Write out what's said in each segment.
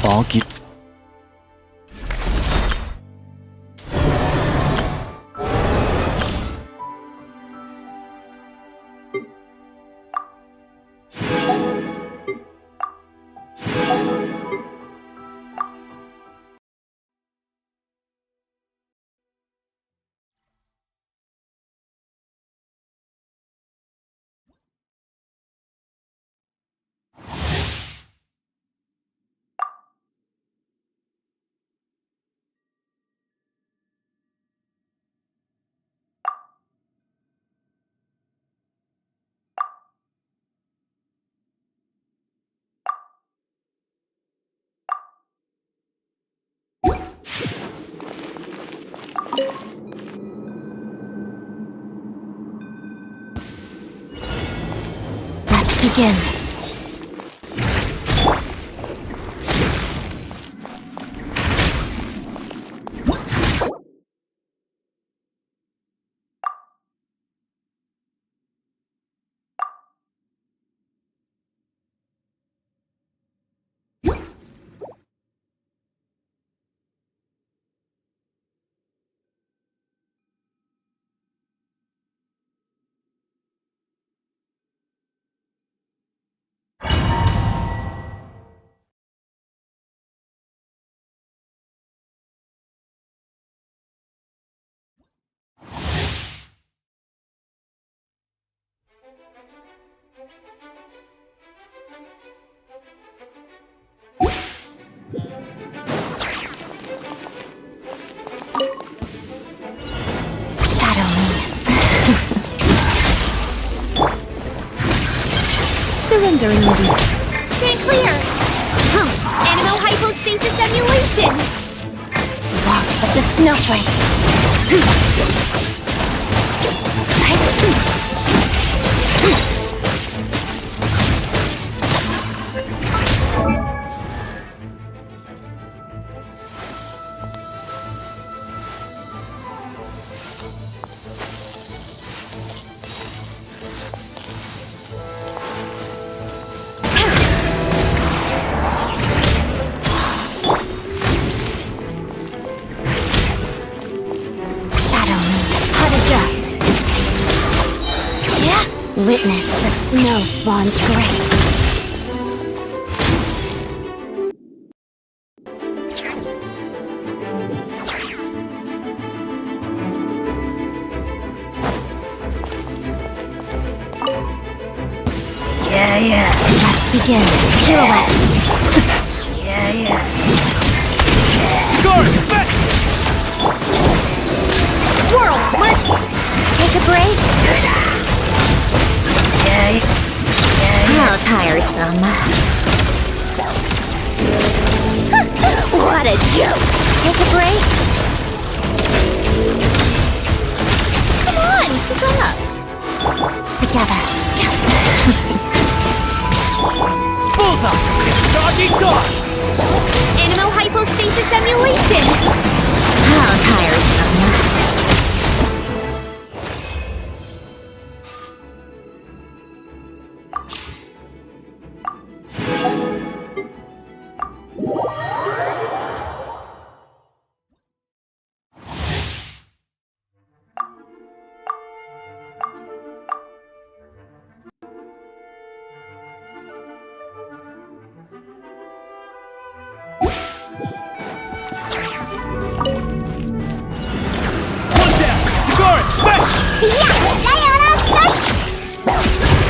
아기. Let's begin. Surrendering me. Stay clear! Animal hypostasis emulation! Walk with the snowflakes. Witness the snow swan's grace. Yeah. Let's begin. Pirouette. Yeah. Guard! Back! Swirl! What? Take a break. Yeah. How tiresome. What a joke! Take a break. Come on, keep up! Together. Bullseye! Doggy dog! Animal hypostasis emulation! How tiresome.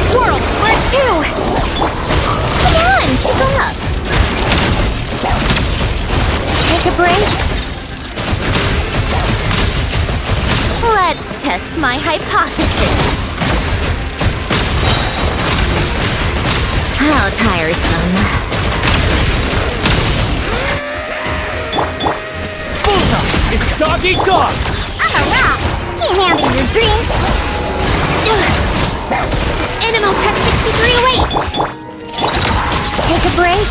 Swirl! 1, 2! Come on, keep up! Take a break. Let's test my hypothesis. How tiresome. Bullseye! It's doggy dog! I'm a rock! Can't handle your drink! Animal Tech 63 away! Take a break.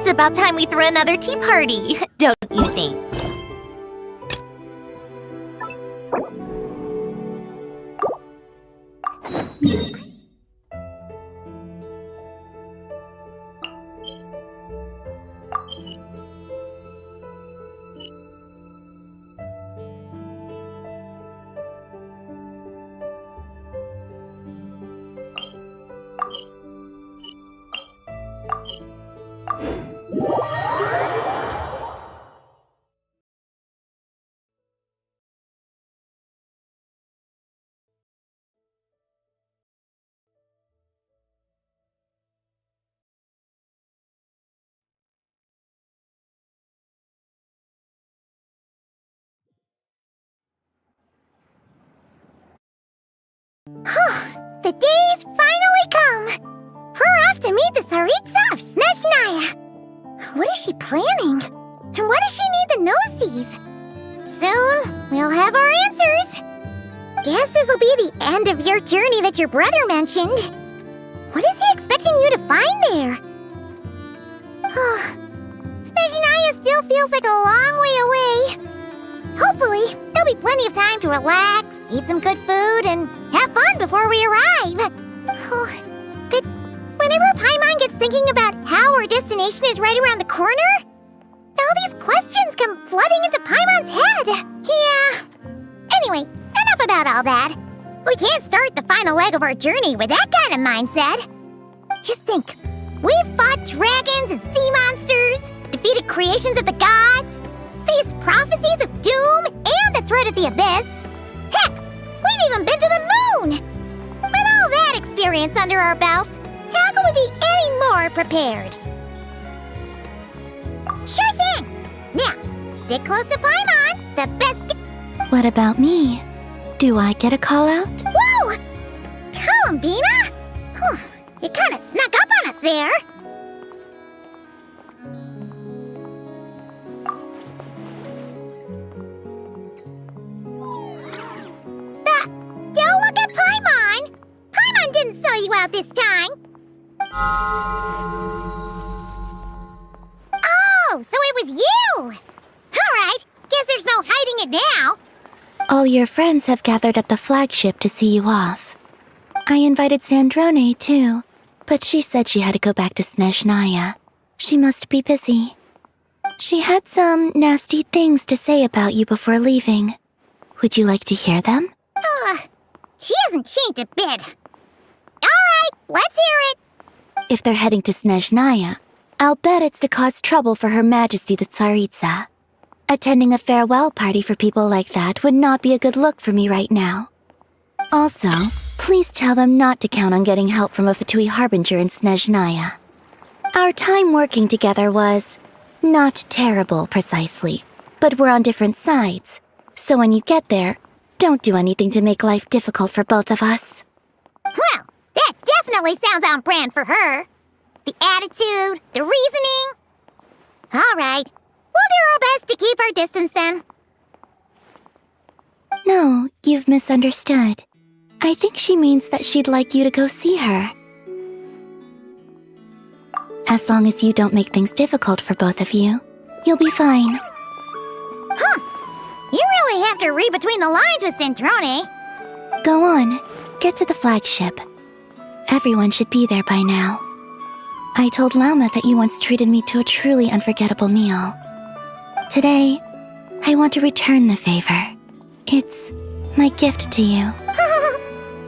It's about time we throw another tea party, don't you think? The day's finally come! We're off to meet the Tsaritsa of SNEZHNAYA! What is she planning? And why does she need the noseies? Soon, we'll have our answers! Guess this'll be the end of your journey that your brother mentioned. What is he expecting you to find there? SNEZHNAYA still feels like a long way away. Hopefully, there'll be plenty of time to relax, eat some good food, and have fun before we arrive. But whenever Paimon gets thinking about how our destination is right around the corner, all these questions come flooding into Paimon's head. Yeah. Anyway, enough about all that. We can't start the final leg of our journey with that kind of mindset. Just think, we've fought dragons and sea monsters, defeated creations of the gods, faced prophecies of doom and the threat of the abyss. Heck, we've even been to the moon! With all that experience under our belts, how could we be any more prepared? Sure thing! Now, stick close to Paimon, the best What about me? Do I get a call out? Whoa! Columbina? You kinda snuck up on us there. Don't look at Paimon! Paimon didn't sell you out this time! Oh, so it was you! Alright, guess there's no hiding it now. All your friends have gathered at the flagship to see you off. I invited Sandrone too, but she said she had to go back to SNEZHNAYA. She must be busy. She had some nasty things to say about you before leaving. Would you like to hear them? She hasn't changed a bit. Alright, let's hear it. If they're heading to SNEZHNAYA, I'll bet it's to cause trouble for Her Majesty the Tsaritsa. Attending a farewell party for people like that would not be a good look for me right now. Also, please tell them not to count on getting help from a Fatui Harbinger in SNEZHNAYA. Our time working together was not terrible precisely, but we're on different sides. So when you get there, don't do anything to make life difficult for both of us. Well, that definitely sounds on brand for her. The attitude, the reasoning. Alright, we'll do our best to keep our distance then. No, you've misunderstood. I think she means that she'd like you to go see her. As long as you don't make things difficult for both of you, you'll be fine. You really have to read between the lines with Sandrone. Go on, get to the flagship. Everyone should be there by now. I told Lauma that you once treated me to a truly unforgettable meal. Today, I want to return the favor. It's my gift to you.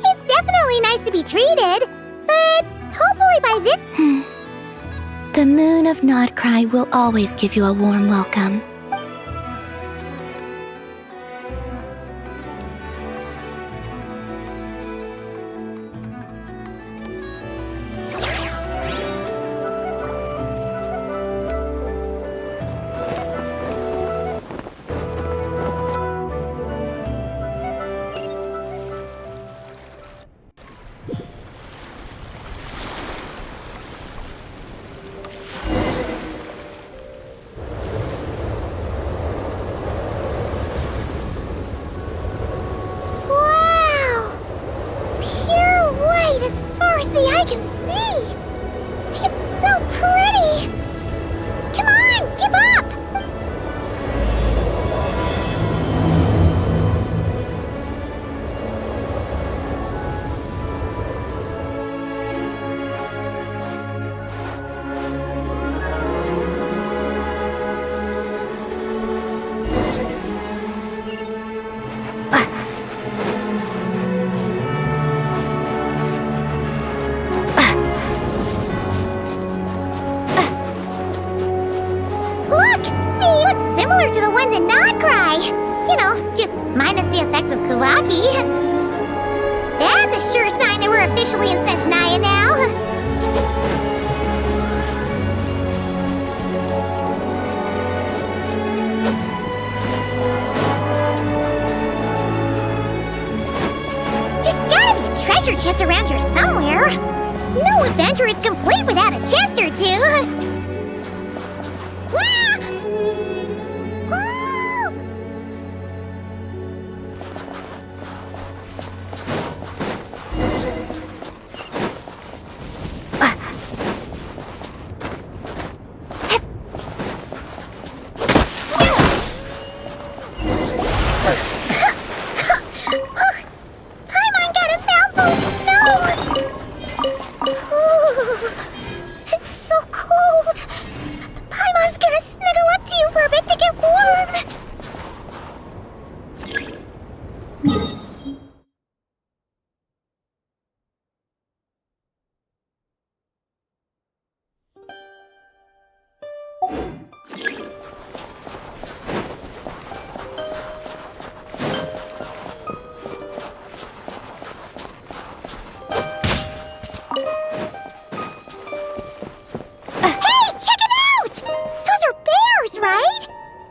It's definitely nice to be treated, but hopefully by this... The moon of Nodkrai will always give you a warm welcome. similar to the ones in Nodkrai. You know, just minus the effects of Kulaki. That's a sure sign that we're officially in SNEZHNAYA now. There's gotta be a treasure chest around here somewhere. No adventure is complete without a chest or two. Wah! Woo! Paimon got a mouthful of snow! Ooh, it's so cold! Paimon's gonna snuggle up to you for a bit to get warm! Hey, check it out! Those are bears, right?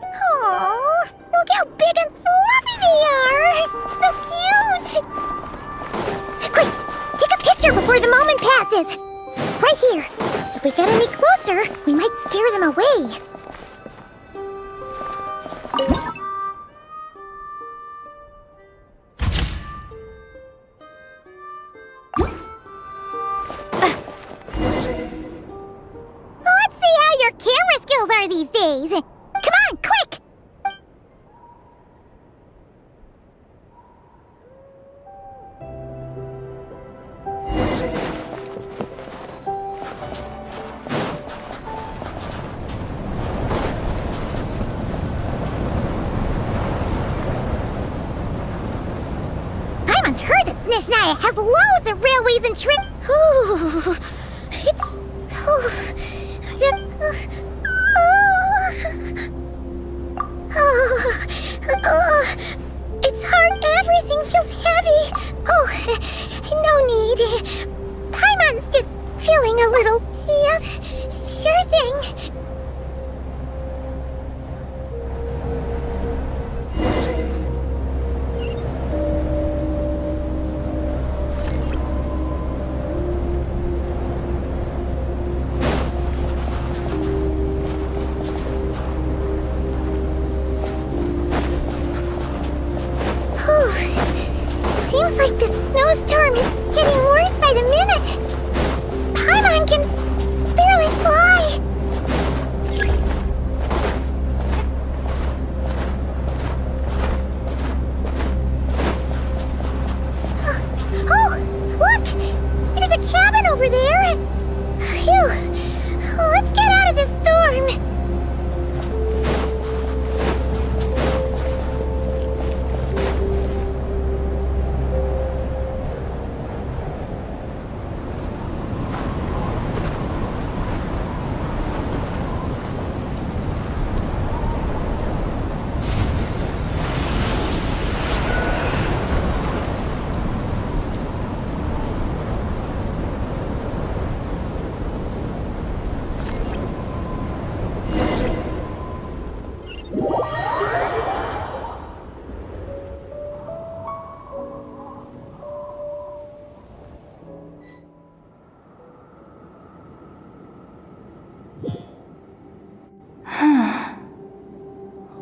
Aww, look how big and fluffy they are! So cute! Quick, take a picture before the moment passes! Right here. If we get any closer, we might scare them away. Let's see how your camera skills are these days. Come on, quick! Paimon's heard that SNEZHNAYA has loads of railways and it's hard. Everything feels heavy. Oh, no need. Paimon's just feeling a little. Yep, sure thing. Seems like the snowstorm is getting worse by the minute. Paimon can barely fly. Oh, look! There's a cabin over there. Phew. Let's get out of this storm.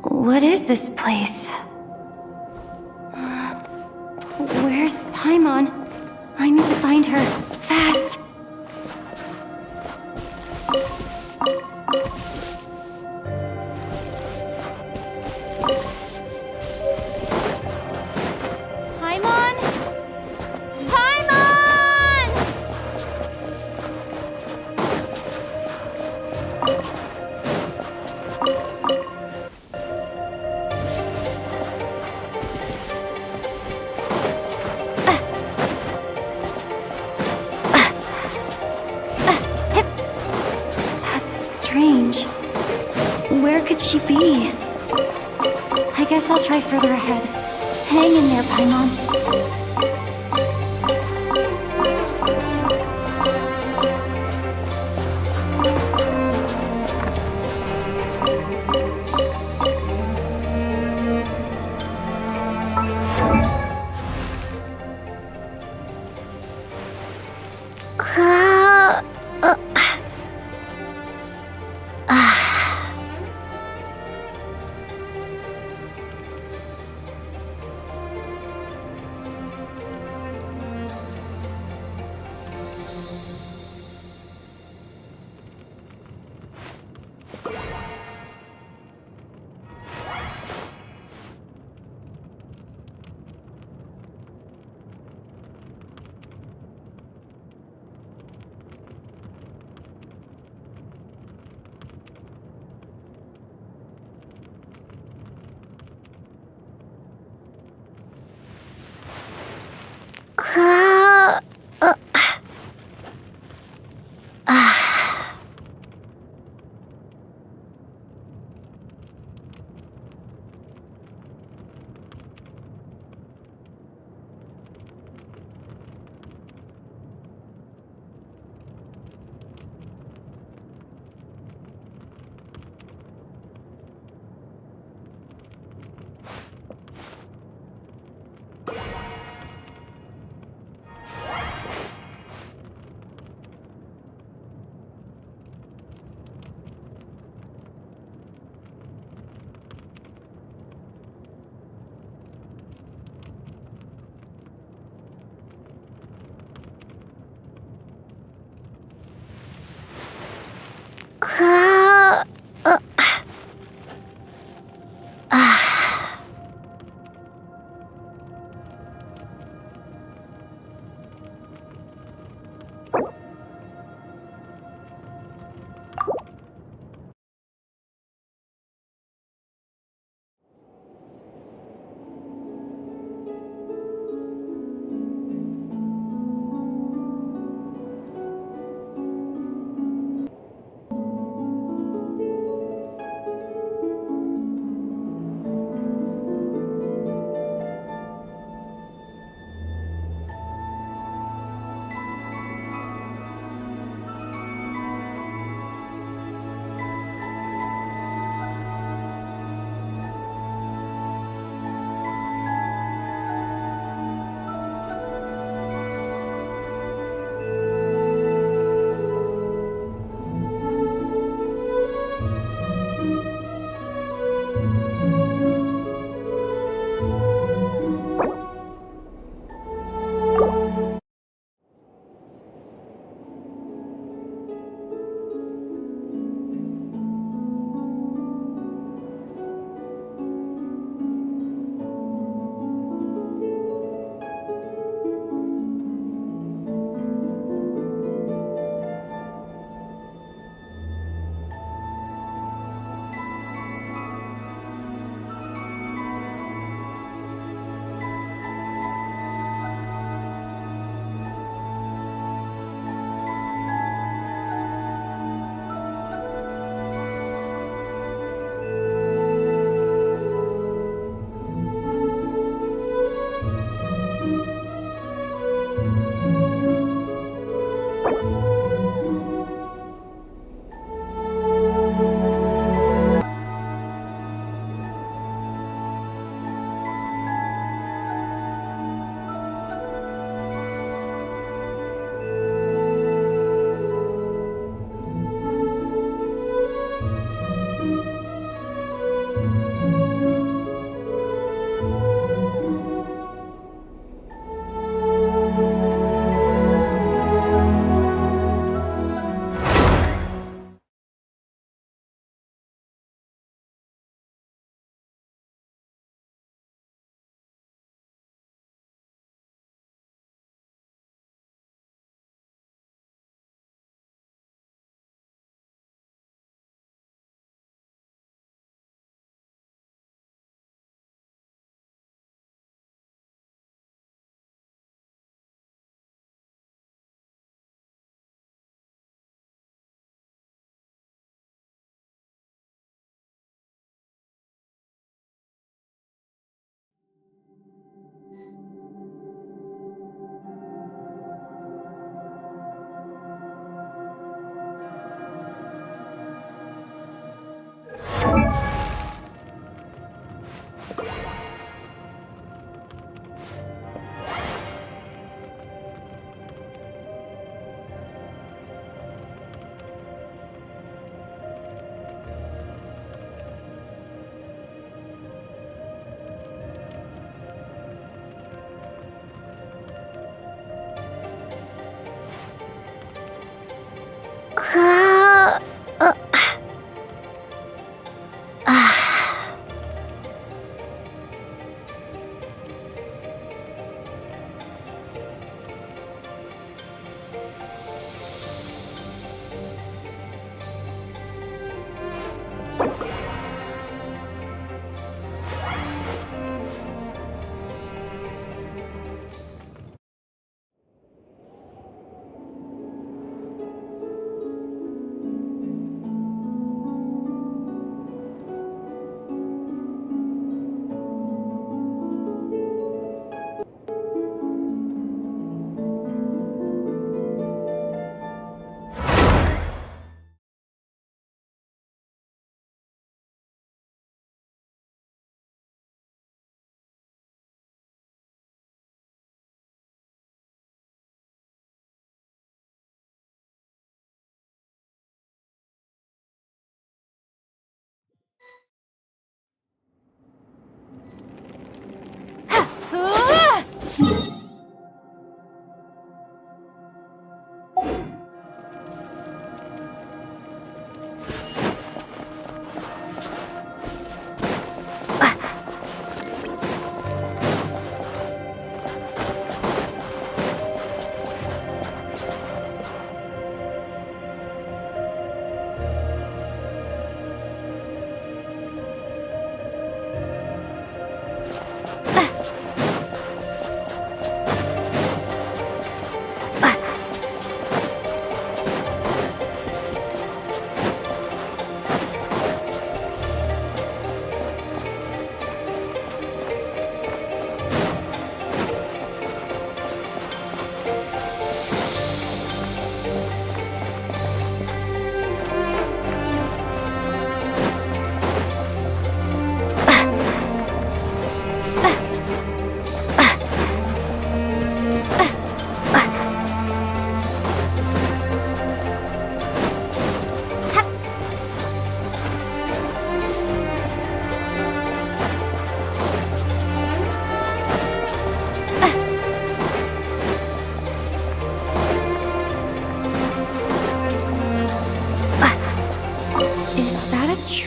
What is this place? Where's Paimon? I need to find her. Fast! Paimon? Paimon! Strange. Where could she be? guess I'll try further ahead. Hang in there, Paimon.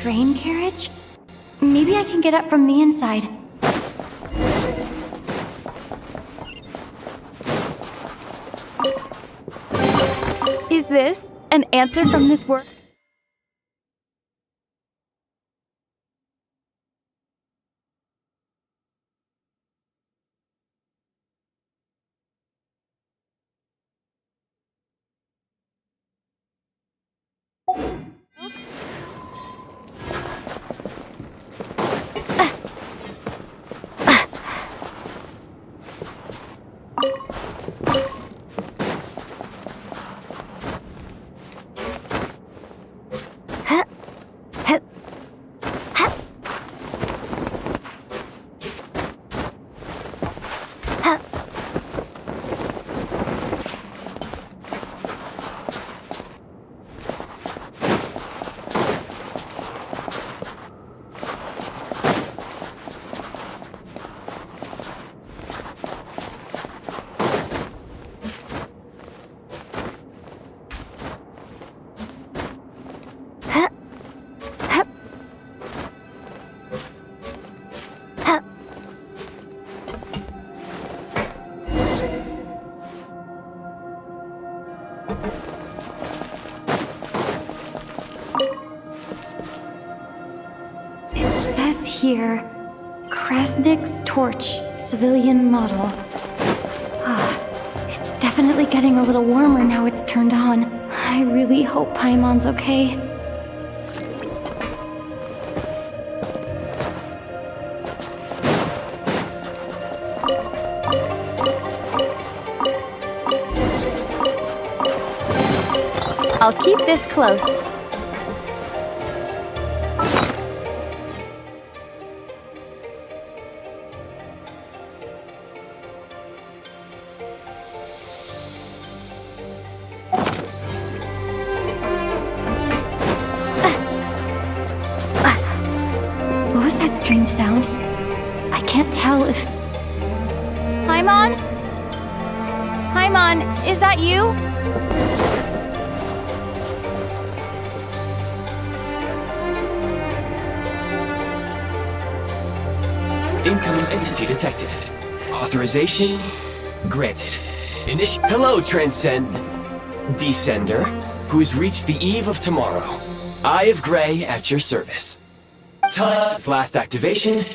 train carriage? Maybe I can get up from the inside. Is this an answer from this work? Here, Krasnik's torch, civilian model. It's definitely getting a little warmer now it's turned on. I really hope Paimon's okay. I'll keep this close. that strange sound? I can't tell if... Paimon? Paimon, is that you? Incoming entity detected. Authorization granted. Hello, Transcend Descender, who's reached the eve of tomorrow. Eye of Grey at your service. Time since last activation.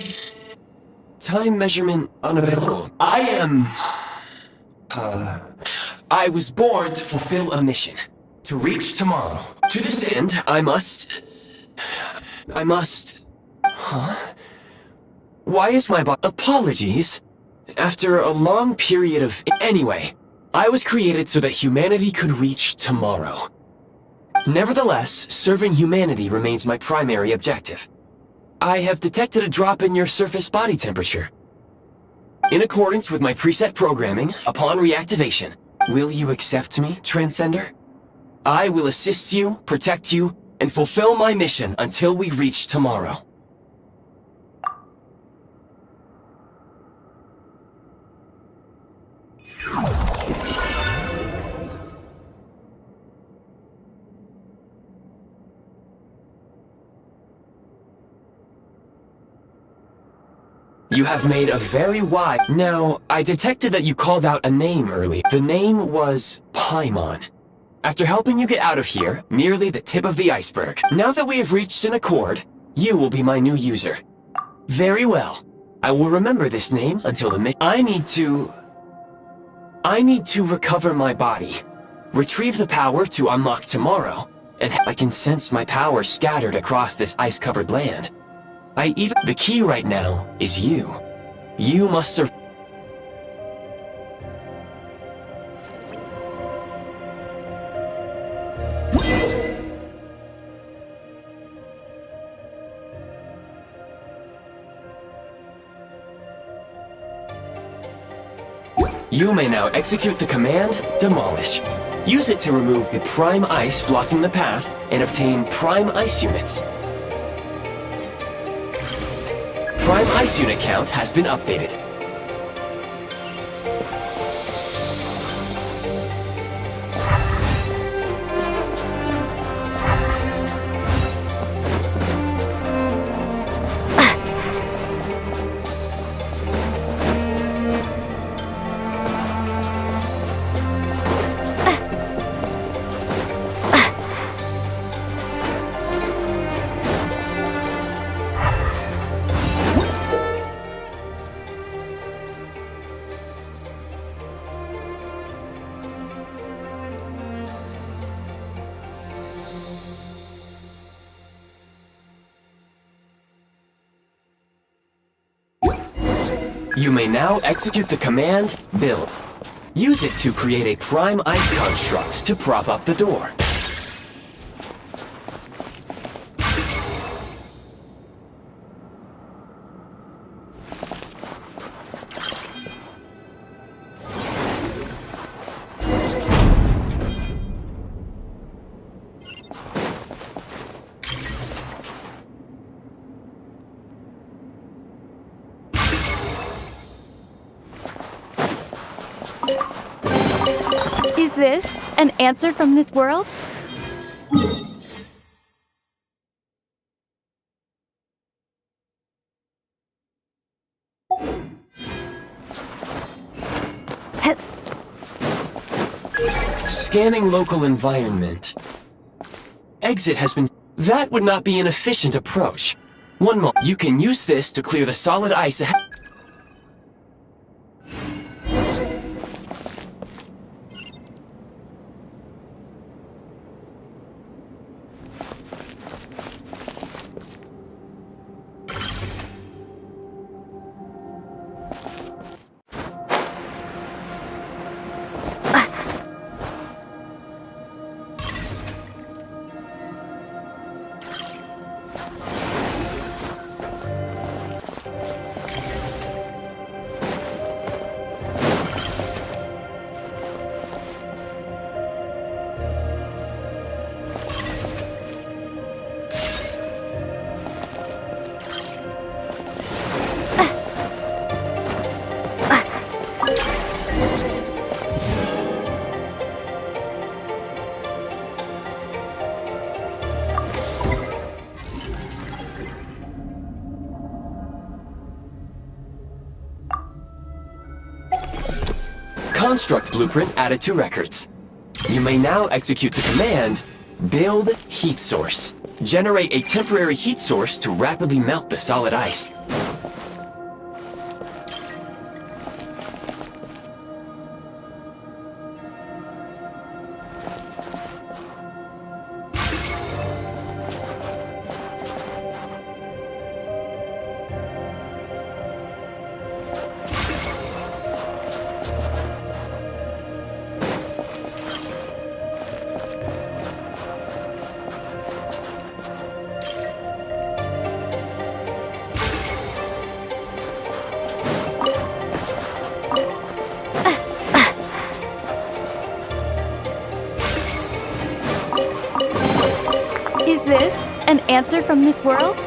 Time measurement unavailable. I was born to fulfill a mission. To reach tomorrow. To this end, I must... Huh? Why is my body... Apologies. After a long period of... Anyway, I was created so that humanity could reach tomorrow. Nevertheless, serving humanity remains my primary objective. I have detected a drop in your surface body temperature. In accordance with my preset programming, upon reactivation, will you accept me, Transcender? I will assist you, protect you, and fulfill my mission until we reach tomorrow. You have made a very wise... Now, I detected that you called out a name early. The name was Paimon. After helping you get out of here, merely the tip of the iceberg. Now that we have reached an accord, you will be my new user. Very well. I will remember this name until the I need to recover my body. Retrieve the power to unlock tomorrow, and I can sense my power scattered across this ice-covered land. The key right now is you. You must survive. You may now execute the command, Demolish. Use it to remove the prime ice blocking the path and obtain prime ice units. Prime ice unit count has been updated. You may now execute the command, Build. Use it to create a prime ice construct to prop up the door. Is this an answer from this world? Scanning local environment. Exit has been... That would not be an efficient approach. One moment. You can use this to clear the solid ice ahead. construct blueprint added to records. You may now execute the command, build heat source. Generate a temporary heat source to rapidly melt the solid ice. Is this an answer from this world?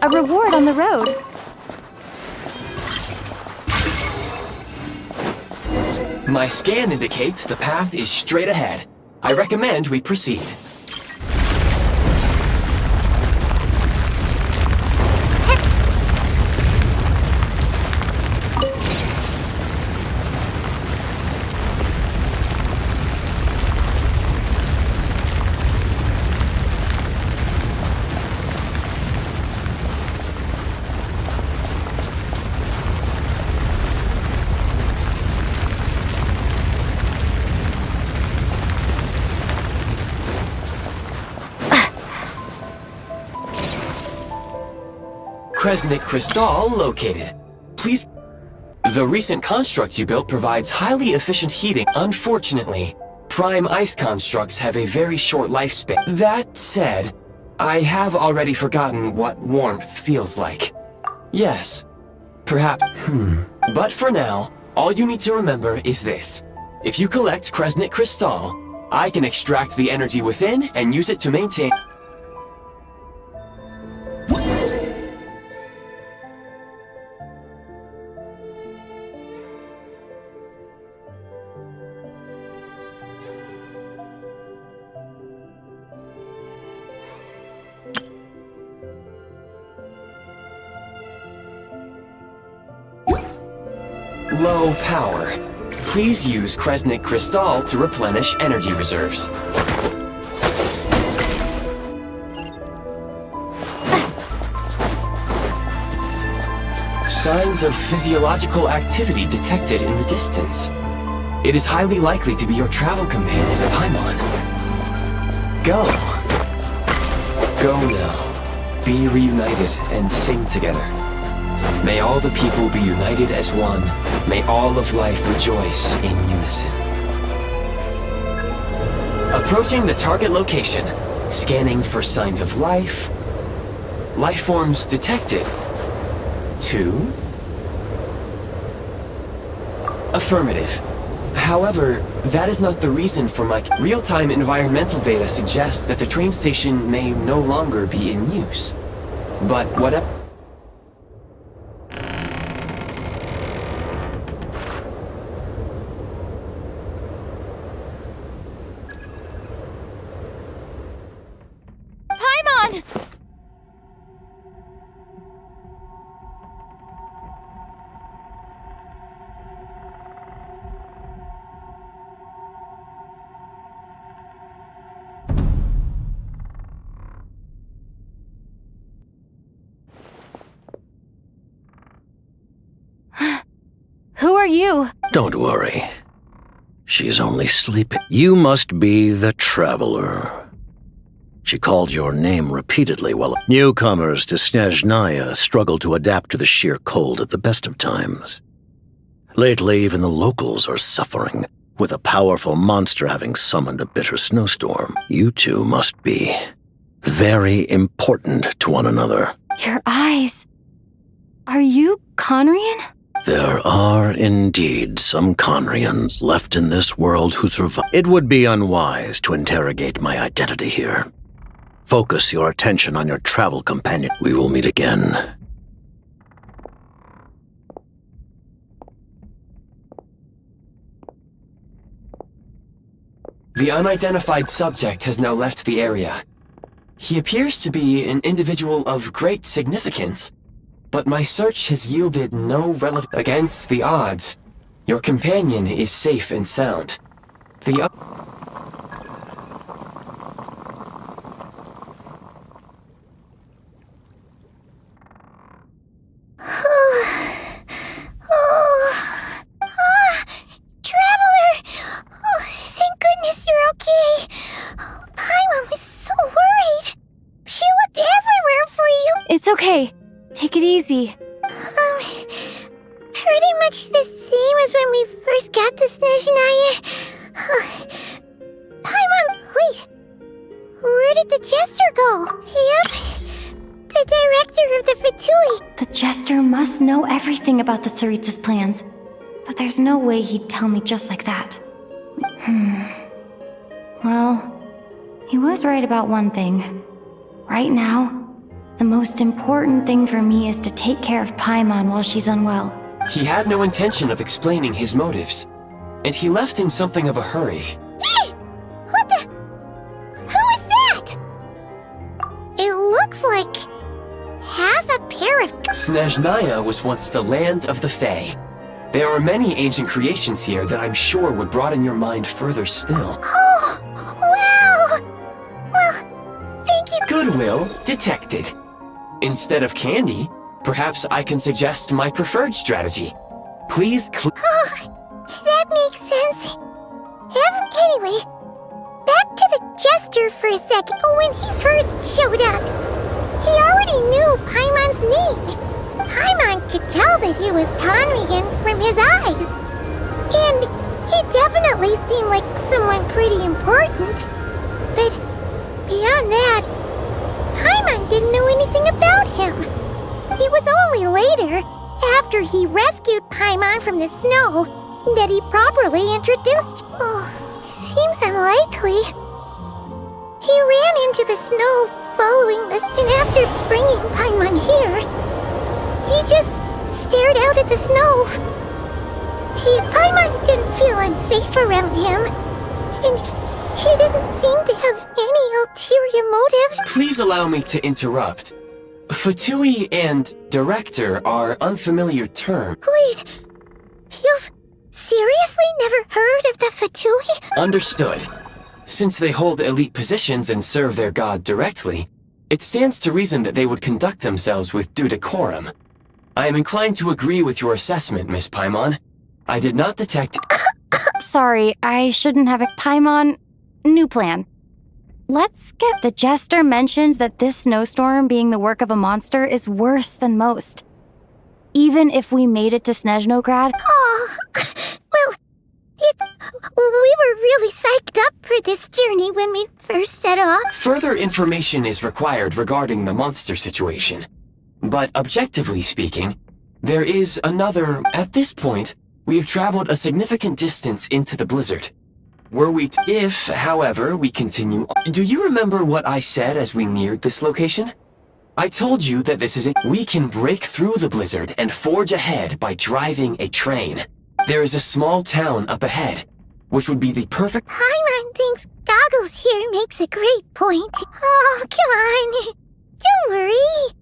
A reward on the road. My scan indicates the path is straight ahead. I recommend we proceed. Kresnik crystal located. Please... The recent construct you built provides highly efficient heating. Unfortunately, prime ice constructs have a very short lifespan. That said, I have already forgotten what warmth feels like. Yes, perhaps... But for now, all you need to remember is this. If you collect Kresnik crystal, I can extract the energy within and use it to maintain... low power. Please use Kresnik crystal to replenish energy reserves. Signs of physiological activity detected in the distance. It is highly likely to be your travel companion, Paimon. Go. Go now. Be reunited and sing together. May all the people be united as one. May all of life rejoice in unison. Approaching the target location. Scanning for signs of life. Life forms detected. 2. Affirmative. However, that is not the reason for my... Real-time environmental data suggests that the train station may no longer be in use. But whatever... Paimon! Who are you? Don't worry. She's only sleeping. You must be the Traveler. She called your name repeatedly while newcomers to SNEZHNAYA struggle to adapt to the sheer cold at the best of times. Lately, even the locals are suffering, with a powerful monster having summoned a bitter snowstorm. You two must be very important to one another. Your eyes. Are you Conrian? There are indeed some Conrians left in this world who survive. It would be unwise to interrogate my identity here. Focus your attention on your travel companion. We will meet again. The unidentified subject has now left the area. He appears to be an individual of great significance, but my search has yielded no relevant... Against the odds, your companion is safe and sound. The Traveler! Oh, thank goodness you're okay. Oh, Paimon was so worried. She looked everywhere for you. It's okay. Take it easy. Pretty much the same as when we first got to SNEZHNAYA. Paimon, wait. Where did the Jester go? Yep. The director of the Fatui. The Jester must know everything about the Tsaritsa's plans. But there's no way he'd tell me just like that. Well, he was right about one thing. Right now, the most important thing for me is to take care of Paimon while she's unwell. He had no intention of explaining his motives, and he left in something of a hurry. Hey! What the... Who is that? It looks like... half a pair of... SNEZHNAYA was once the land of the Fae. There are many ancient creations here that I'm sure would broaden your mind further still. Oh! Wow! Well, thank you... Goodwill detected. Instead of candy, perhaps I can suggest my preferred strategy. Please Oh, that makes sense. Anyway, back to the Jester for a second. When he first showed up, He already knew Paimon's name. Paimon could tell that he was Conrigan from his eyes. And he definitely seemed like someone pretty important. But beyond that, Paimon didn't know anything about him. It was only later, after he rescued Paimon from the snow, that he properly introduced. Oh, seems unlikely. He ran into the snow following this, and after bringing Paimon here, he just stared out at the snow. Paimon didn't feel unsafe around him, and he didn't seem to have any ulterior motives. Please allow me to interrupt. Fatui and director are unfamiliar terms. Wait, you've seriously never heard of the Fatui? Understood. Since they hold elite positions and serve their god directly, it stands to reason that they would conduct themselves with due decorum. I am inclined to agree with your assessment, Miss Paimon. I did not detect— Sorry, I shouldn't have a Paimon. New plan. Let's get— The jester mentioned that this snowstorm being the work of a monster is worse than most. Even if we made it to SNEZHNOYA, Oh, well, we were really psyched up for this journey when we first set off. further information is required regarding the monster situation. But objectively speaking, there is another— At this point, we have traveled a significant distance into the blizzard. Were we if, however, we continue— Do you remember what I said as we neared this location? I told you that this is it. We can break through the blizzard and forge ahead by driving a train. There is a small town up ahead, which would be the perfect— Paimon thinks Goggles here makes a great point. Oh, come on. Don't worry.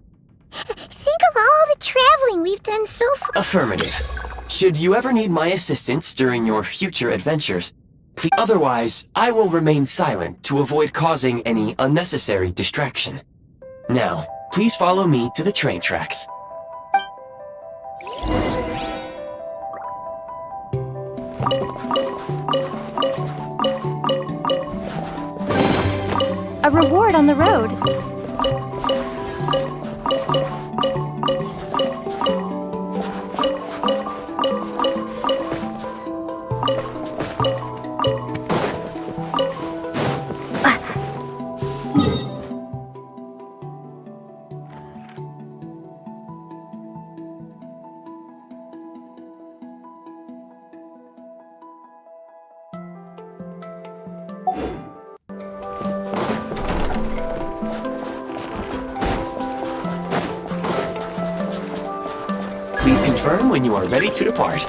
Think of all the traveling we've done so far. Affirmative. Should you ever need my assistance during your future adventures, please— Otherwise, I will remain silent to avoid causing any unnecessary distraction. Now, please follow me to the train tracks. a reward on the road. Please confirm when you are ready to depart.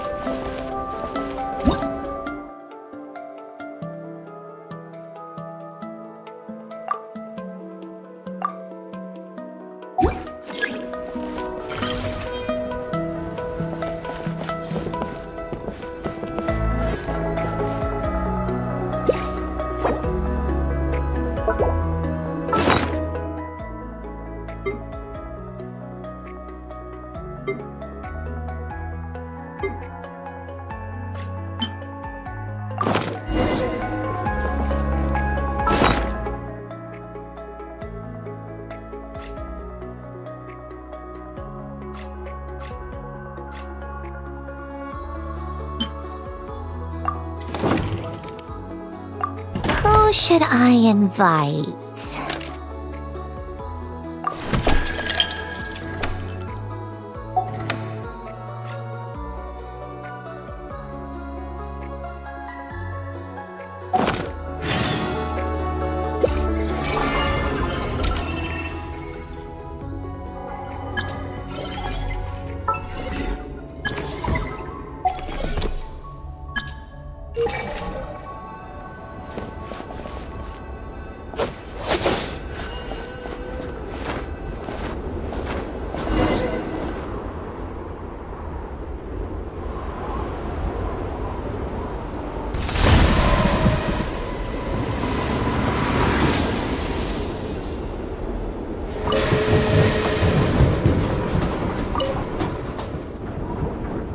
Who should I invite?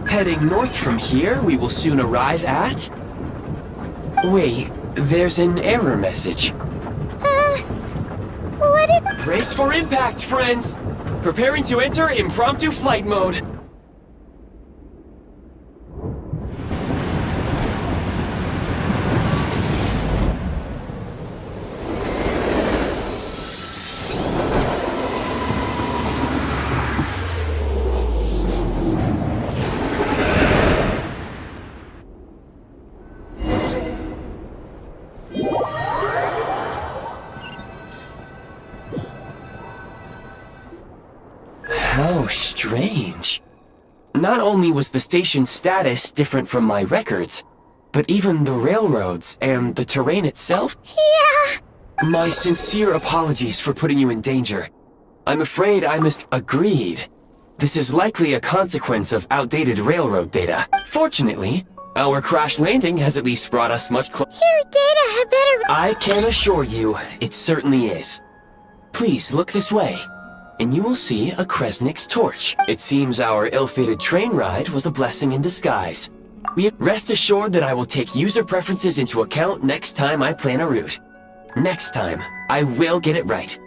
Heading north from here, we will soon arrive at— Wait, there's an error message. What did Brace for impact, friends! Preparing to enter impromptu flight mode. How strange. Not only was the station's status different from my records, but even the railroads and the terrain itself? Yeah. My sincere apologies for putting you in danger. I'm afraid I must... Agreed. This is likely a consequence of outdated railroad data. Fortunately, our crash landing has at least brought us much closer. Your data had better... I can assure you, it certainly is. Please look this way, and you will see a Kresnik's torch. It seems our ill-fated train ride was a blessing in disguise. Rest assured that I will take user preferences into account next time I plan a route. Next time, I will get it right.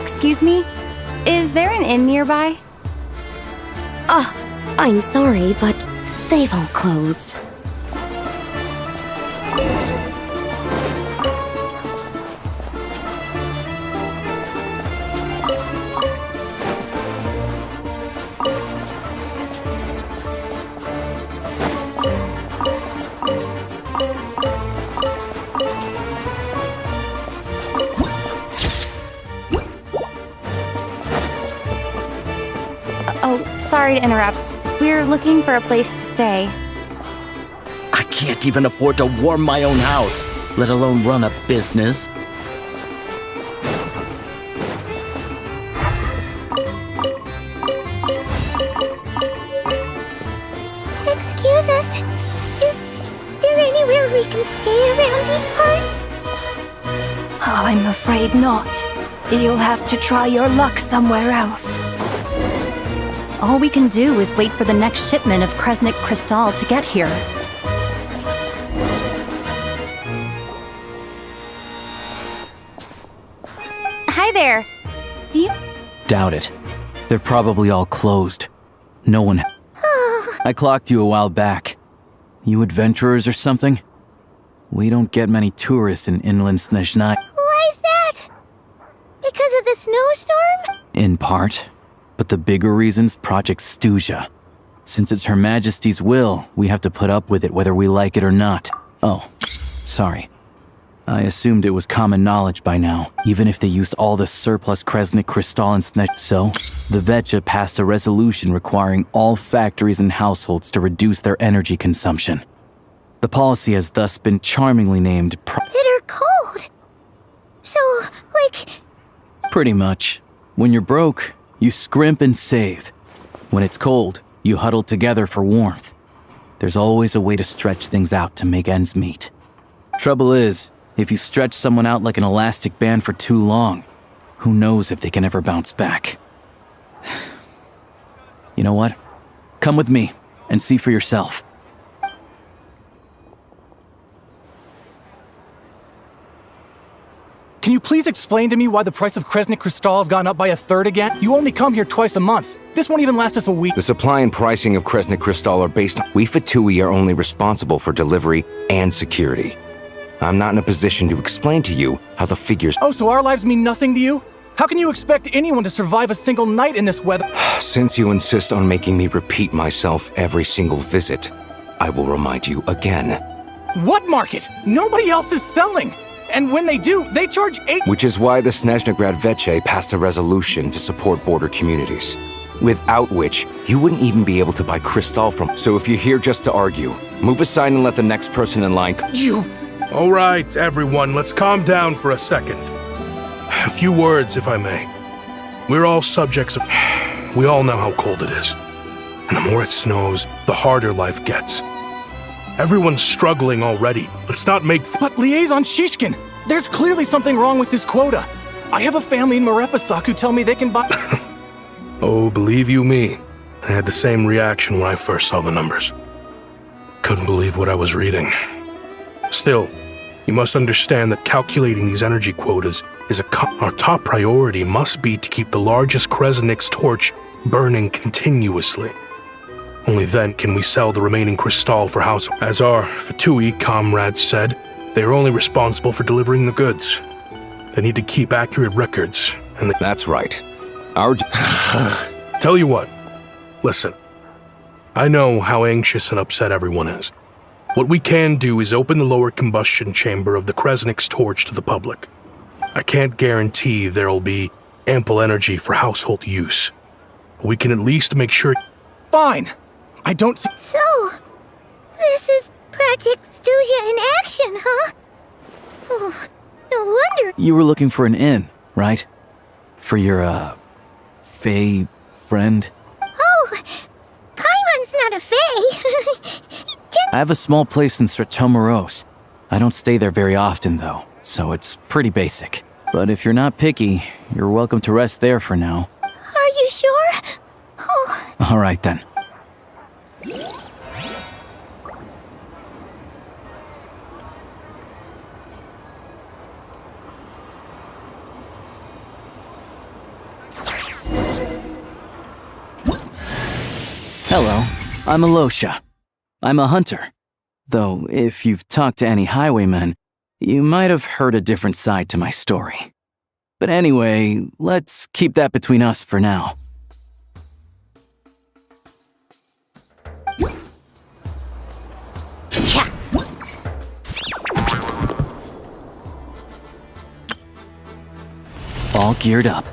Excuse me? Is there an inn nearby? I'm sorry, but they've all closed. Oh, sorry to interrupt. We're looking for a place to stay. I can't even afford to warm my own house, let alone run a business. Excuse us. Is there anywhere we can stay around these parts? I'm afraid not. You'll have to try your luck somewhere else. All we can do is wait for the next shipment of Kresnik Crystal to get here. Hi there. Do you... Doubt it. They're probably all closed. No one... I clocked you a while back. You adventurers or something? We don't get many tourists in inland SNEZHNAYA. Why is that? Because of the snowstorm? In part. But the bigger reason's Project SNEZHNAYA. Since it's Her Majesty's will, we have to put up with it whether we like it or not. Oh, sorry. I assumed it was common knowledge by now, even if they used all the surplus Kresnik Crystal and SNEZHNAYA. So, the VBG passed a resolution requiring all factories and households to reduce their energy consumption. The policy has thus been charmingly named Bitter cold. So, like... Pretty much. When you're broke, you scrimp and save. When it's cold, you huddle together for warmth. There's always a way to stretch things out to make ends meet. Trouble is, if you stretch someone out like an elastic band for too long, who knows if they can ever bounce back. You know what? Come with me and see for yourself. Can you please explain to me why the price of Kresnik Crystal has gone up by 1/3 again? You only come here twice a month. This won't even last us a week. The supply and pricing of Kresnik Crystal are based on... We Fatui are only responsible for delivery and security. I'm not in a position to explain to you how the figures... Oh, so our lives mean nothing to you? How can you expect anyone to survive a single night in this weather? Since you insist on making me repeat myself every single visit, I will remind you again. What market? Nobody else is selling! And when they do, they charge 8... Which is why the SNEZHNAYA VBG passed a resolution to support border communities. without which you wouldn't even be able to buy Crystal from. So if you're here just to argue, move aside and let the next person in line. All right, everyone, let's calm down for a second. A few words, if I may. We're all subjects of... We all know how cold it is. And the more it snows, the harder life gets. Everyone's struggling already. Let's not make... But Liaison Shishkin, there's clearly something wrong with this quota. I have a family in Marepasak who tell me they can buy... Oh, believe you me, I had the same reaction when I first saw the numbers. Couldn't believe what I was reading. Still, you must understand that calculating these energy quotas is our top priority must be to keep the largest Kresnik's torch burning continuously. Only then can we sell the remaining crystal for house. As our Fatui comrades said, they are only responsible for delivering the goods. They need to keep accurate records, and That's right. Our... Tell you what, listen. I know how anxious and upset everyone is. What we can do is open the lower combustion chamber of the Kresnik's torch to the public. I can't guarantee there'll be ample energy for household use. We can at least make sure... Fine. I don't see... So, this is Project Stuja in action, huh? Oh, no wonder. You were looking for an inn, right? For your, Fae friend? Oh, Paimon's not a fae. I have a small place in Stratomaros. I don't stay there very often, though, so it's pretty basic. But if you're not picky, you're welcome to rest there for now. Are you sure? Oh. All right, then. Hello, I'm Alosha. I'm a hunter. Though, if you've talked to any highwaymen, you might have heard a different side to my story. But anyway, let's keep that between us for now. All geared up.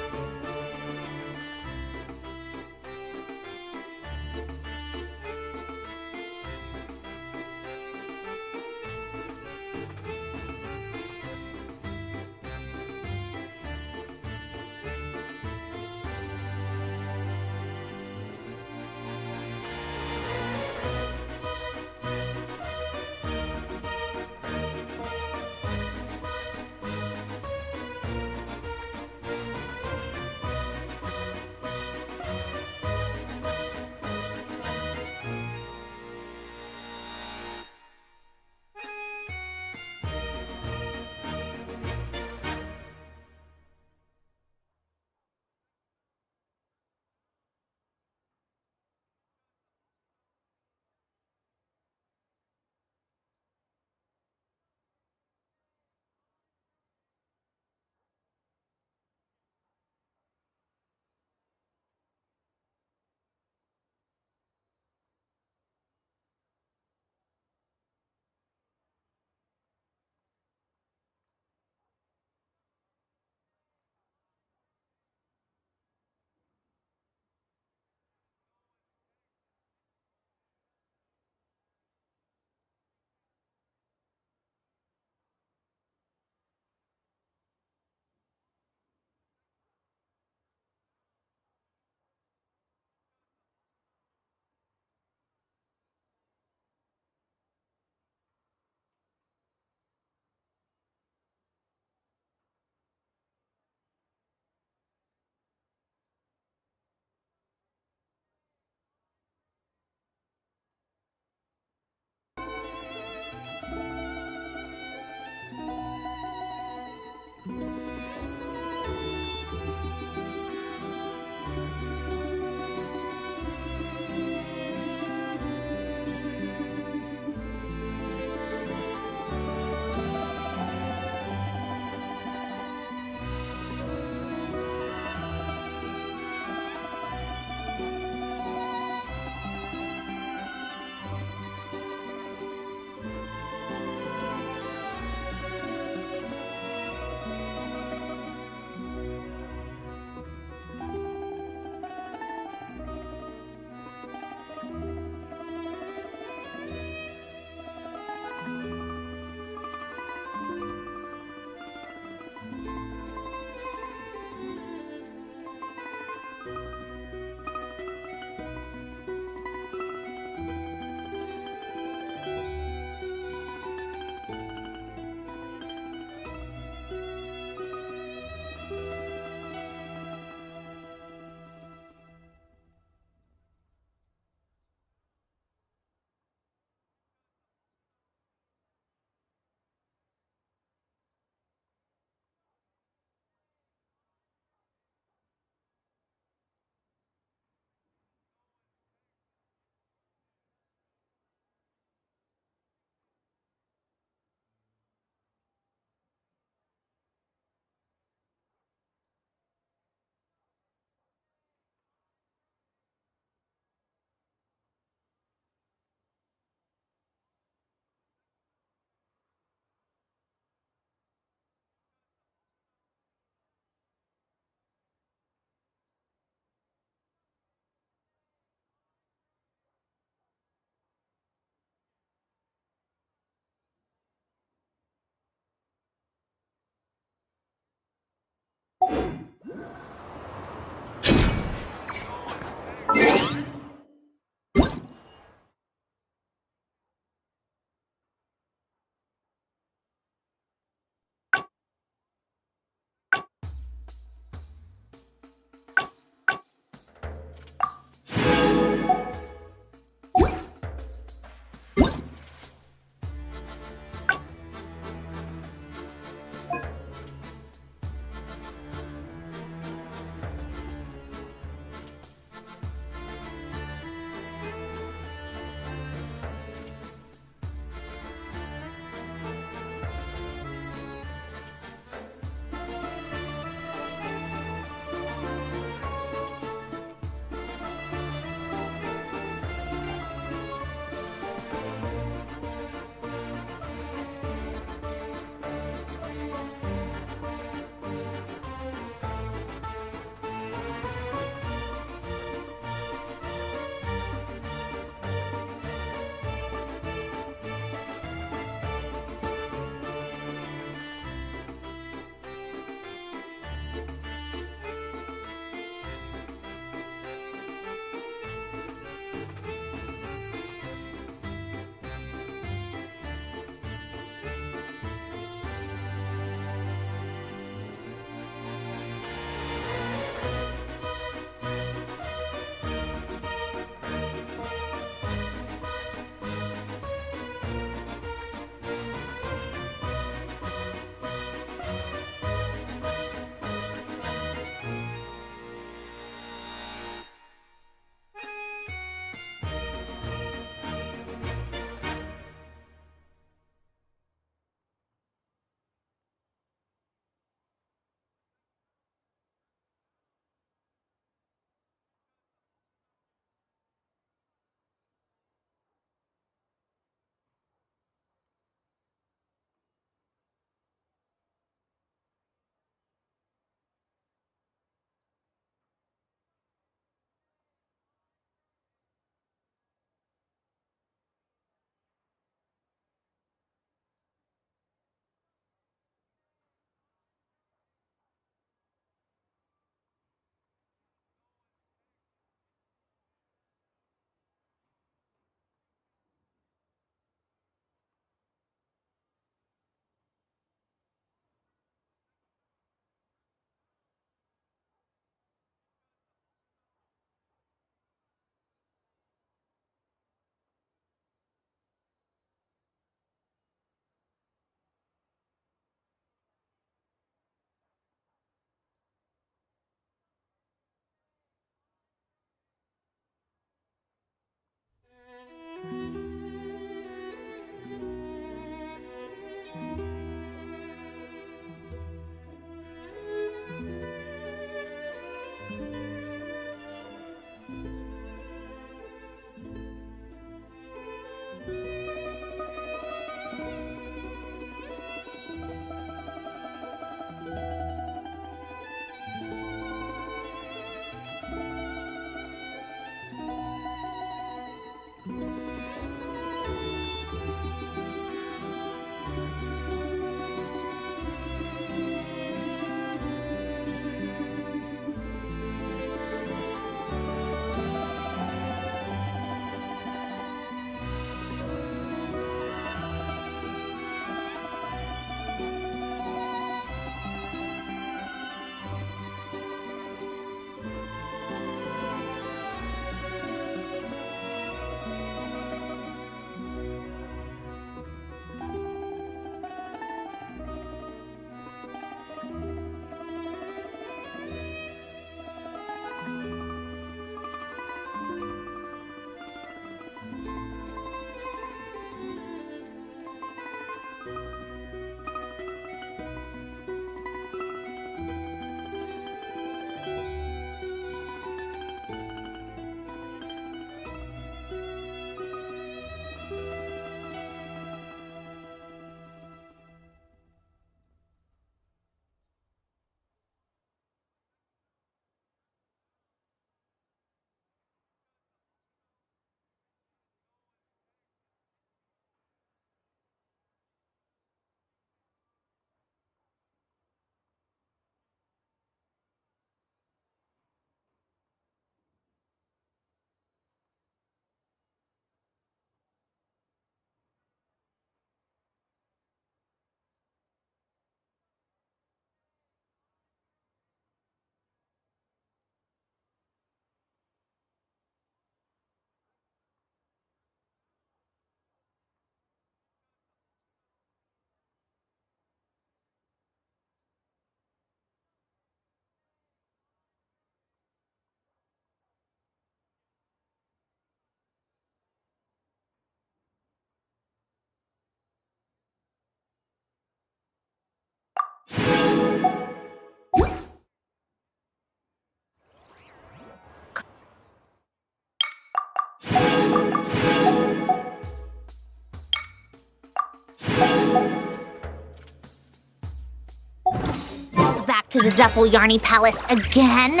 back to the Zeppeljärny Palace again?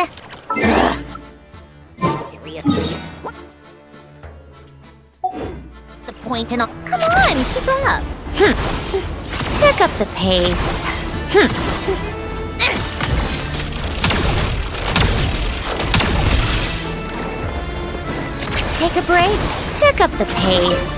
Ugh. Seriously? What's the point in all? Come on, keep up. Pick up the pace. Take a break. Pick up the pace.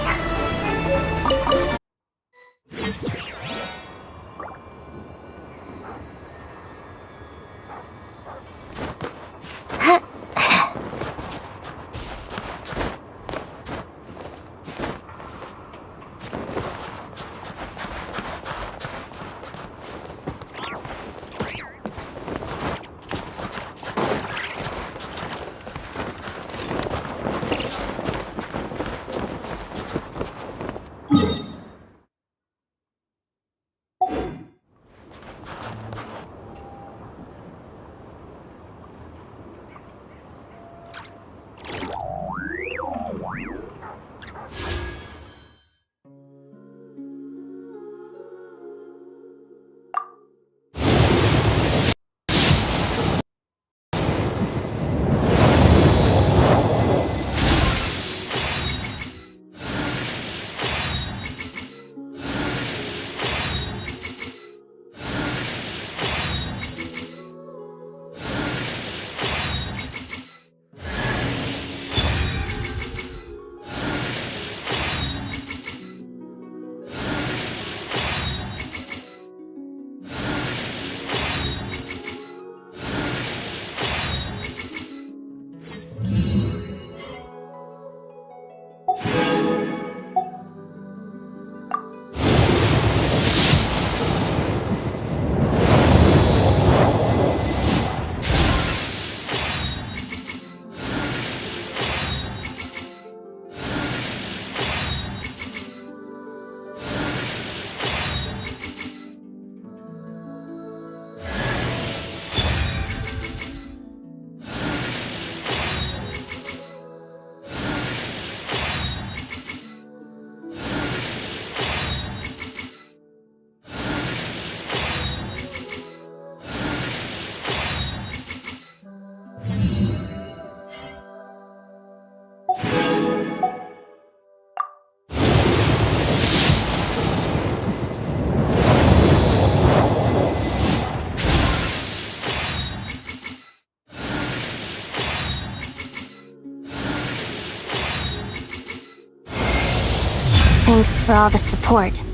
Thanks for all the support.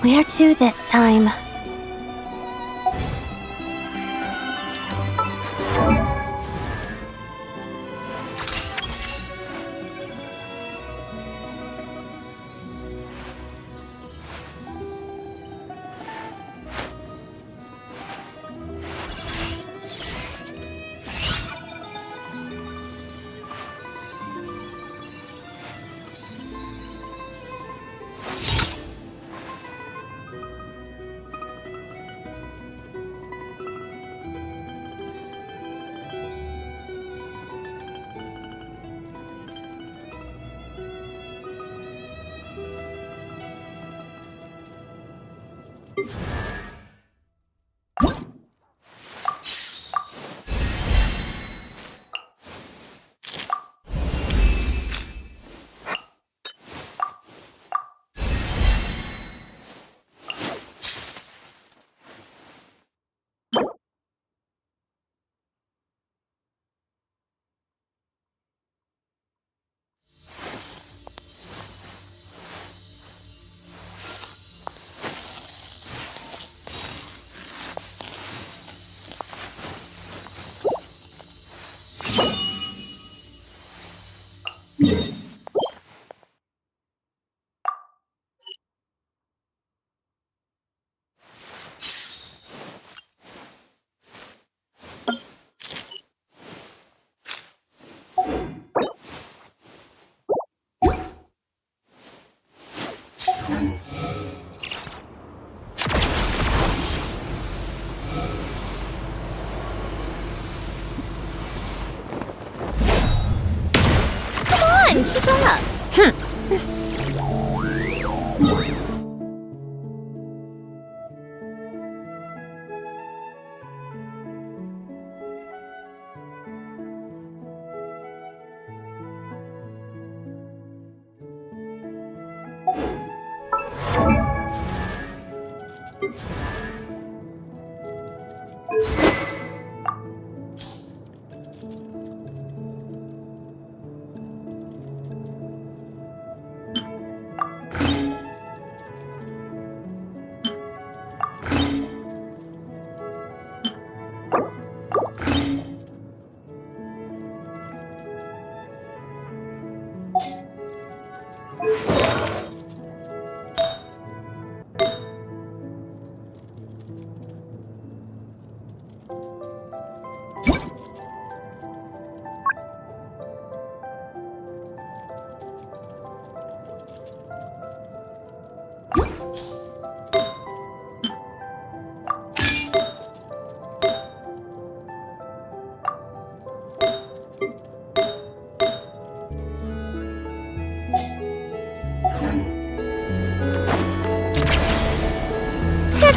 Where to this time?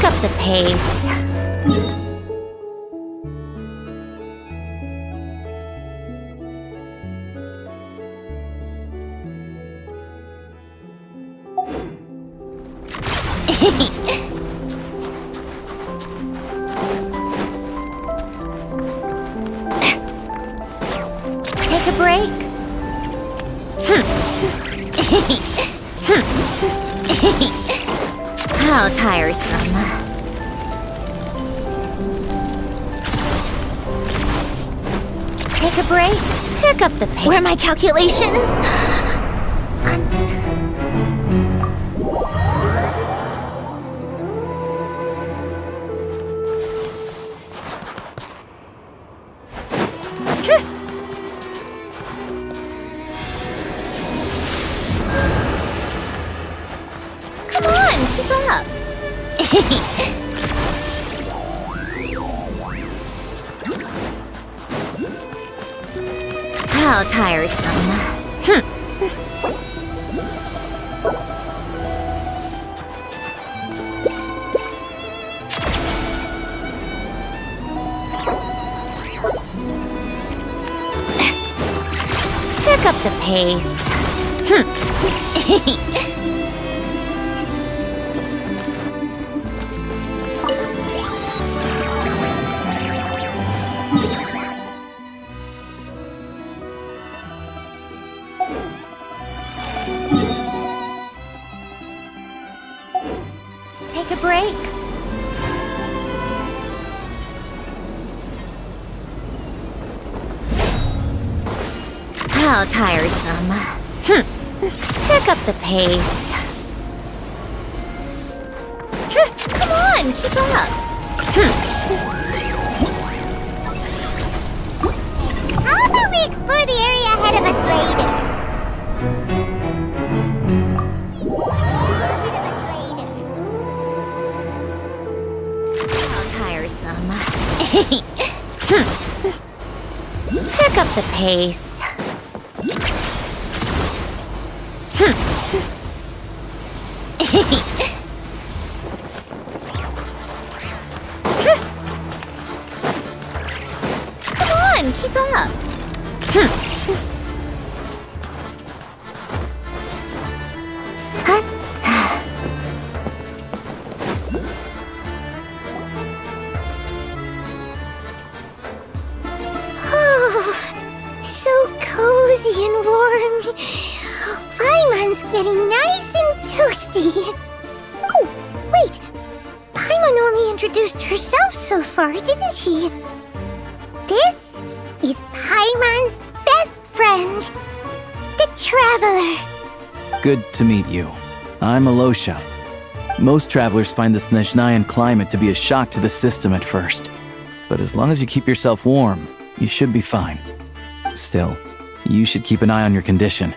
Pick up the pace. Take a break. How tiresome. Take a break. Pick up the pace. Where are my calculations? Come on, keep up. How tiresome. Pick up the pace. Take a break. How tiresome. Pick up the pace. Come on, keep up. How about we explore the area ahead of us later? How tiresome. Pick up the pace. Come on, keep up. Oh, so cozy and warm. Paimon's getting nice and toasty. Oh, wait. Paimon only introduced herself so far, didn't she? This is Paimon's best friend, the Traveler. Good to meet you. I'm Alosha. Most travelers find the SNEZHNAYAN climate to be a shock to the system at first. But as long as you keep yourself warm, you should be fine. Still, you should keep an eye on your condition.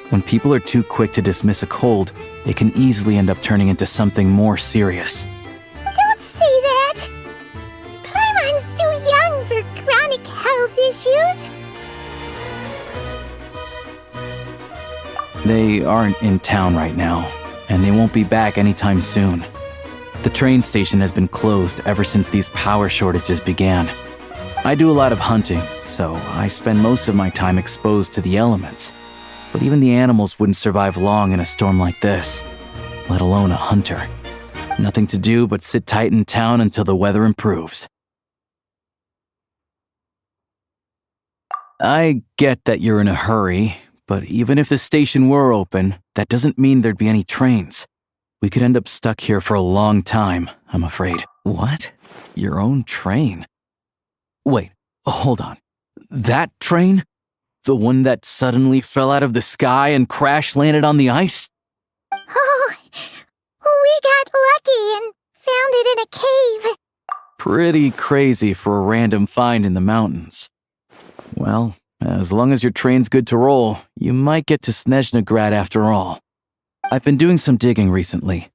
When people are too quick to dismiss a cold, it can easily end up turning into something more serious. Don't say that. Paimon's too young for chronic health issues. They aren't in town right now, and they won't be back anytime soon. The train station has been closed ever since these power shortages began. I do a lot of hunting, so I spend most of my time exposed to the elements. But even the animals wouldn't survive long in a storm like this, let alone a hunter. Nothing to do but sit tight in town until the weather improves. I get that you're in a hurry, but even if the station were open, that doesn't mean there'd be any trains. We could end up stuck here for a long time, I'm afraid. What? Your own train? Wait, hold on. That train? The one that suddenly fell out of the sky and crash-landed on the ice? Oh, we got lucky and found it in a cave. Pretty crazy for a random find in the mountains. Well, as long as your train's good to roll, you might get to SNEZHNAYA after all. I've been doing some digging recently.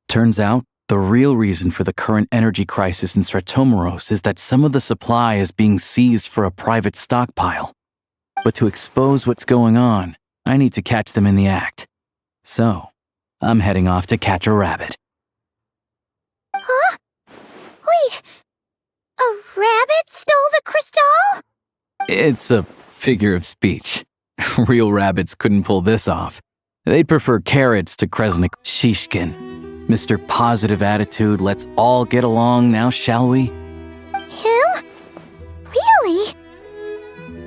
Turns out, the real reason for the current energy crisis in Stratomeros is that some of the supply is being seized for a private stockpile. But to expose what's going on, I need to catch them in the act. So, I'm heading off to catch a rabbit. Huh? Wait! A rabbit stole the crystal? It's a figure of speech. Real rabbits couldn't pull this off. They'd prefer carrots to Kresnik Shishkin. Mr. Positive Attitude, let's all get along now, shall we? Him? Really?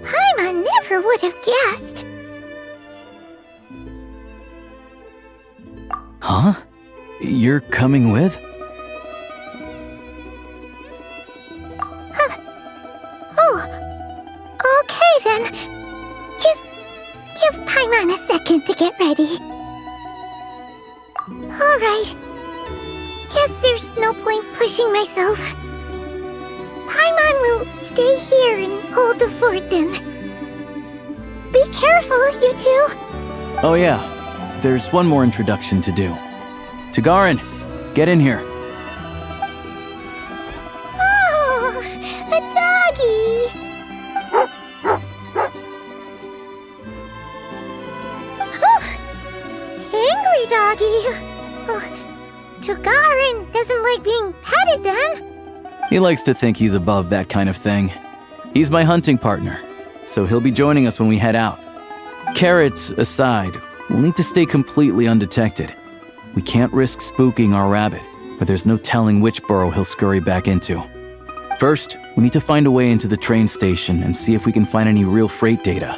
Paimon never would have guessed. Huh? You're coming with? Oh, okay then. Just give Paimon a second to get ready. Alright. Guess there's no point pushing myself. Paimon will stay here and hold the fort then. Be careful, you two. Oh yeah, there's one more introduction to do. Tagarin, get in here. Oh, a doggy. Oh, angry doggy. Oh, Tagarin doesn't like being petted then. He likes to think he's above that kind of thing. He's my hunting partner, so he'll be joining us when we head out. Carrots aside, we'll need to stay completely undetected. We can't risk spooking our rabbit, but there's no telling which burrow he'll scurry back into. First, we need to find a way into the train station and see if we can find any real freight data.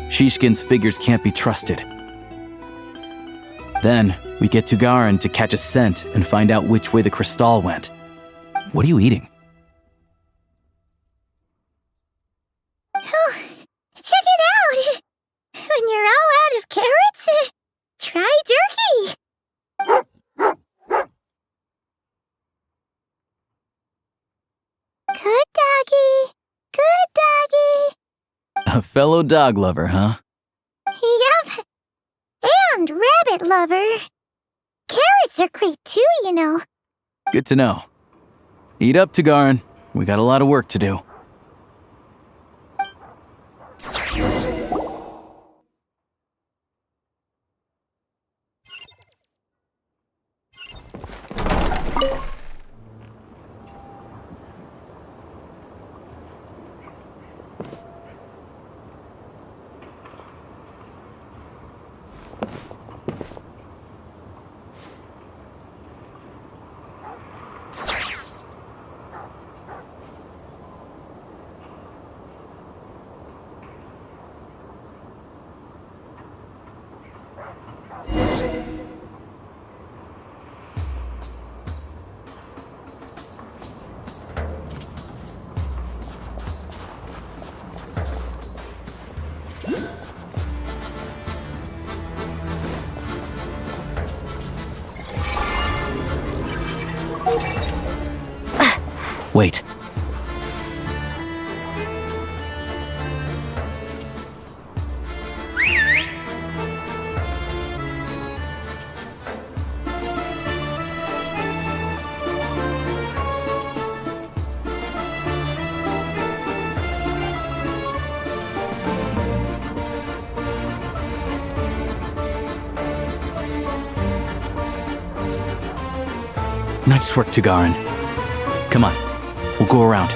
Shishkin's figures can't be trusted. Then, we get Tagarin to catch a scent and find out which way the crystal went. What are you eating? Oh, check it out! When you're all out of carrots, try jerky! Good doggy! Good doggy! A fellow dog lover, huh? Yup! And rabbit lover! Carrots are great too, you know. Good to know. Eat up, Tagarin. We got a lot of work to do. Wait. Nice work, Tagarin. Come on. We'll go around.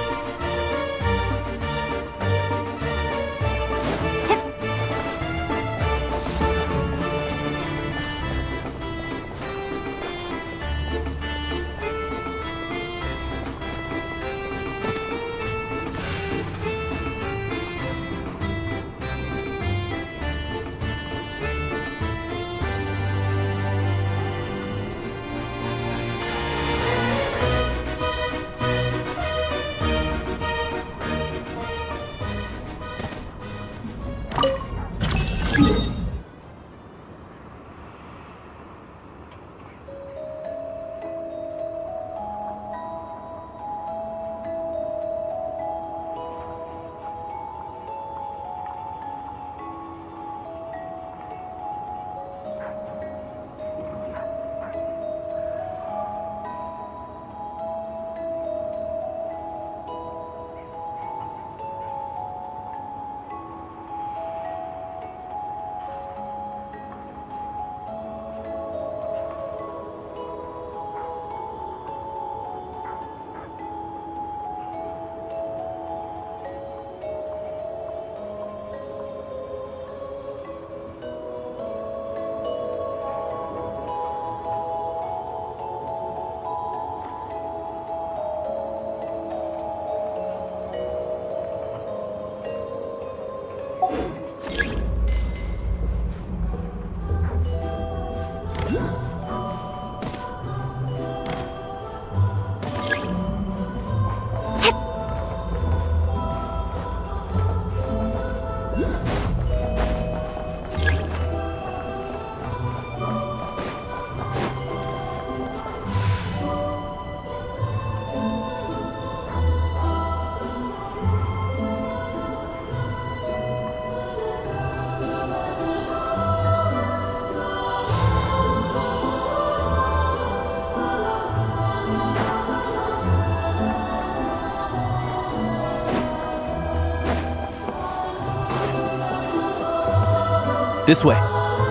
This way.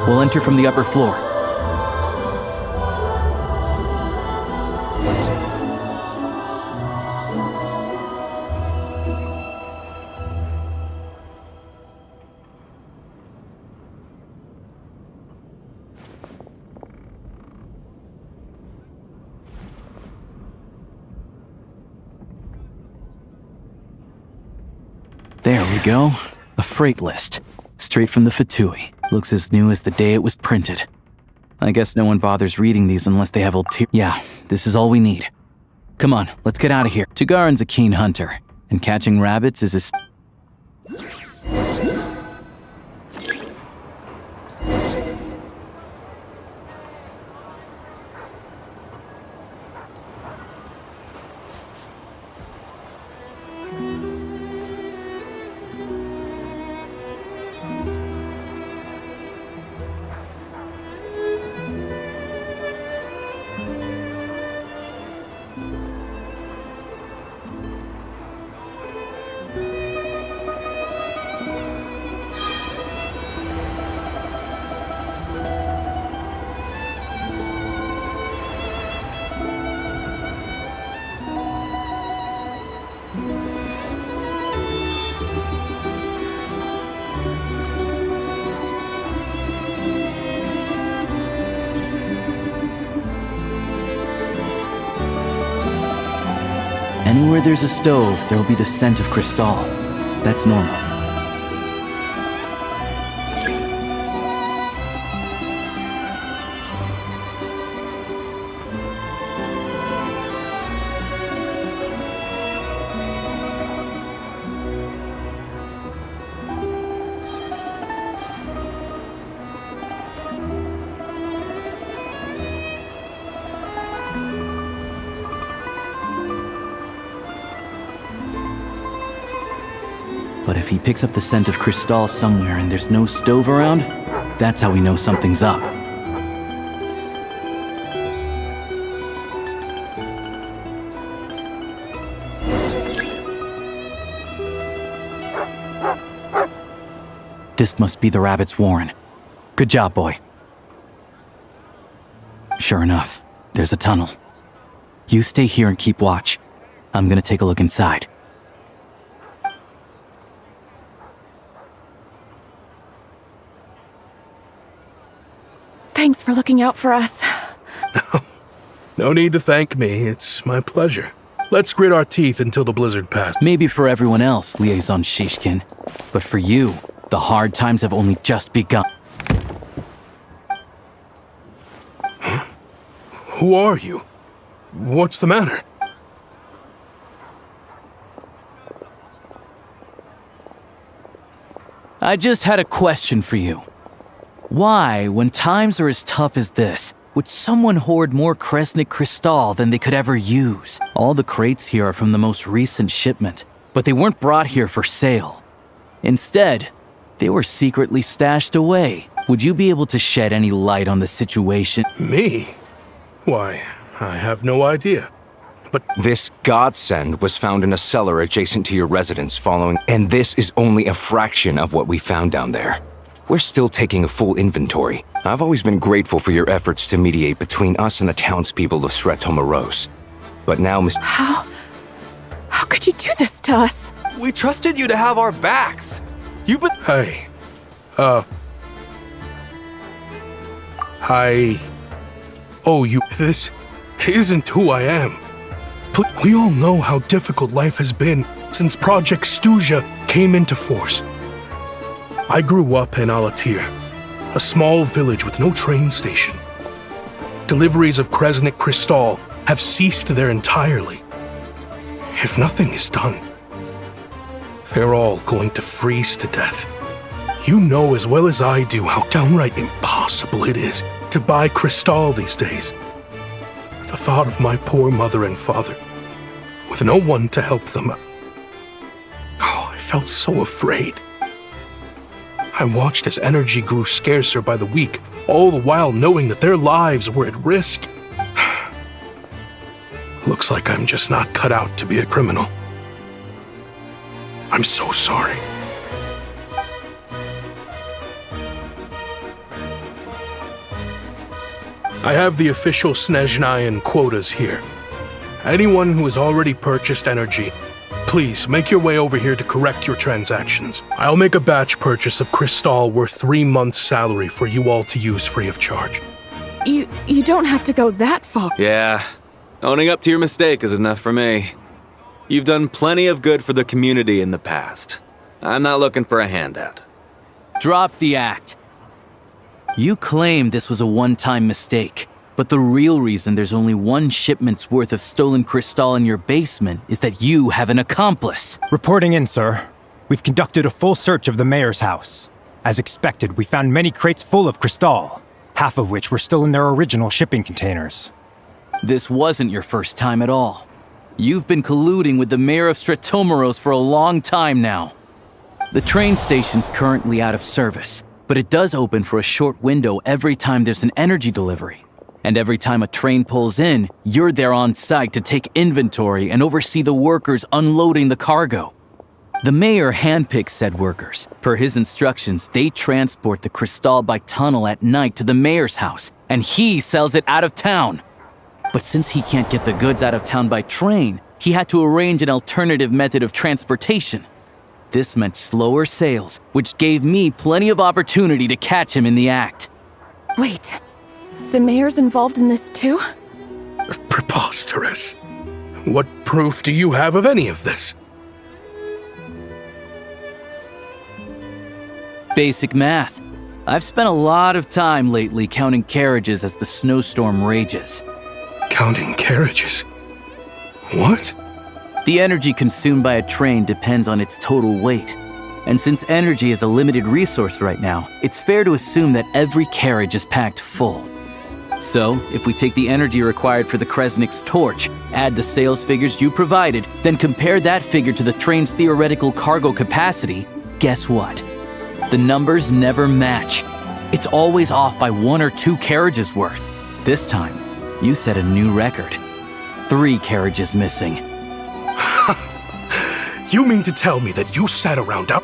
We'll enter from the upper floor. There we go. A freight list. Straight from the Fatui. Looks as new as the day it was printed. I guess no one bothers reading these unless they have Yeah, this is all we need. Come on, let's get out of here. Tugarin's a keen hunter, and catching rabbits is his... Anywhere there's a stove, there'll be the scent of Crystal. That's normal. But if he picks up the scent of Crystal somewhere and there's no stove around, that's how we know something's up. This must be the rabbit's warren. Good job, boy. Sure enough, there's a tunnel. You stay here and keep watch. I'm gonna take a look inside. Thanks for looking out for us. No need to thank me. It's my pleasure. Let's grit our teeth until the blizzard passes. Maybe for everyone else, Liaison Shishkin. But for you, the hard times have only just begun. Huh? Who are you? What's the matter? I just had a question for you. Why, when times are as tough as this, would someone hoard more Kresnik Crystal than they could ever use? All the crates here are from the most recent shipment, but they weren't brought here for sale. Instead, they were secretly stashed away. Would you be able to shed any light on the situation? Me? Why, I have no idea. But this godsend was found in a cellar adjacent to your residence following, and this is only a fraction of what we found down there. We're still taking a full inventory. I've always been grateful for your efforts to mediate between us and the townspeople of Sretomaros. But now, Mr. How could you do this to us? We trusted you to have our backs. You've been— Hey. Hi. Oh, this isn't who I am. We all know how difficult life has been since Project SNEZHNAYA came into force. I grew up in Alatir, a small village with no train station. Deliveries of Kresnik Crystal have ceased there entirely. If nothing is done, they're all going to freeze to death. You know as well as I do how downright impossible it is to buy Crystal these days. The thought of my poor mother and father, with no one to help them. Oh, I felt so afraid. I watched as energy grew scarcer by the week, all the while knowing that their lives were at risk. Looks like I'm just not cut out to be a criminal. I'm so sorry. I have the official SNEZHNAYAN quotas here. Anyone who has already purchased energy, please make your way over here to correct your transactions. I'll make a batch purchase of crystal worth 3 months' salary for you all to use free of charge. You don't have to go that far. Yeah, owning up to your mistake is enough for me. You've done plenty of good for the community in the past. I'm not looking for a handout. Drop the act. You claim this was a one-time mistake, but the real reason there's only 1 shipment's worth of stolen crystal in your basement is that you have an accomplice. Reporting in, sir. We've conducted a full search of the mayor's house. As expected, we found many crates full of crystal, half of which were still in their original shipping containers. This wasn't your first time at all. You've been colluding with the mayor of Stratomeros for a long time now. The train station's currently out of service, but it does open for a short window every time there's an energy delivery. And every time a train pulls in, you're there on site to take inventory and oversee the workers unloading the cargo. The mayor handpicks said workers. Per his instructions, they transport the crystal by tunnel at night to the mayor's house, and he sells it out of town. But since he can't get the goods out of town by train, he had to arrange an alternative method of transportation. This meant slower sales, which gave me plenty of opportunity to catch him in the act. Wait, the mayor's involved in this too? Preposterous. What proof do you have of any of this? Basic math. I've spent a lot of time lately counting carriages as the snowstorm rages. Counting carriages? What? The energy consumed by a train depends on its total weight. And since energy is a limited resource right now, it's fair to assume that every carriage is packed full. So, if we take the energy required for the Kresnik's torch, add the sales figures you provided, then compare that figure to the train's theoretical cargo capacity, guess what? The numbers never match. It's always off by 1 or 2 carriages worth. This time, you set a new record. 3 carriages missing. You mean to tell me that you sat around up?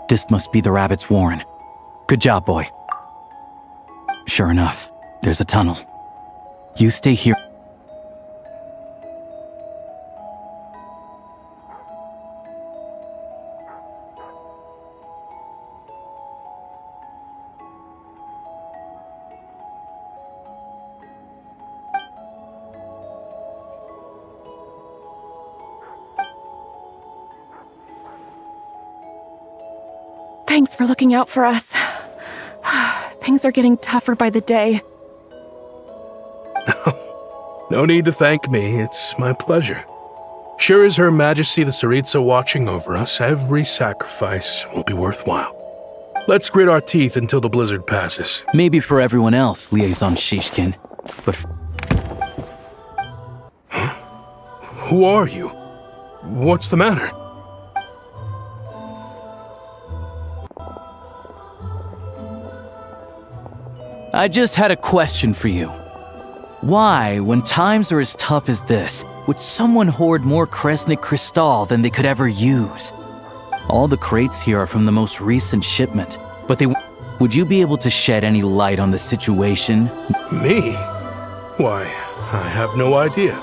This must be the rabbit's warren. Good job, boy. Sure enough, there's a tunnel. You stay here. Thanks for looking out for us. Things are getting tougher by the day. No need to thank me, it's my pleasure. Sure as Her Majesty the Tsaritsa watching over us, every sacrifice will be worthwhile. Let's grit our teeth until the blizzard passes. Maybe for everyone else, Liaison Shishkin. But who are you? What's the matter? I just had a question for you. Why, when times are as tough as this, would someone hoard more Kresnik Crystal than they could ever use? All the crates here are from the most recent shipment, but would you be able to shed any light on the situation? Me? Why, I have no idea.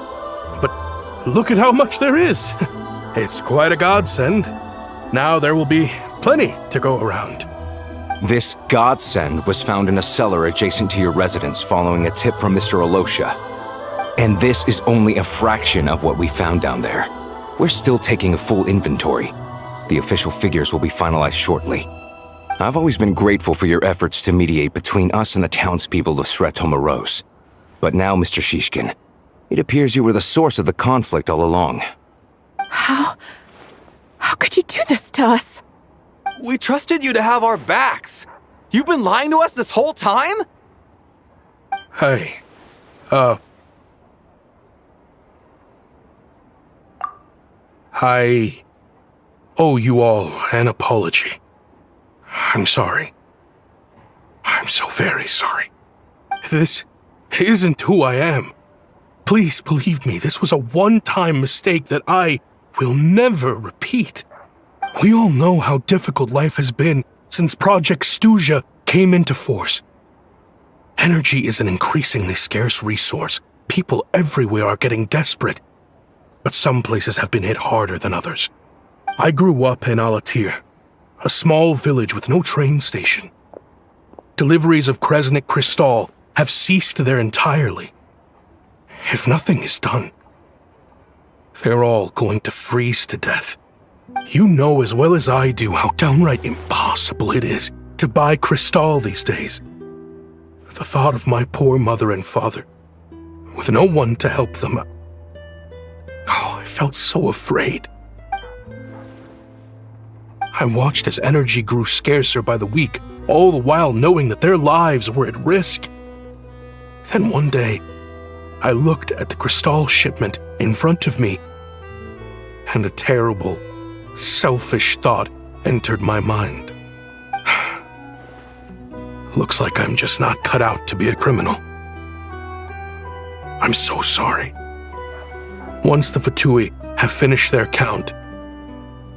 But look at how much there is. It's quite a godsend. Now there will be plenty to go around. This godsend was found in a cellar adjacent to your residence following a tip from Mr. Alosha. And this is only a fraction of what we found down there. We're still taking a full inventory. The official figures will be finalized shortly. I've always been grateful for your efforts to mediate between us and the townspeople of Sretomaros. But now, Mr. Shishkin, it appears you were the source of the conflict all along. How could you do this to us? We trusted you to have our backs. You've been lying to us this whole time? Hey, I owe you all an apology. I'm sorry. I'm so very sorry. This isn't who I am. Please believe me, this was a one-time mistake that I will never repeat. We all know how difficult life has been since Project SNEZHNAYA came into force. Energy is an increasingly scarce resource. People everywhere are getting desperate. But some places have been hit harder than others. I grew up in Alatir, a small village with no train station. Deliveries of Kresnik Crystal have ceased there entirely. If nothing is done, they're all going to freeze to death. You know as well as I do how downright impossible it is to buy Crystal these days. The thought of my poor mother and father, with no one to help them, I felt so afraid. I watched as energy grew scarcer by the week, all the while knowing that their lives were at risk. Then one day, I looked at the Crystal shipment in front of me, and a terrible, selfish thought entered my mind. Looks like I'm just not cut out to be a criminal. I'm so sorry. Once the Fatui have finished their count,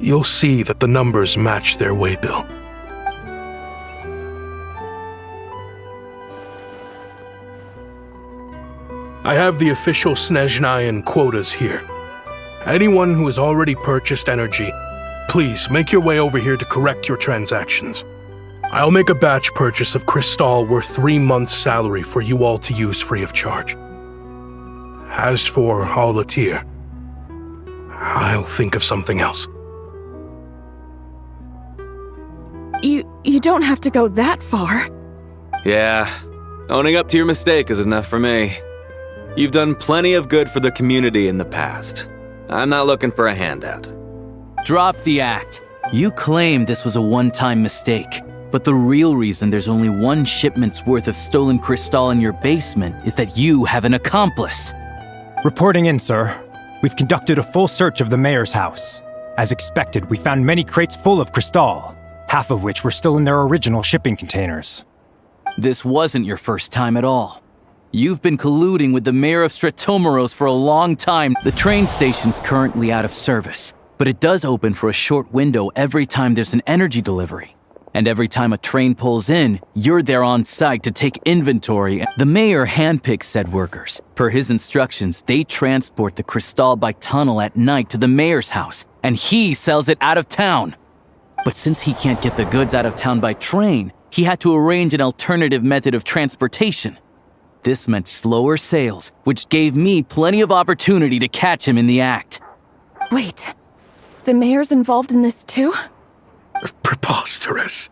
you'll see that the numbers match their waybill. I have the official SNEZHNAYAN quotas here. Anyone who has already purchased energy, please make your way over here to correct your transactions. I'll make a batch purchase of Crystal worth 3 months' salary for you all to use free of charge. As for Alatir, I'll think of something else. You don't have to go that far. Yeah, owning up to your mistake is enough for me. You've done plenty of good for the community in the past. I'm not looking for a handout. Drop the act. You claim this was a one-time mistake, but the real reason there's only one shipment's worth of stolen crystal in your basement is that you have an accomplice. Reporting in, sir. We've conducted a full search of the mayor's house. As expected, we found many crates full of crystal, half of which were still in their original shipping containers. This wasn't your first time at all. You've been colluding with the mayor of Sretomaros for a long time. The train station's currently out of service, but it does open for a short window every time there's an energy delivery. And every time a train pulls in, you're there on site to take inventory. The mayor handpicks said workers. Per his instructions, they transport the crystal by tunnel at night to the mayor's house, and he sells it out of town. But since he can't get the goods out of town by train, he had to arrange an alternative method of transportation. This meant slower sales, which gave me plenty of opportunity to catch him in the act. Wait, the mayor's involved in this too? Preposterous.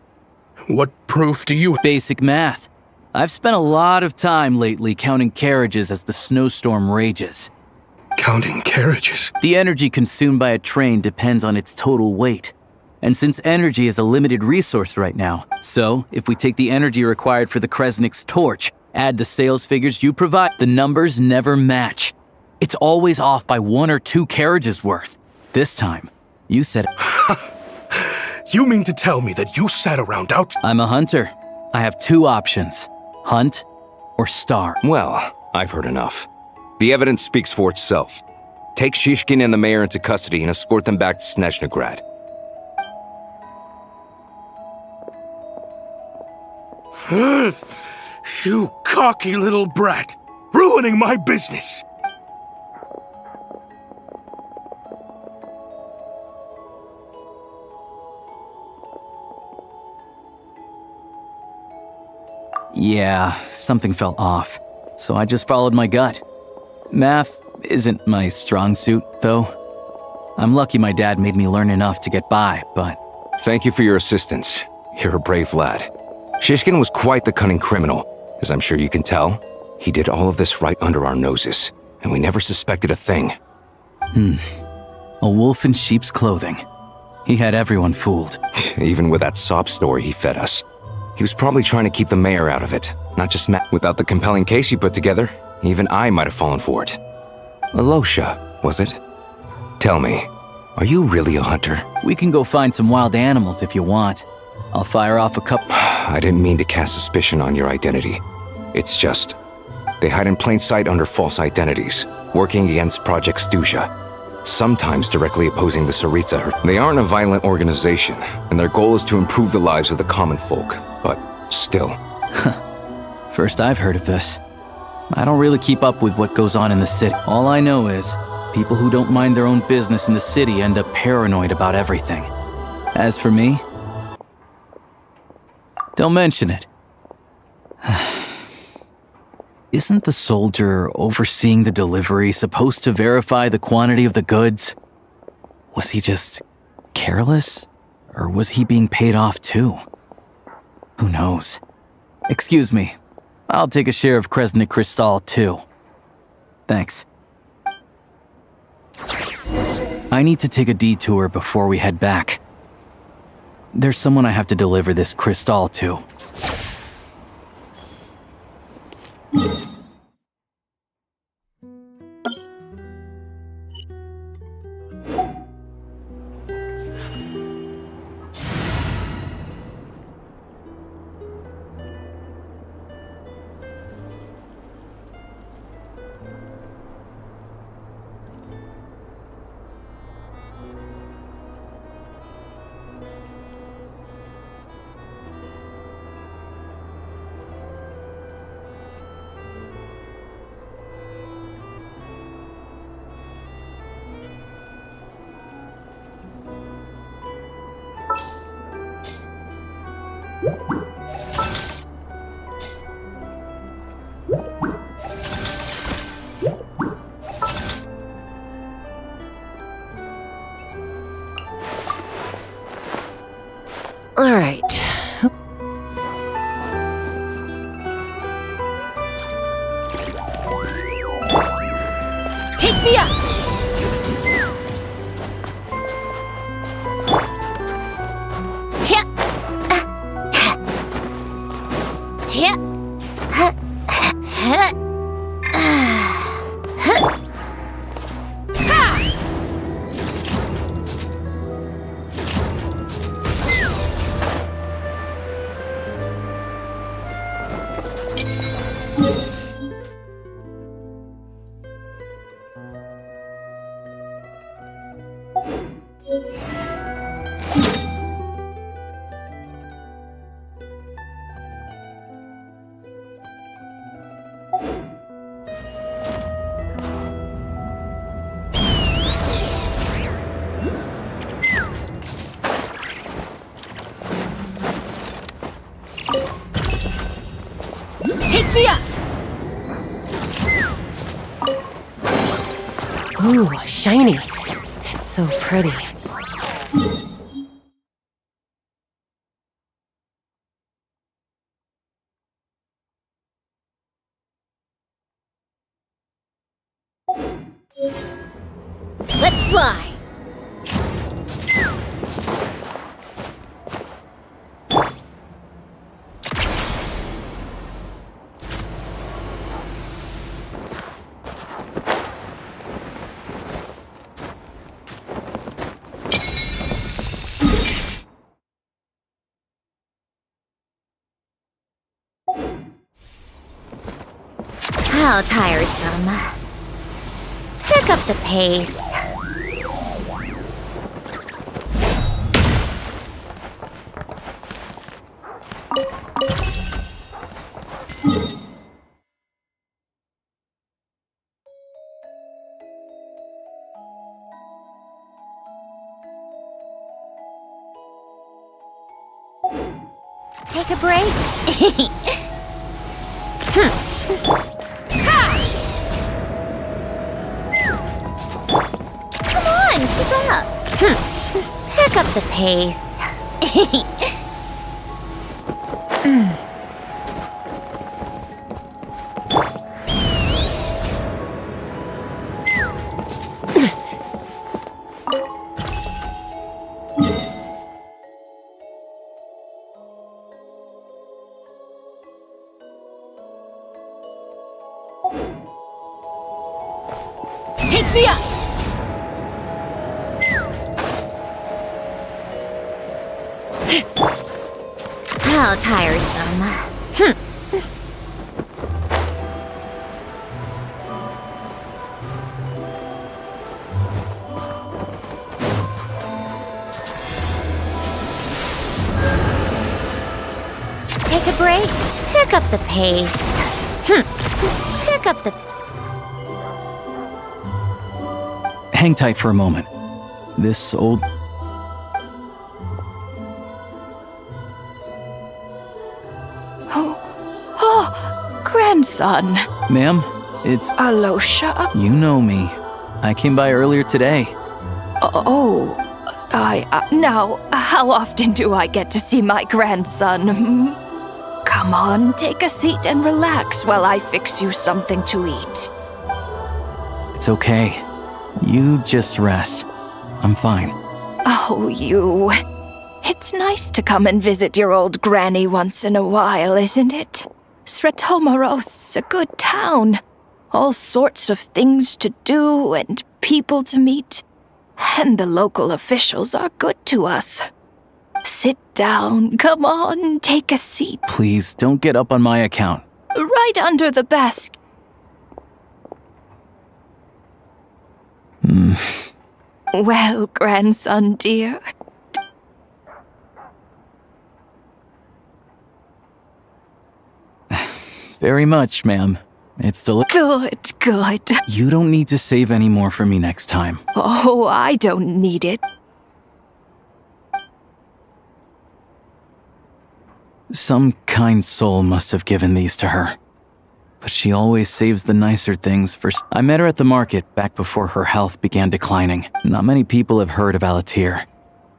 What proof do you... Basic math. I've spent a lot of time lately counting carriages as the snowstorm rages. Counting carriages? The energy consumed by a train depends on its total weight. And since energy is a limited resource right now, so if we take the energy required for the Kresnik's torch, add the sales figures you provide, the numbers never match. It's always off by 1 or 2 carriages worth. This time, you said... You mean to tell me that you sat around out... I'm a hunter. I have 2 options. Hunt or starve. Well, I've heard enough. The evidence speaks for itself. Take Shishkin and the mayor into custody and escort them back to SNEZHNAYA. You cocky little brat! Ruining my business! Yeah, something felt off, so I just followed my gut. Math isn't my strong suit, though. I'm lucky my dad made me learn enough to get by, but... Thank you for your assistance. You're a brave lad. Shishkin was quite the cunning criminal, as I'm sure you can tell. He did all of this right under our noses, and we never suspected a thing. A wolf in sheep's clothing. He had everyone fooled. Even with that sob story he fed us. He was probably trying to keep the mayor out of it, not just Matt. Without the compelling case he put together, even I might have fallen for it. Alosha, was it? Tell me, are you really a hunter? We can go find some wild animals if you want. I'll fire off a couple... I didn't mean to cast suspicion on your identity. It's just... they hide in plain sight under false identities, working against Project SNEZHNAYA. Sometimes directly opposing the tsaritsa. They aren't a violent organization, and their goal is to improve the lives of the common folk. But still... First I've heard of this. I don't really keep up with what goes on in the city. All I know is, people who don't mind their own business in the city end up paranoid about everything. As for me... don't mention it. Isn't the soldier overseeing the delivery supposed to verify the quantity of the goods? Was he just careless? Or was he being paid off too? Who knows? Excuse me. I'll take a share of Kresnik Kristall too. Thanks. I need to take a detour before we head back. There's someone I have to deliver this Kristall to. All right. Take me up! Take me up! Ooh, shiny. It's so pretty. Let's fly! How tiresome. Pick up the pace. Take a break. Come on, keep up. Pick up the pace. Take me up! How tiresome. Take a break. Pick up the pace. Pick up the... Hang tight for a moment. This old... Oh, grandson. Ma'am, it's... Alosha? You know me. I came by earlier today. Now, how often do I get to see my grandson? Come on, take a seat and relax while I fix you something to eat. It's okay. You just rest. I'm fine. Oh, you. It's nice to come and visit your old granny once in a while, isn't it? Sretomoros, a good town. All sorts of things to do and people to meet. And the local officials are good to us. Sit down, come on, take a seat. Please, don't get up on my account. Right under the basket. Well, grandson dear. Very much, ma'am. It's Good, good. You don't need to save any more for me next time. Oh, I don't need it. Some kind soul must have given these to her. But she always saves the nicer things for... I met her at the market back before her health began declining. Not many people have heard of Alatir.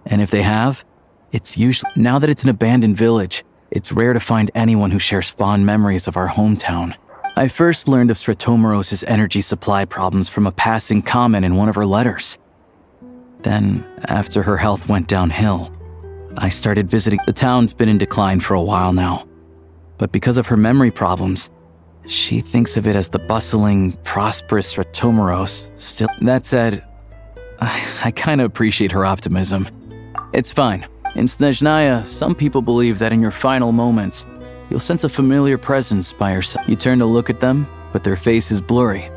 And if they have, it's usually... Now that it's an abandoned village, it's rare to find anyone who shares fond memories of our hometown. I first learned of Sretomoros' energy supply problems from a passing comment in one of her letters. Then, after her health went downhill, I started visiting. The town's been in decline for a while now. But because of her memory problems, she thinks of it as the bustling, prosperous Sretomoros. Still, that said, I kind of appreciate her optimism. It's fine. In SNEZHNAYA, some people believe that in your final moments, you'll sense a familiar presence by your side. You turn to look at them, but their face is blurry.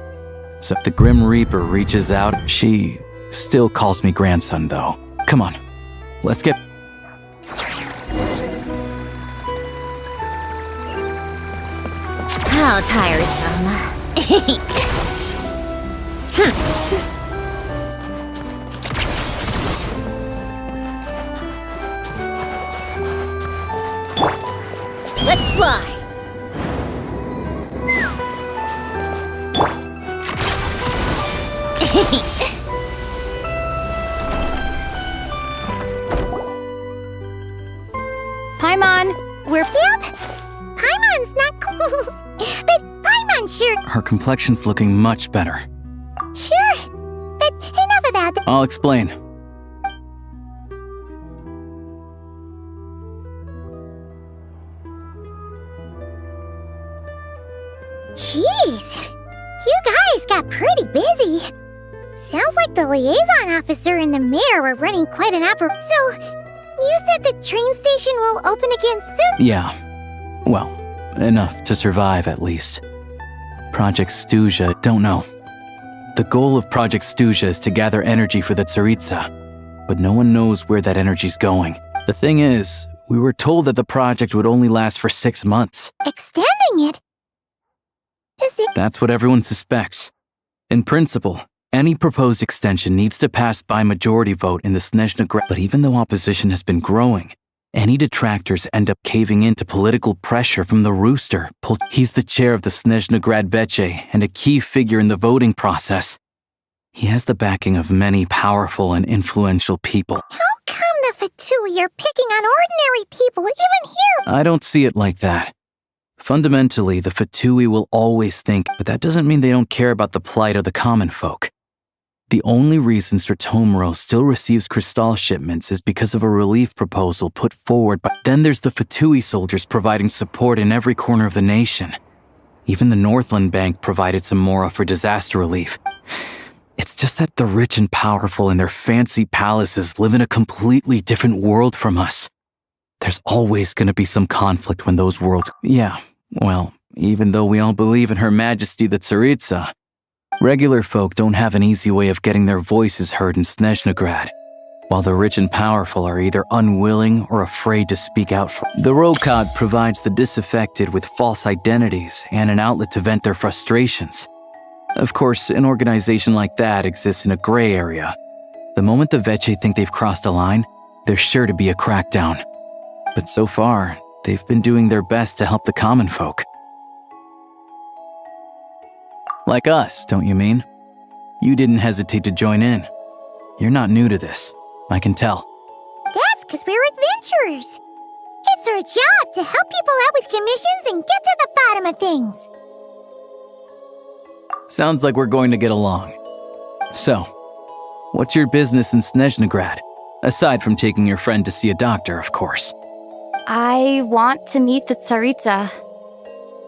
So if the Grim Reaper reaches out, she still calls me grandson, though. Come on, let's get... How tiresome. Let's fly. Paimon, we're... Yep. Paimon's not cool. But Paimon sure... Her complexion's looking much better. Sure. But enough about that. I'll explain. Jeez. You guys got pretty busy. Sounds like the liaison officer and the mayor were running quite an operation. So, you said the train station will open again soon? Yeah. Well, enough to survive, at least. Project SNEZHNAYA, don't know. The goal of Project SNEZHNAYA is to gather energy for the tsaritsa, but no one knows where that energy's going. The thing is, we were told that the project would only last for 6 months. Extending it? Is it? That's what everyone suspects. In principle, any proposed extension needs to pass by majority vote in the SNEZHNAYA. But even though opposition has been growing, any detractors end up caving in to political pressure from the Rooster. He's the chair of the SNEZHNAYA Veche and a key figure in the voting process. He has the backing of many powerful and influential people. How come the Fatui are picking on ordinary people even here? I don't see it like that. Fundamentally, the Fatui will always think, but that doesn't mean they don't care about the plight of the common folk. The only reason Sratomoro still receives Crystal shipments is because of a relief proposal put forward by... Then there's the Fatui soldiers providing support in every corner of the nation. Even the Northland Bank provided some mora for disaster relief. It's just that the rich and powerful in their fancy palaces live in a completely different world from us. There's always going to be some conflict when those worlds... Yeah, well, even though we all believe in Her Majesty the Tsaritsa, regular folk don't have an easy way of getting their voices heard in SNEZHNAYA, while the rich and powerful are either unwilling or afraid to speak out for. The Rokad provides the disaffected with false identities and an outlet to vent their frustrations. Of course, an organization like that exists in a gray area. The moment the Veche think they've crossed a line, there's sure to be a crackdown. But so far, they've been doing their best to help the common folk. Like us, don't you mean? You didn't hesitate to join in. You're not new to this, I can tell. That's because we're adventurers. It's our job to help people out with commissions and get to the bottom of things. Sounds like we're going to get along. So, what's your business in SNEZHNAYA? Aside from taking your friend to see a doctor, of course. I want to meet the tsaritsa.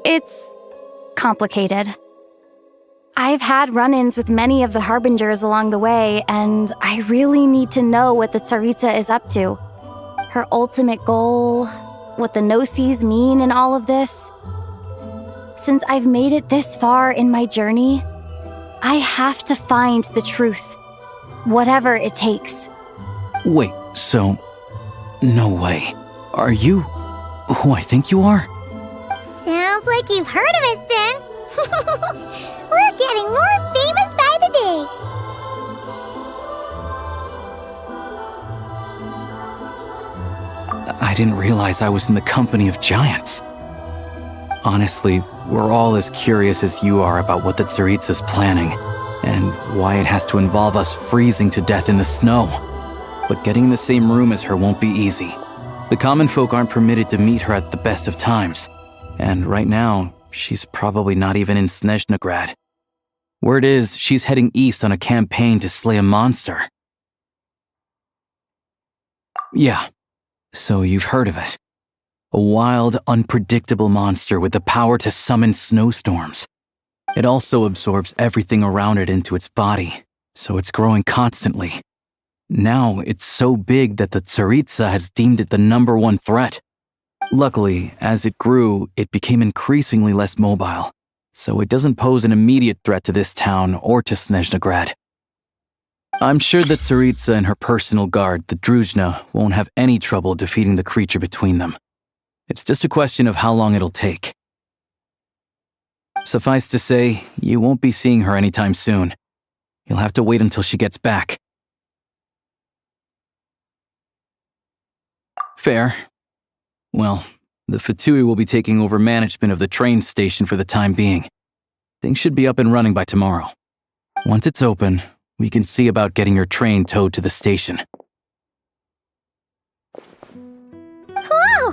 It's complicated. I've had run-ins with many of the harbingers along the way, and I really need to know what the tsaritsa is up to. Her ultimate goal, what the Gnosis mean in all of this. Since I've made it this far in my journey, I have to find the truth, whatever it takes. Wait, so... No way. Are you who I think you are? Sounds like you've heard of us then. We're getting more famous by the day. I didn't realize I was in the company of giants. Honestly, we're all as curious as you are about what the Tsaritsa's planning, and why it has to involve us freezing to death in the snow. But getting in the same room as her won't be easy. The common folk aren't permitted to meet her at the best of times, and right now, she's probably not even in SNEZHNAYA. Word is, she's heading east on a campaign to slay a monster. Yeah, so you've heard of it. A wild, unpredictable monster with the power to summon snowstorms. It also absorbs everything around it into its body, so it's growing constantly. Now, it's so big that the Tsaritsa has deemed it the #1 threat. Luckily, as it grew, it became increasingly less mobile, so it doesn't pose an immediate threat to this town or to SNEZHNAYA. I'm sure that Tsaritsa and her personal guard, the Druzhna, won't have any trouble defeating the creature between them. It's just a question of how long it'll take. Suffice to say, you won't be seeing her anytime soon. You'll have to wait until she gets back. Fair. Well, the Fatui will be taking over management of the train station for the time being. Things should be up and running by tomorrow. Once it's open, we can see about getting your train towed to the station. Whoa!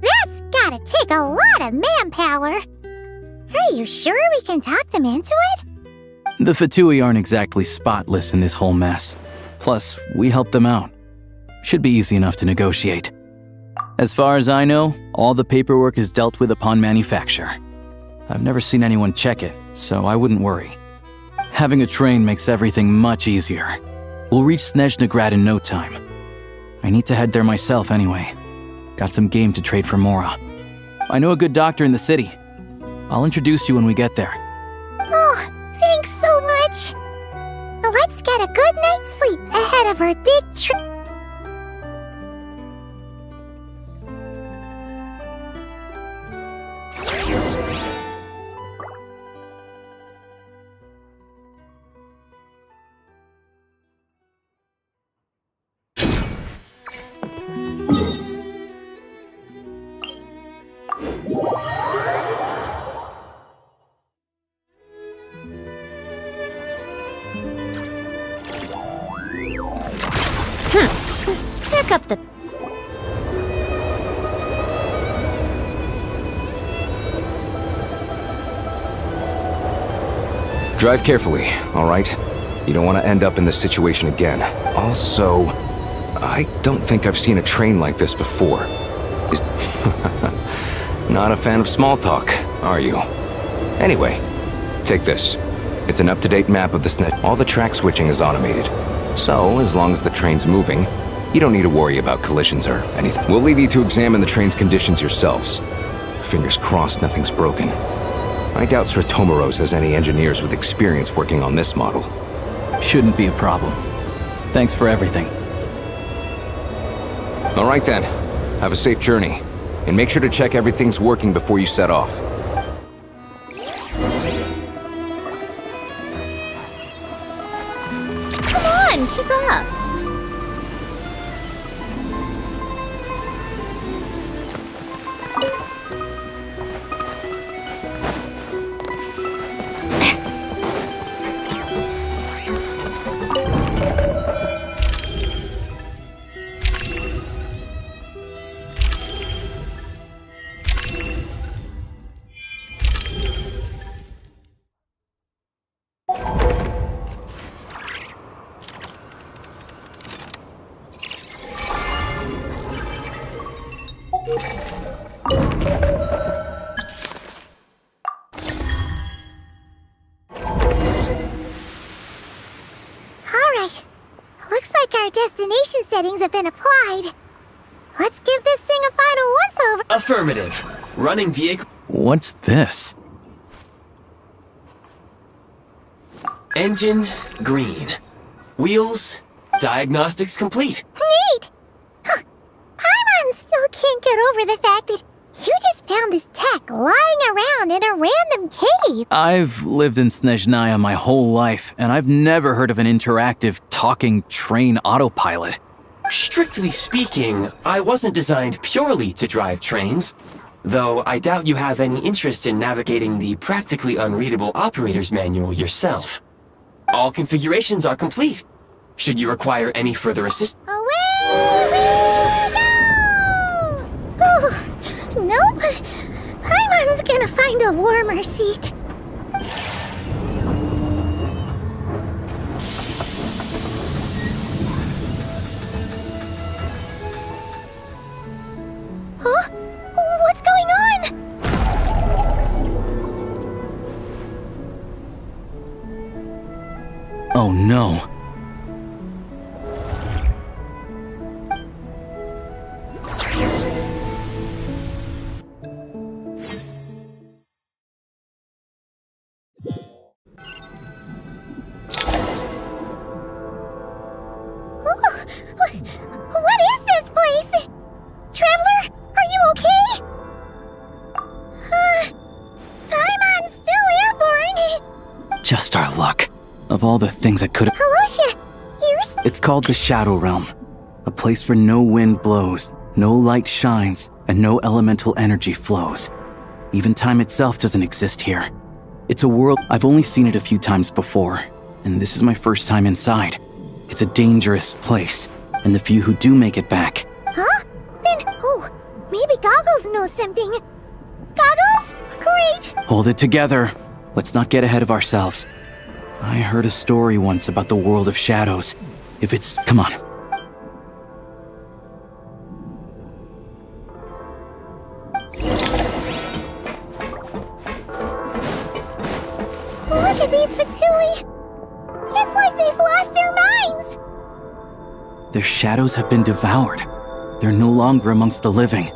That's gotta take a lot of manpower. Are you sure we can talk them into it? The Fatui aren't exactly spotless in this whole mess. Plus, we helped them out. Should be easy enough to negotiate. As far as I know, all the paperwork is dealt with upon manufacture. I've never seen anyone check it, so I wouldn't worry. Having a train makes everything much easier. We'll reach SNEZHNAYA in no time. I need to head there myself anyway. Got some game to trade for mora. I know a good doctor in the city. I'll introduce you when we get there. Let's get a good night's sleep ahead of our big trip. Pick up the... Drive carefully, all right? You don't want to end up in this situation again. Also, I don't think I've seen a train like this before. Not a fan of small talk, are you? Anyway, take this. It's an up-to-date map of the SNEZHNAYA. All the track switching is automated. So, as long as the train's moving, you don't need to worry about collisions or anything. We'll leave you to examine the train's conditions yourselves. Fingers crossed nothing's broken. I doubt Sratomaros has any engineers with experience working on this model. Shouldn't be a problem. Thanks for everything. All right then. Have a safe journey. And make sure to check everything's working before you set off. Come on, keep up. Alright. Looks like our destination settings have been applied. Let's give this thing a final once-over. Affirmative. Running vehicle. What's this? Engine green. Wheels. Diagnostics complete. Neat! Huh. Paimon still can't get over the fact that you just found this tech lying around in a random cave. I've lived in SNEZHNAYA my whole life, and I've never heard of an interactive, talking train autopilot. Strictly speaking, I wasn't designed purely to drive trains, though I doubt you have any interest in navigating the practically unreadable operator's manual yourself. All configurations are complete. Should you require any further assistance? Away we go! Nope. Paimon's gonna find a warmer seat. Huh? What's going on? Oh no. What is this place? Traveler, are you okay? Paimon's still airborne. Just our luck. Of all the things that could have... Halosha, It's called the Shadow Realm. A place where no wind blows, no light shines, and no elemental energy flows. Even time itself doesn't exist here. It's a world... I've only seen it a few times before, and this is my first time inside. It's a dangerous place, and the few who do make it back... Huh? Then, maybe Goggles knows something. Goggles? Great! Hold it together. Let's not get ahead of ourselves. I heard a story once about the world of shadows. If it's... Come on. Look at these Fatui! It's like they've lost their minds! Their shadows have been devoured. They're no longer amongst the living.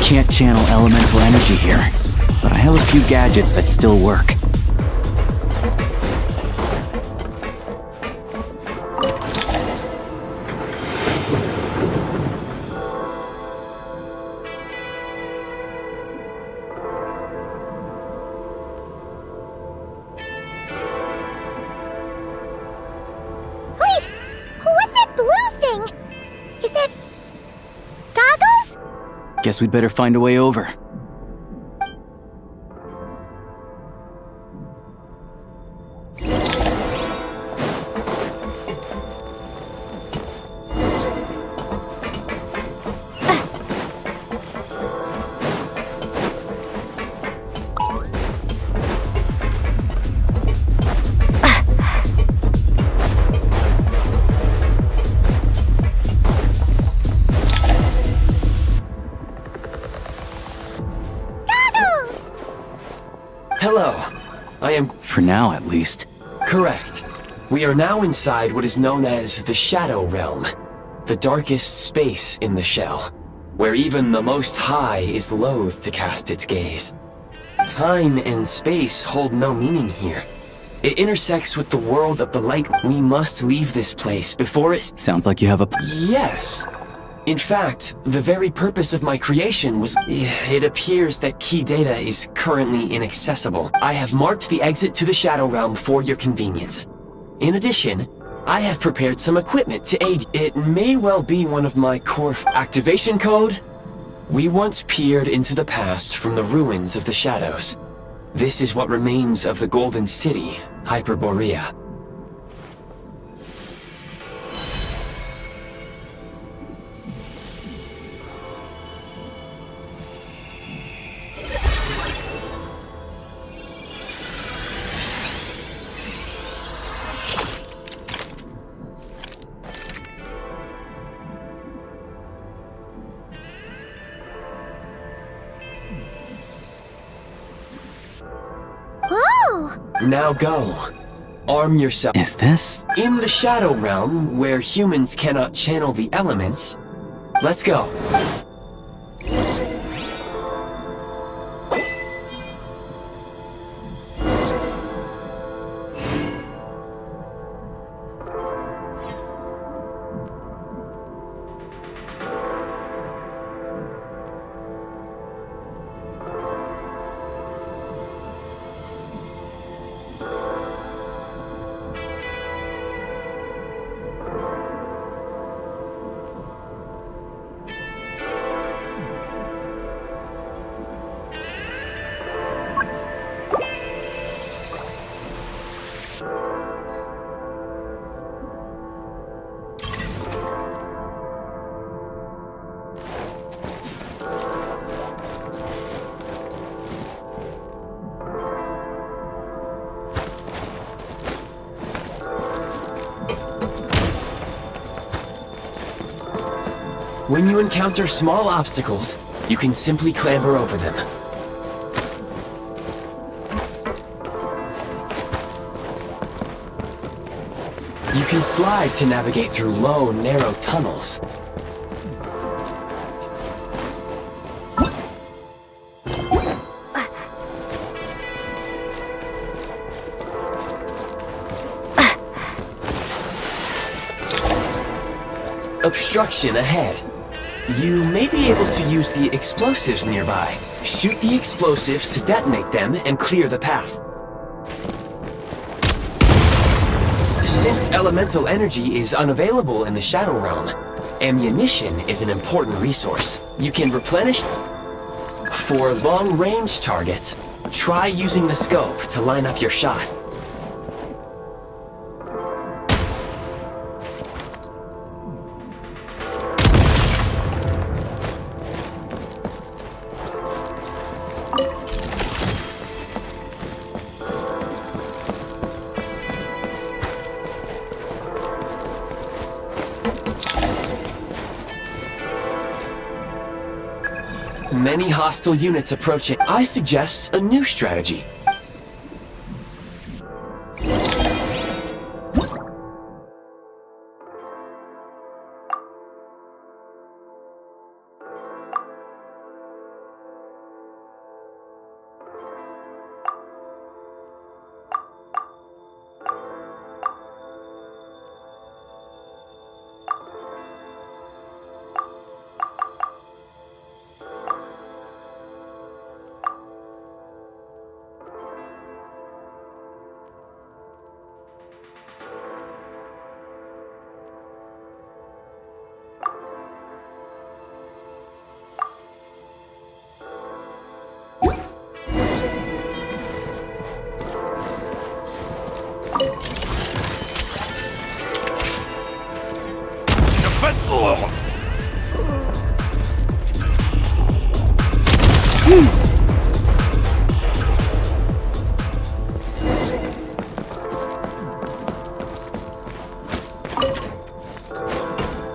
Can't channel elemental energy here, but I have a few gadgets that still work. Wait! What's that blue thing? Is that... goggles? Guess we'd better find a way over. Hello. I am... For now, at least. Correct. We are now inside what is known as the Shadow Realm, the darkest space in the shell, where even the Most High is loath to cast its gaze. Time and space hold no meaning here. It intersects with the world of the light. We must leave this place before it... Sounds like you have a... Yes. In fact, the very purpose of my creation was... It appears that key data is currently inaccessible. I have marked the exit to the Shadow Realm for your convenience. In addition, I have prepared some equipment to aid. It may well be one of my core... Activation code? We once peered into the past from the ruins of the shadows. This is what remains of the Golden City, Hyperborea. Now go. Arm yourself. Is this? In the Shadow Realm, where humans cannot channel the elements. Let's go. When you encounter small obstacles, you can simply clamber over them. You can slide to navigate through low, narrow tunnels. Obstruction ahead. You may be able to use the explosives nearby. Shoot the explosives to detonate them and clear the path. Since elemental energy is unavailable in the Shadow Realm, ammunition is an important resource. You can replenish. For long-range targets, try using the scope to line up your shot. Many hostile units approaching. I suggest a new strategy.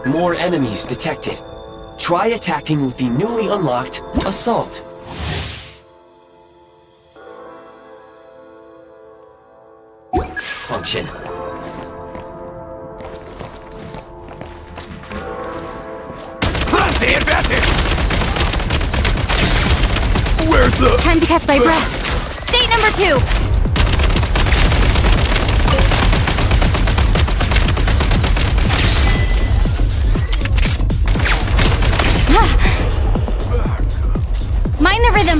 More enemies detected. Try attacking with the newly unlocked Assault. Function. The advantage! Where's the... Time to catch my breath. State number 2. Mind the rhythm.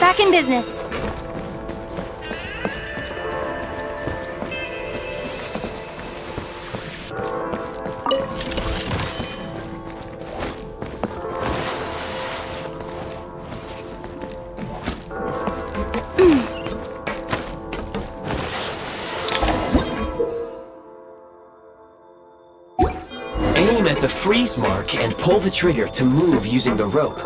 Back in business. Aim at the freeze mark and pull the trigger to move using the rope.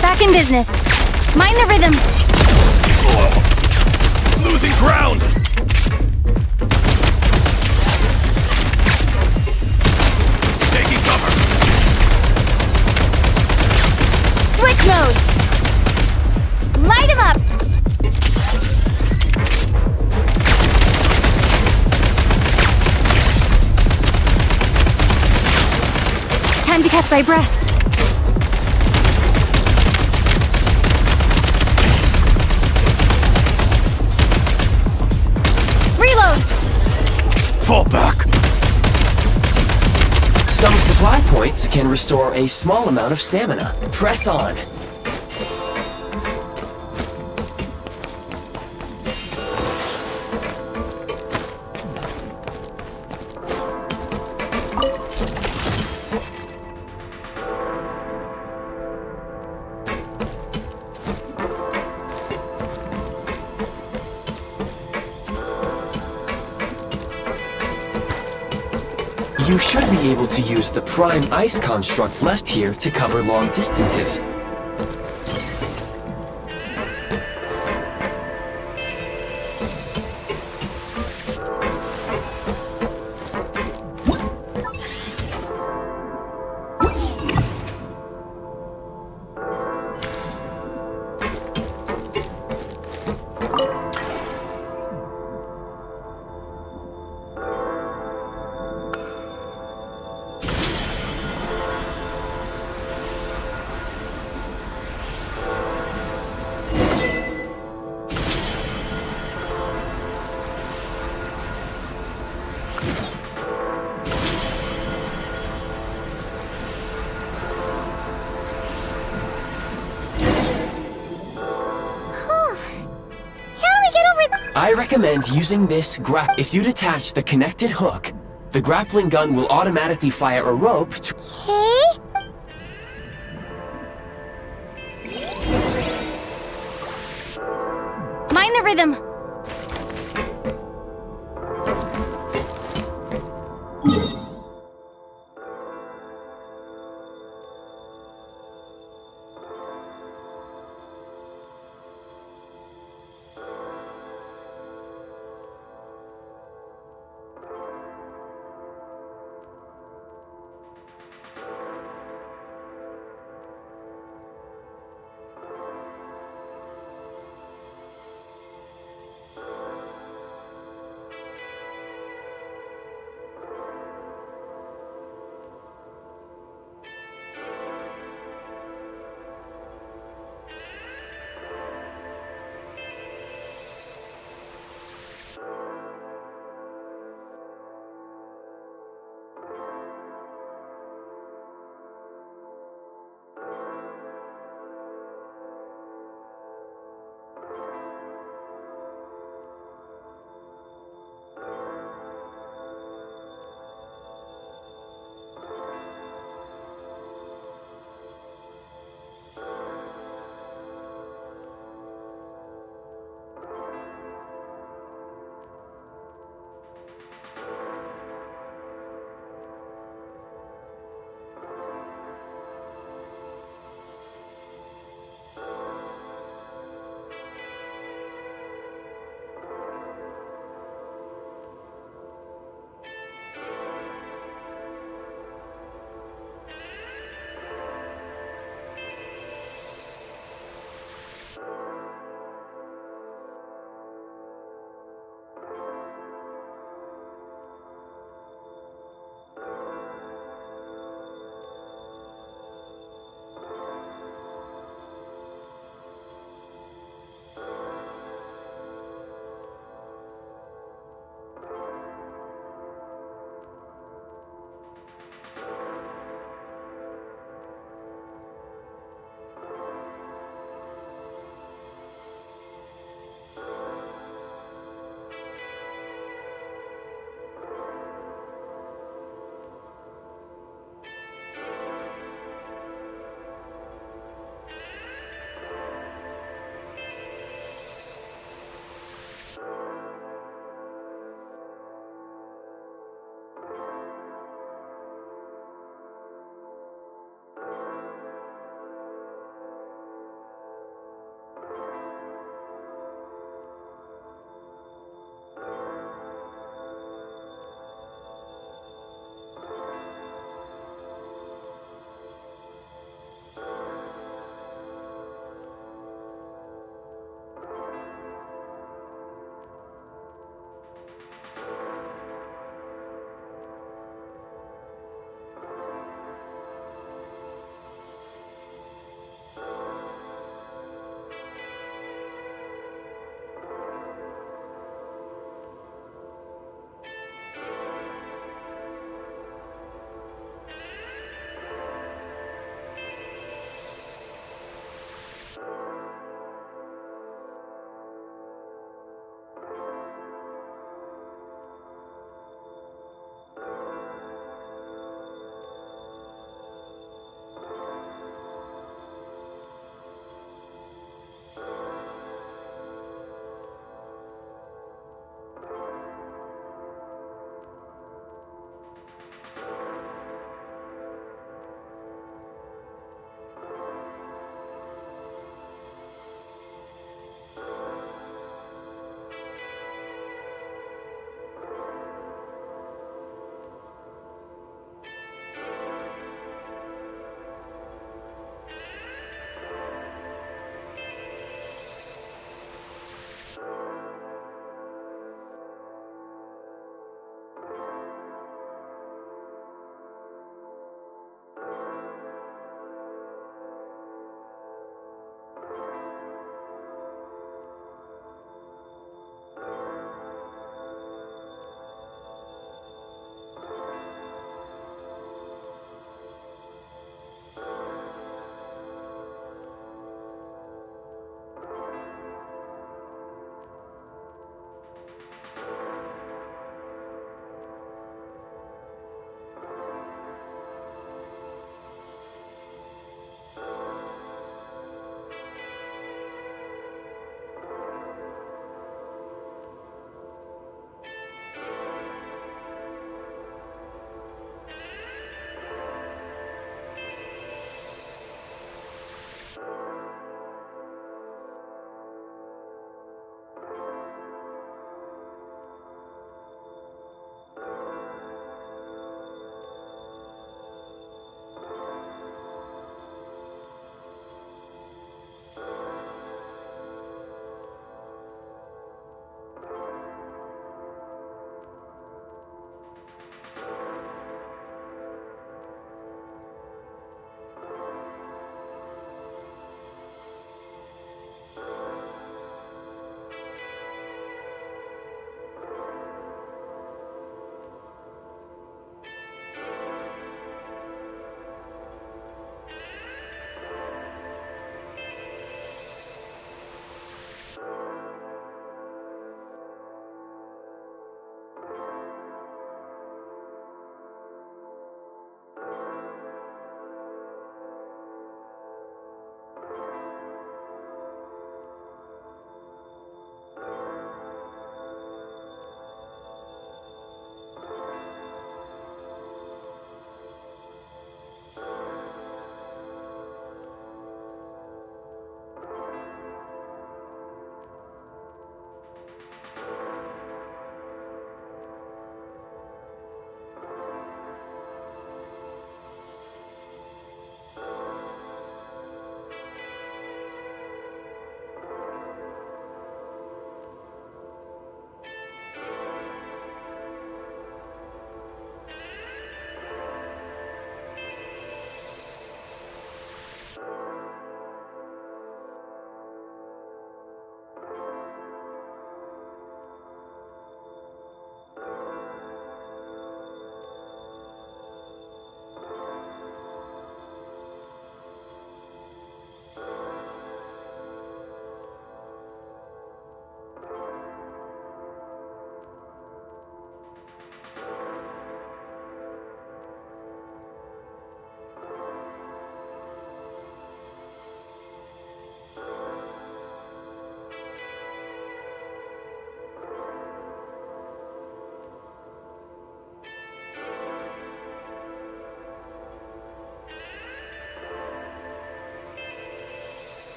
Back in business. Mind the rhythm. Losing ground! Taking cover! Switch mode. Light him up. Time to catch my breath. Fall back! Some supply points can restore a small amount of stamina. Press on. You should be able to use the prime ice construct left here to cover long distances. I recommend using this If you detach the connected hook, the grappling gun will automatically fire a rope to... Mind the rhythm.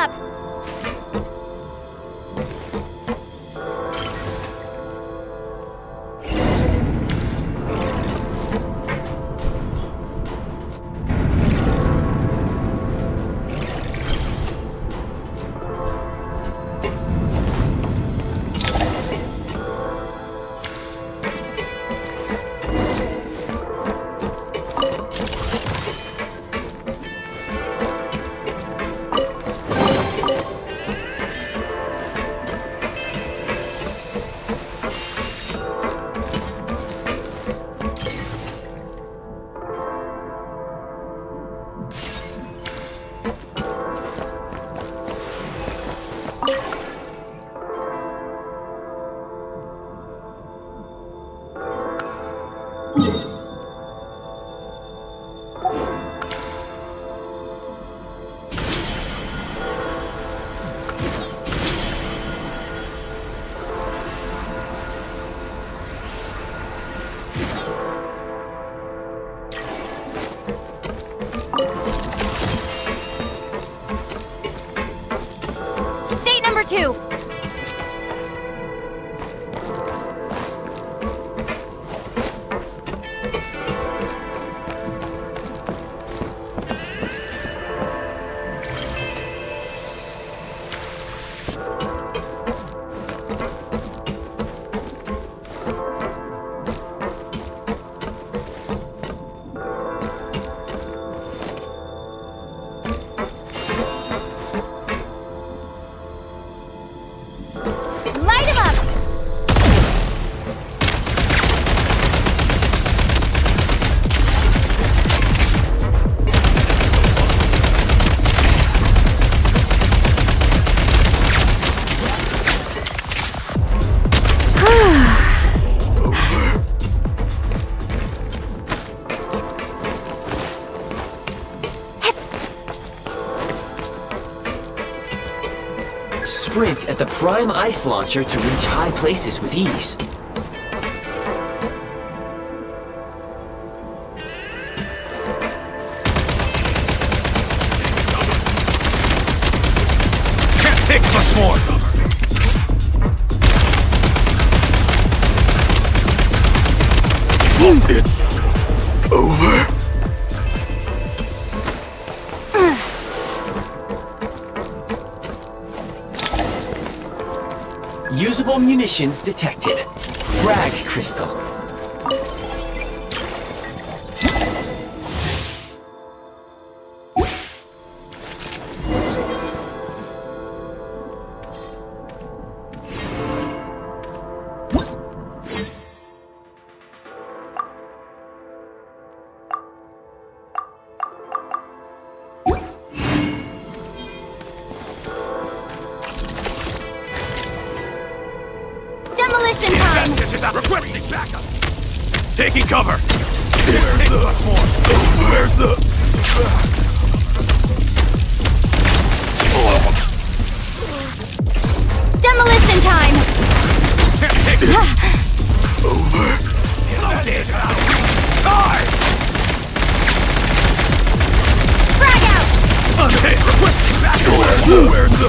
up! State number 2. Light him up! Sprint at the prime ice launcher to reach high places with ease. Can't take much more! It's over. Usable munitions detected. Frag crystal. Demolition time! Requesting backup! Taking cover! Where's the... Demolition time! Over. Frag out! Unhit! Requesting backup! Where's the...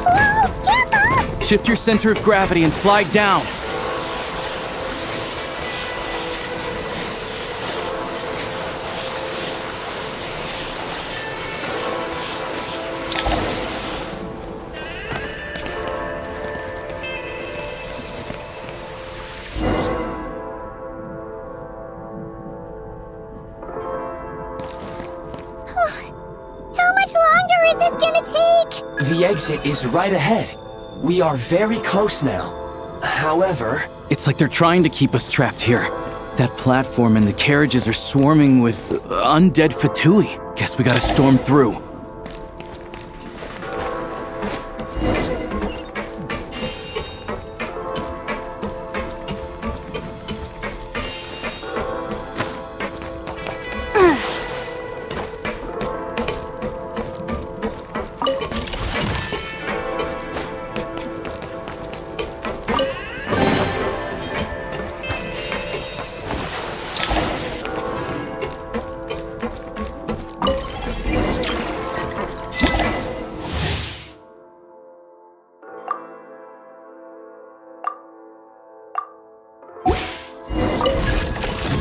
Whoa, careful! Shift your center of gravity and slide down. How much longer is this gonna take? The exit is right ahead. We are very close now. However... It's like they're trying to keep us trapped here. That platform and the carriages are swarming with undead Fatui. Guess we gotta storm through.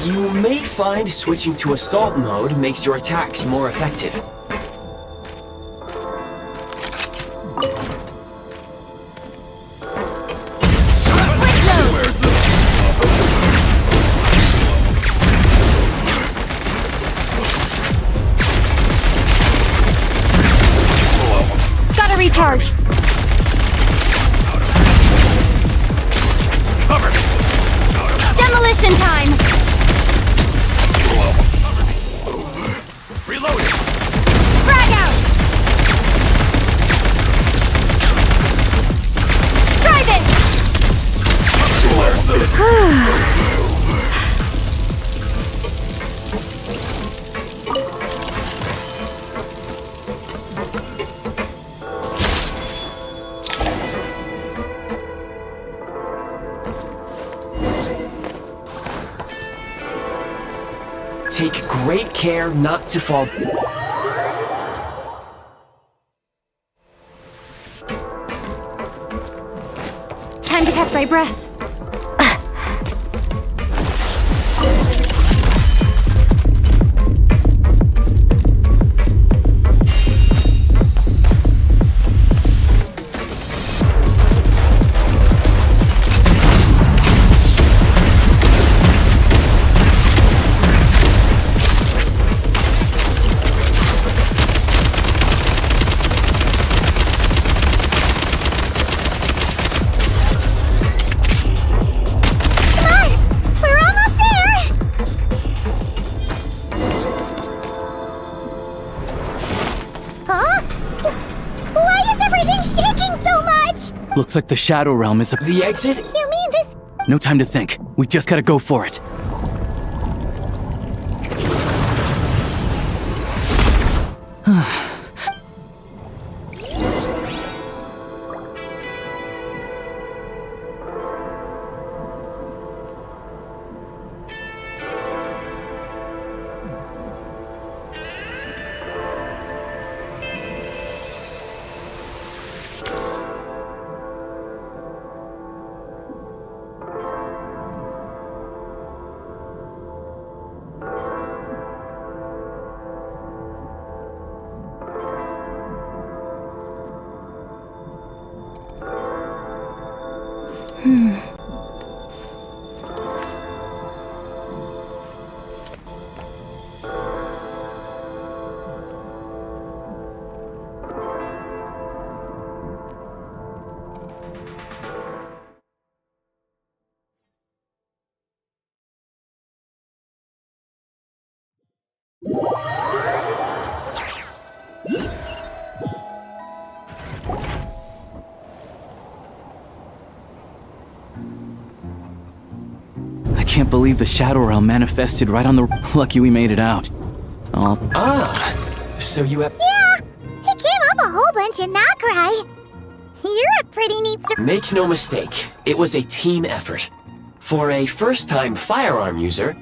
You may find switching to assault mode makes your attacks more effective. Gotta recharge. Demolition time. Reloading! Frag out! Try this! Take great care not to fall... Time to catch my breath. Looks like the Shadow Realm is The exit? You mean this? No time to think. We just gotta go for it. I can't believe the Shadow Realm manifested right on the... Lucky we made it out. So you have... Yeah, it came up a whole bunch in nodkrai. You're a pretty neat... Make no mistake, it was a team effort. For a first-time firearm user,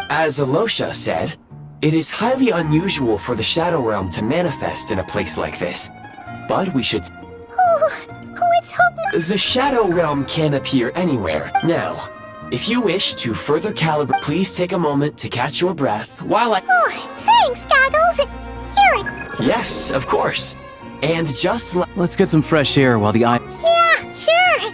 as Alosha said, It is highly unusual for the Shadow Realm to manifest in a place like this. But we should... Let's hope... The Shadow Realm can appear anywhere. Now, if you wish to further calibrate, please take a moment to catch your breath while I... Oh, thanks, Goggles. Here it... Yes, of course. And just Let's get some fresh air while the eye... Yeah, sure.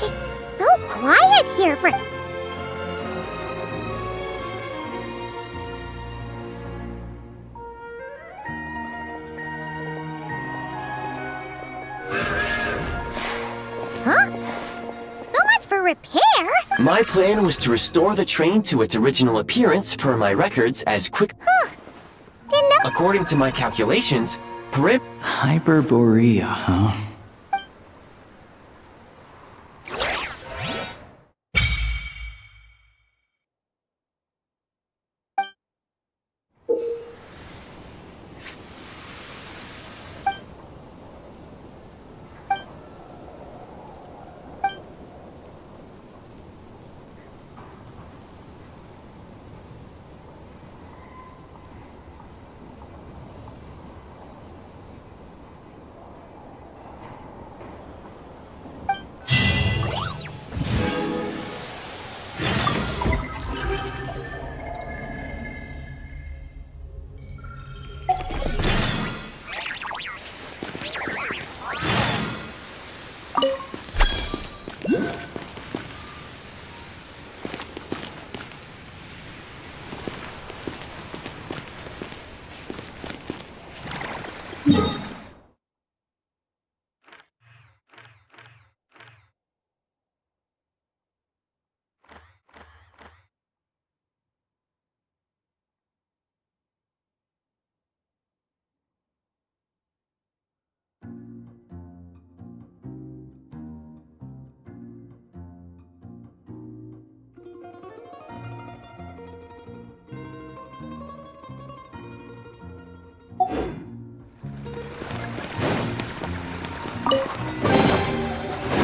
It's so quiet here for... Huh? So much for repair? My plan was to restore the train to its original appearance per my records as quick... Huh. According to my calculations, Grim... Hyperborea, huh?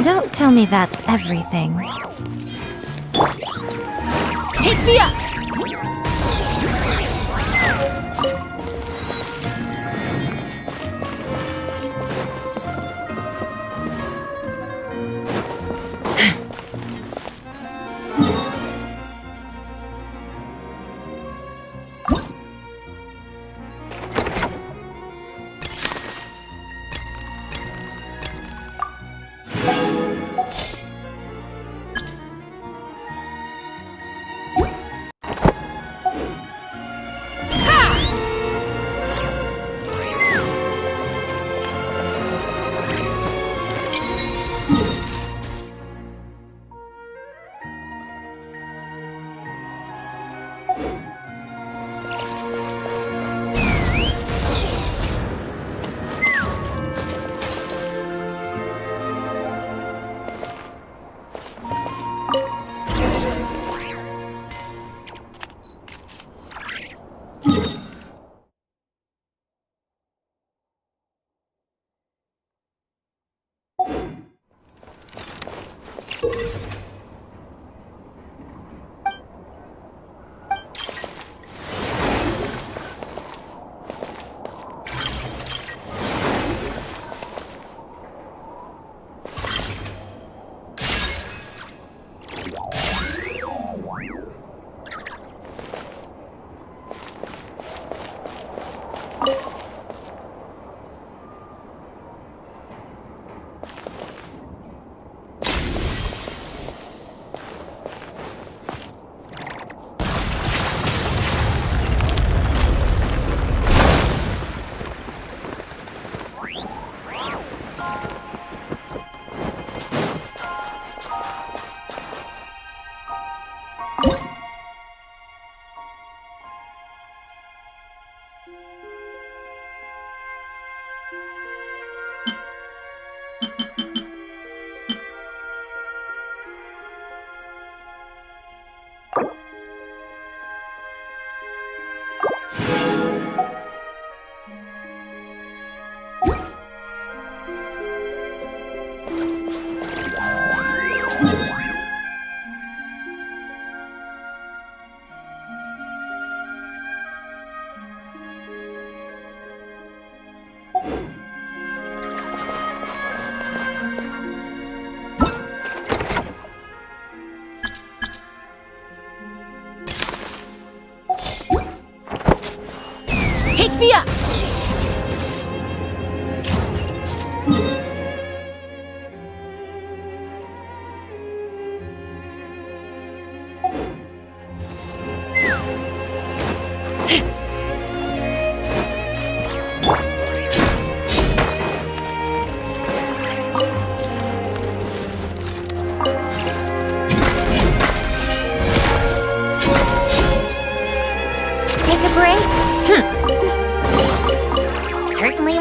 Don't tell me that's everything. Take me up!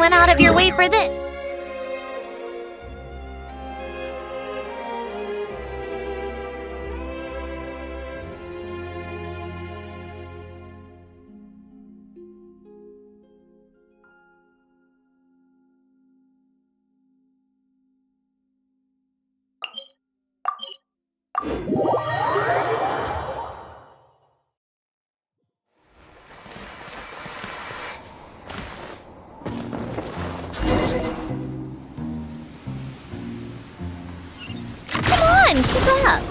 went out of your way for this. Come on, keep up.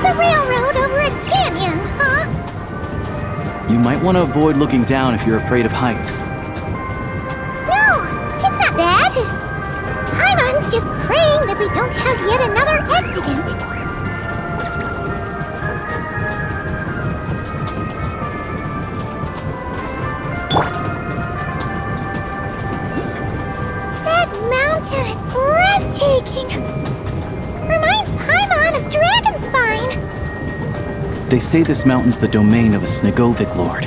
The railroad over a canyon, huh? You might want to avoid looking down if you're afraid of heights. No, it's not that. Paimon's just praying that we don't have yet another accident. That mountain is breathtaking. Reminds Paimon of Dragonspine. They say this mountain's the domain of a Snegovic lord.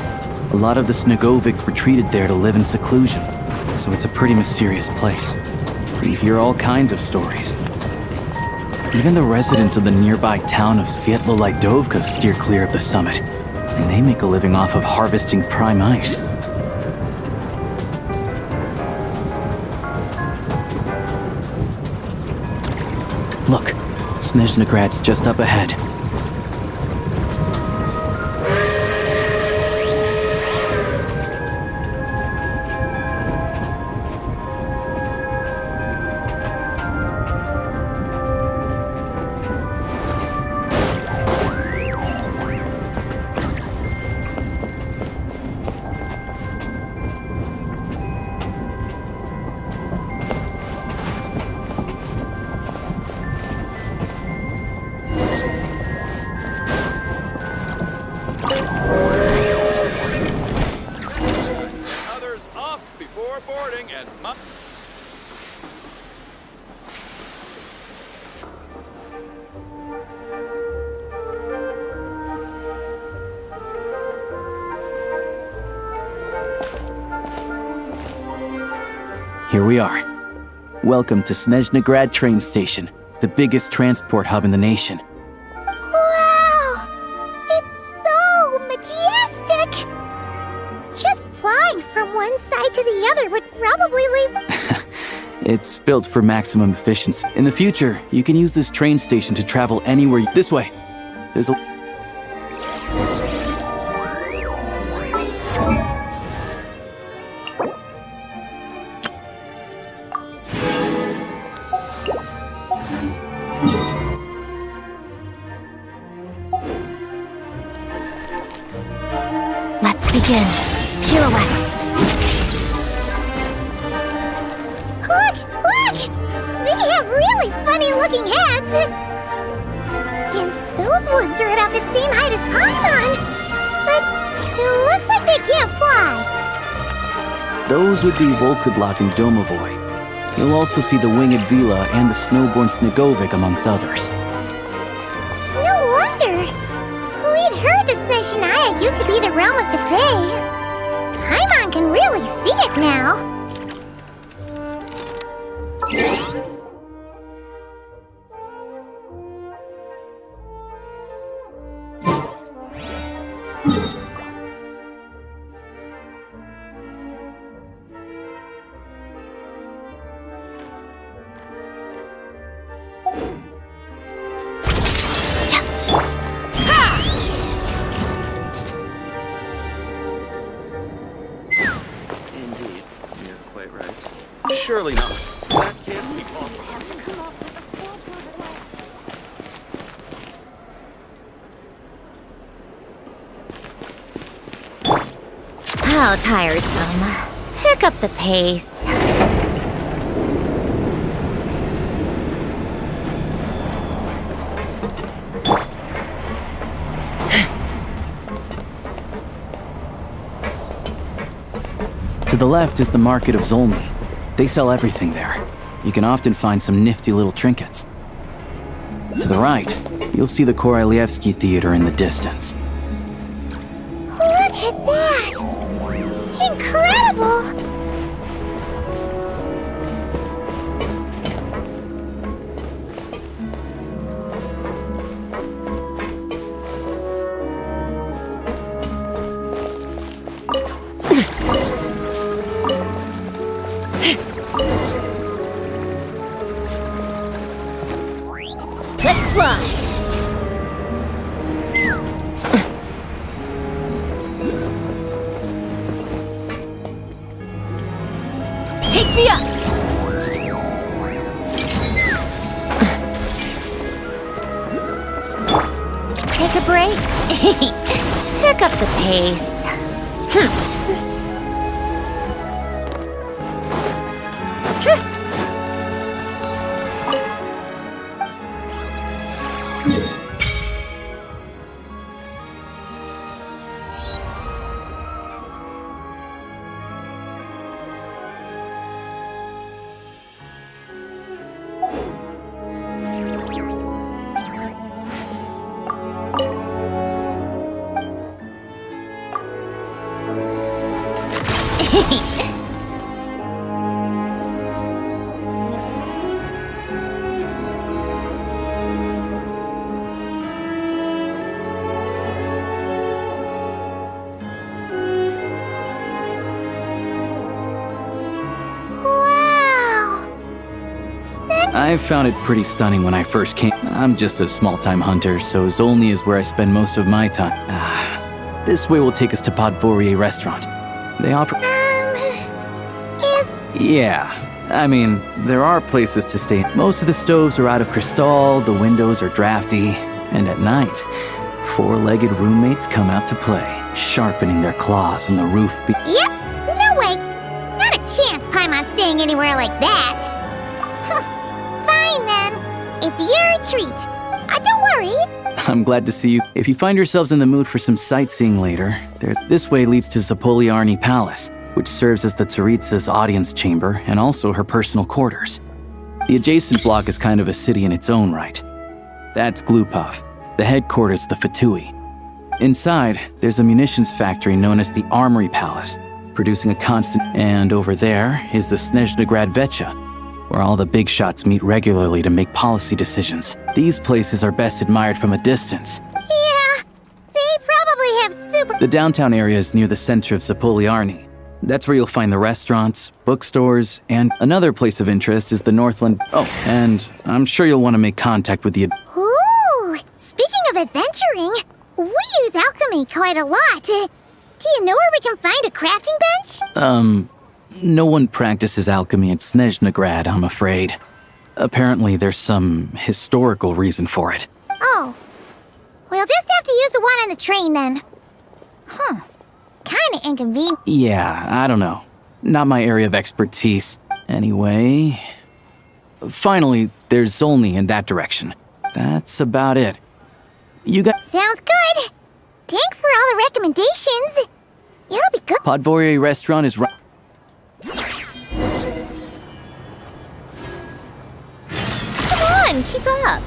A lot of the Snegovic retreated there to live in seclusion, so it's a pretty mysterious place. You hear all kinds of stories. Even the residents of the nearby town of Svietlo-Lidovka steer clear of the summit, and they make a living off of harvesting prime ice. Look, SNEZHNAGRAD's just up ahead. Here we are. Welcome to SNEZHNAGRAD train station, the biggest transport hub in the nation. Wow! It's so majestic! Just flying from one side to the other would probably leave... It's built for maximum efficiency. In the future, you can use this train station to travel anywhere. This way. There's a... Let's begin. Pirouette. Look! Look! They have really funny-looking heads! And those ones are about the same height as Paimon! But it looks like they can't fly! Those would be Volkudlak and Domovoy. You'll also see the winged Vila and the snowborn Snegovic amongst others. SNEZHNAYA used to be the realm of the Fae. Paimon can really see it now. Indeed, you're quite right. Surely not. That can't be possible. How tiresome. Pick up the pace. To the left is the market of Zolny. They sell everything there. You can often find some nifty little trinkets. To the right, you'll see the Korylievsky Theater in the distance. Look at that! Incredible! Let's fly! Take me up! Take a break? Pick up the pace. I found it pretty stunning when I first came. I'm just a small-time hunter, so Zolny is where I spend most of my time. This way will take us to Podvorier restaurant. They offer... Yeah, I mean, there are places to stay. Most of the stoves are out of crystal, the windows are drafty, and at night, four-legged roommates come out to play, sharpening their claws on the roof. Yep, no way! Not a chance Paimon's staying anywhere like that! Fine then, it's your treat. Don't worry. I'm glad to see you. If you find yourselves in the mood for some sightseeing later, this way leads to Zapoliarny Palace, which serves as the tsaritsa's audience chamber and also her personal quarters. The adjacent block is kind of a city in its own right. That's Glupov, the headquarters of the Fatui. Inside, there's a munitions factory known as the Armory Palace, producing a constant... And over there is the SNEZHNAYA Vecha, where all the big shots meet regularly to make policy decisions. These places are best admired from a distance. Yeah, they probably have super... The downtown area is near the center of Zapoliarny. That's where you'll find the restaurants, bookstores, and another place of interest is the Northland... Oh, and I'm sure you'll want to make contact with the... Ooh, speaking of adventuring, we use alchemy quite a lot. Do you know where we can find a crafting bench? No one practices alchemy at SNEZHNAYA, I'm afraid. Apparently there's some historical reason for it. Oh. We'll just have to use the one on the train then. Kinda inconvenient. Yeah, I don't know. Not my area of expertise. Anyway... Finally, there's Zolny in that direction. That's about it. You got... Sounds good. Thanks for all the recommendations. It'll be good. Podvorier restaurant is right... Come on, keep up.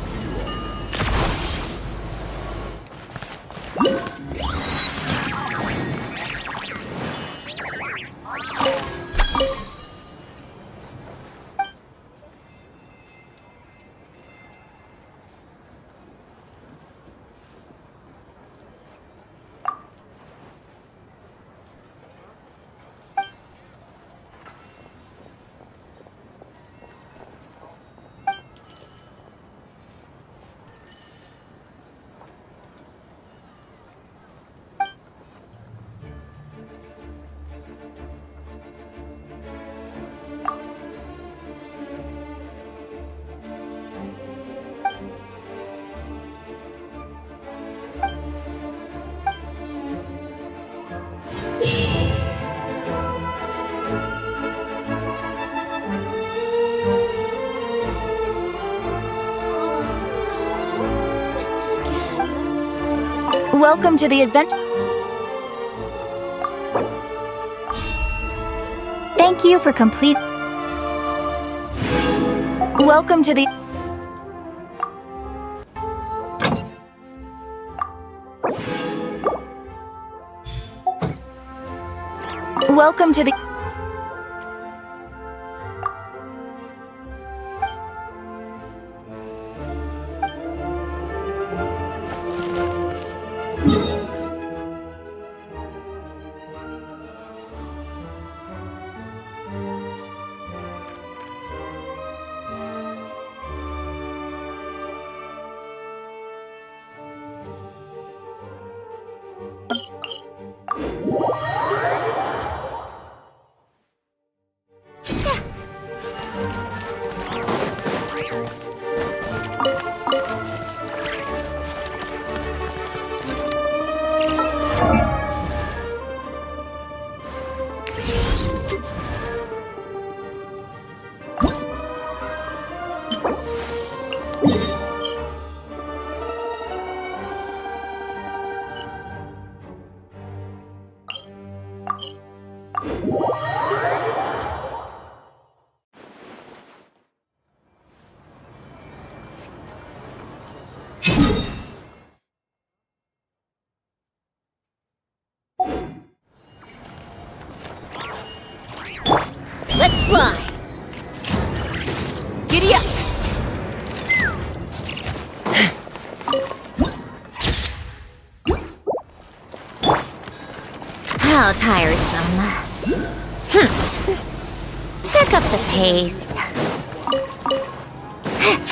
Welcome to the adventure. Thank you for complete. Welcome to the. Welcome to the. Let's fly! Giddy up! How tiresome. Pick up the pace.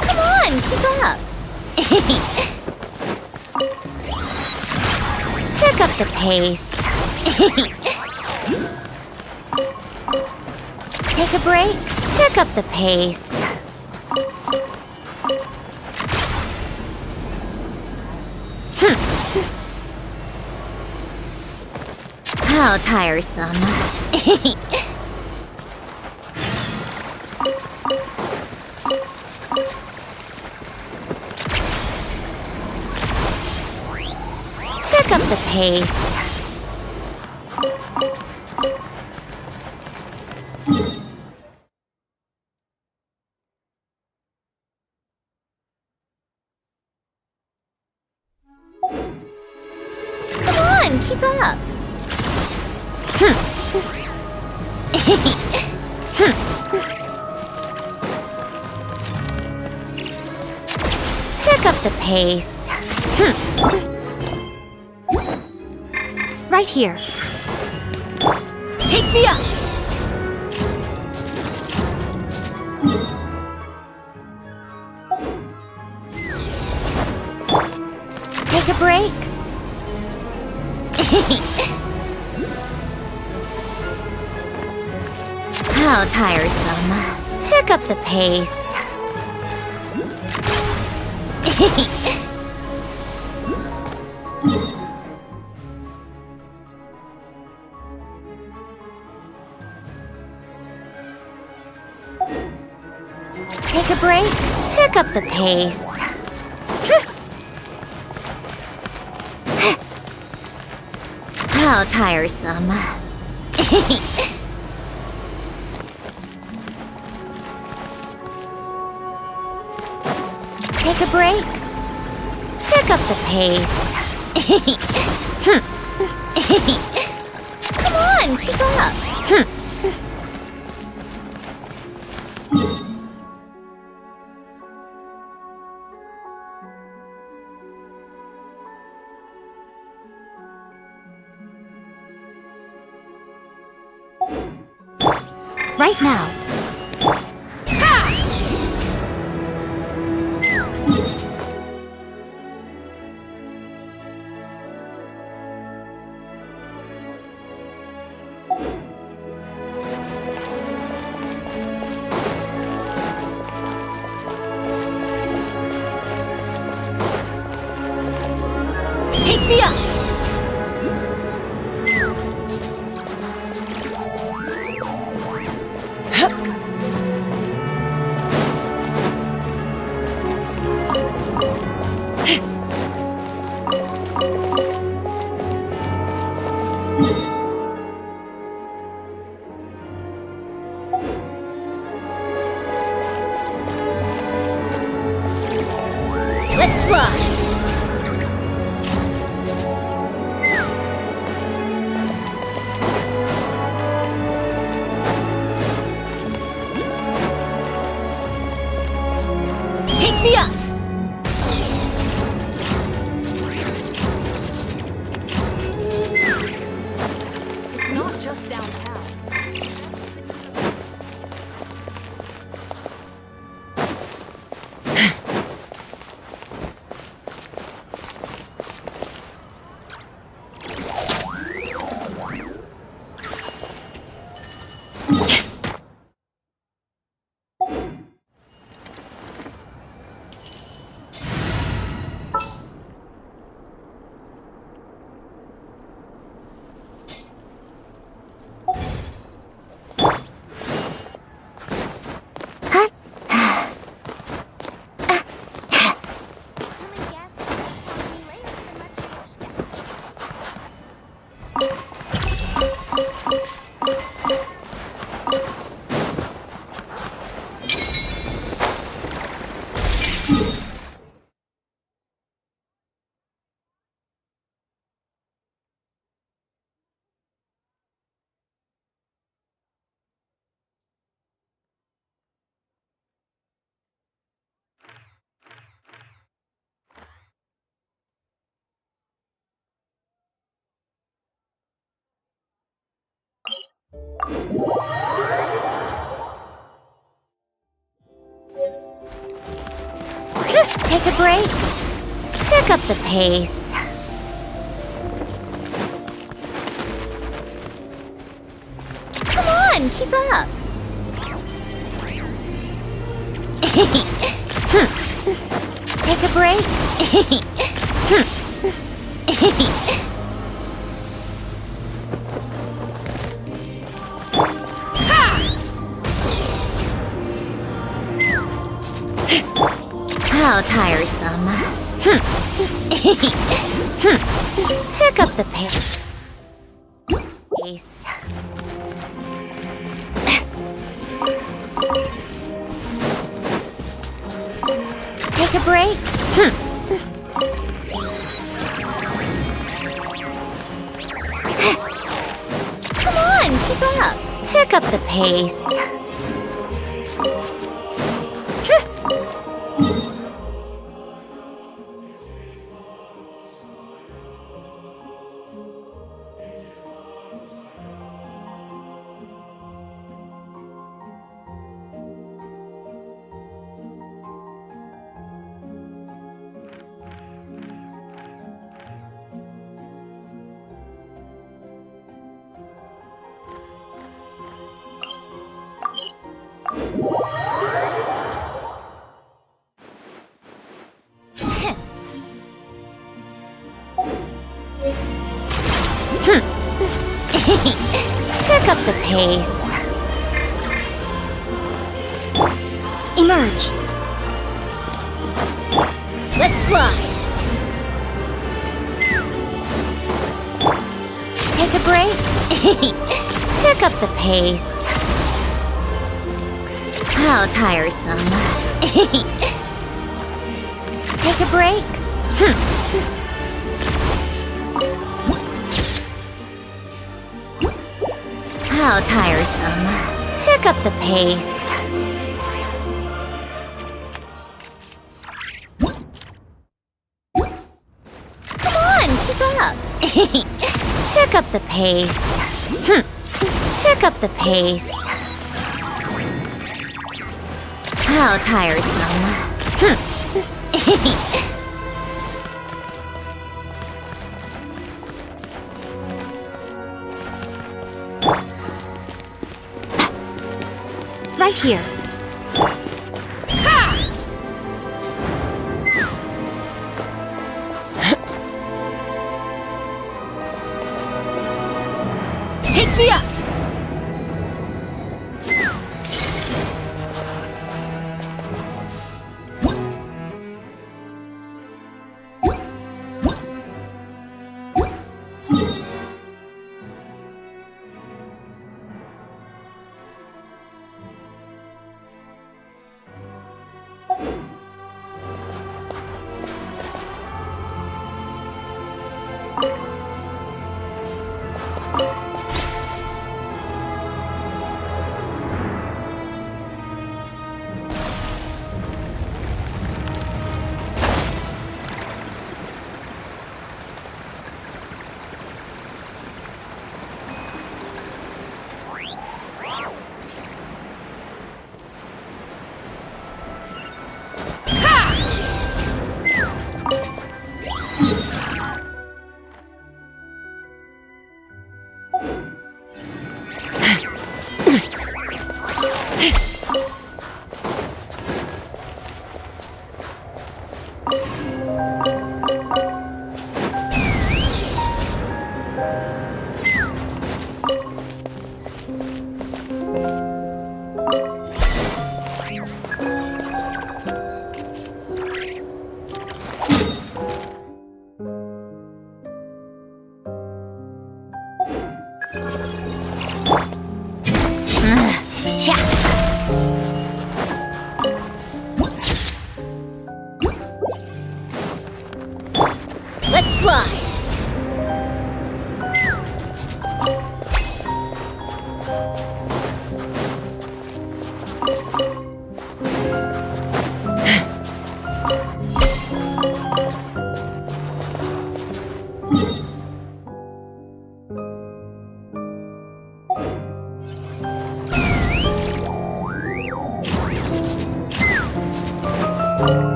Come on, keep up. Pick up the pace. Take a break. Pick up the pace. How tiresome. Pick up the pace. Come on, keep up. Pick up the pace. Right here. Take me up! Take a break. How tiresome. Pick up the pace. Take a break. Pick up the pace. How tiresome. Take a break. Pick up the pace. Come on, keep up. Right now. Take me up! Let's fly! Take me up! It's not just downtown. Take a break. Pick up the pace. Come on, keep up. Take a break. How tiresome. Pick up the pace. Take a break. Come on, keep up. Pick up the pace. Pick up the pace. Emerge. Let's fly! Take a break. Pick up the pace. How tiresome. Take a break. How tiresome. Pick up the pace. Come on, keep up. Pick up the pace. Pick up the pace. How tiresome. Right here. Take me up! Cha! Let's fly!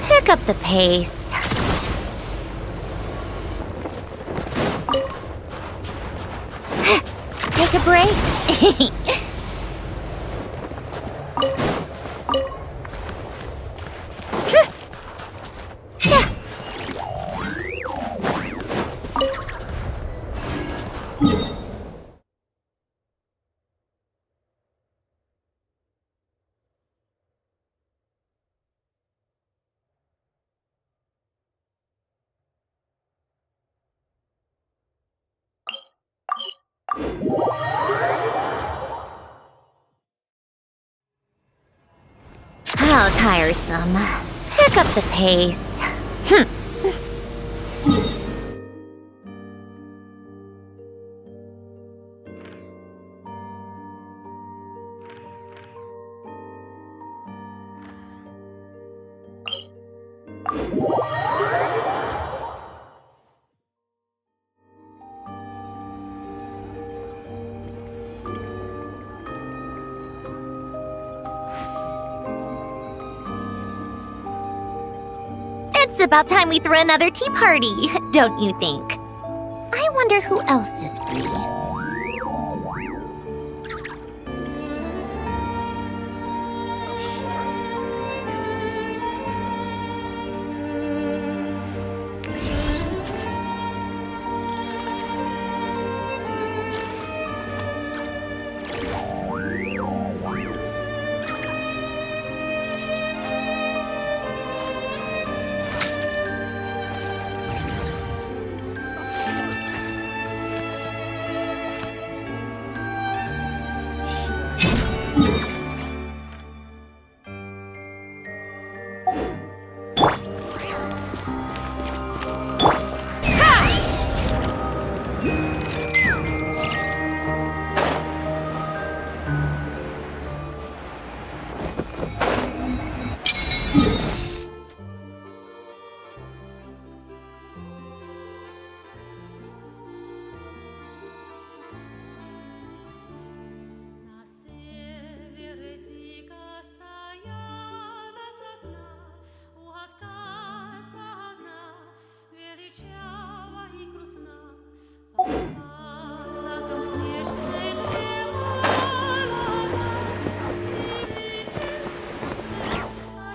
Pick up the pace. Take a break. How tiresome. Pick up the pace. It's about time we throw another tea party, don't you think? I wonder who else is free.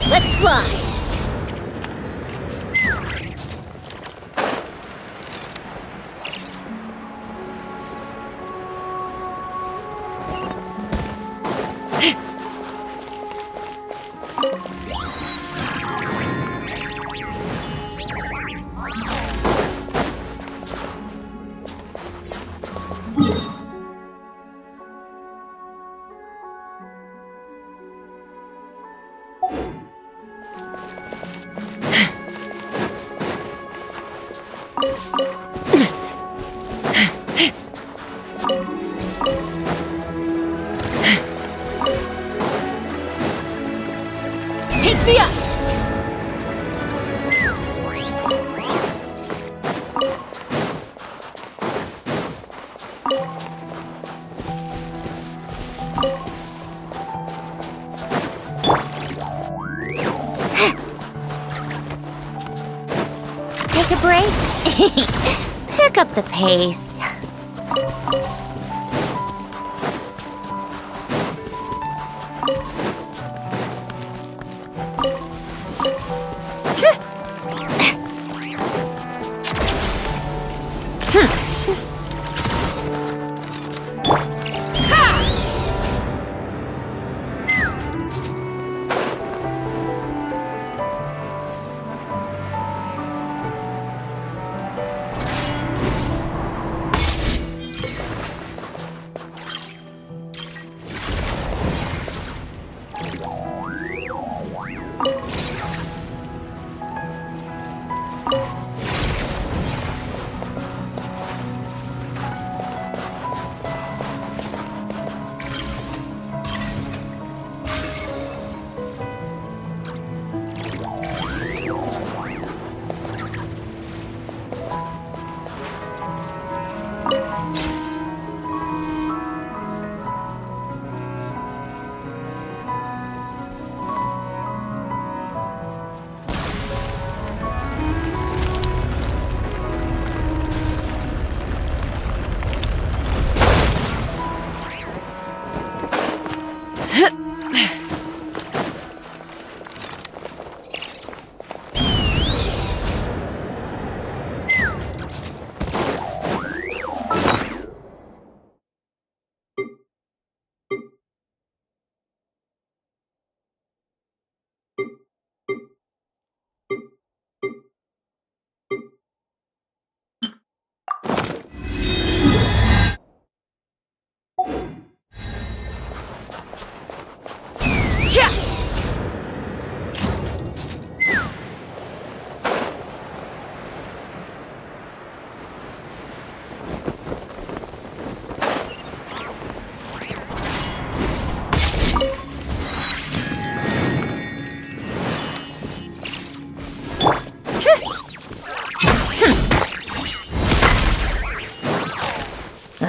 Let's fly! Take me up! Take a break? Pick up the pace.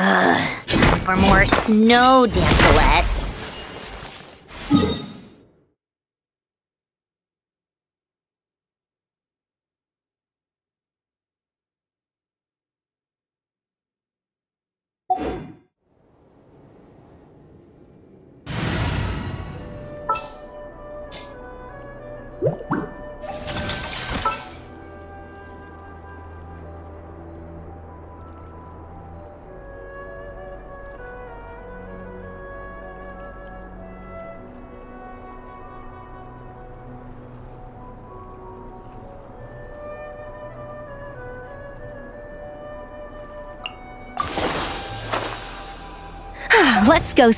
Time for more snow dancelets. Let's go.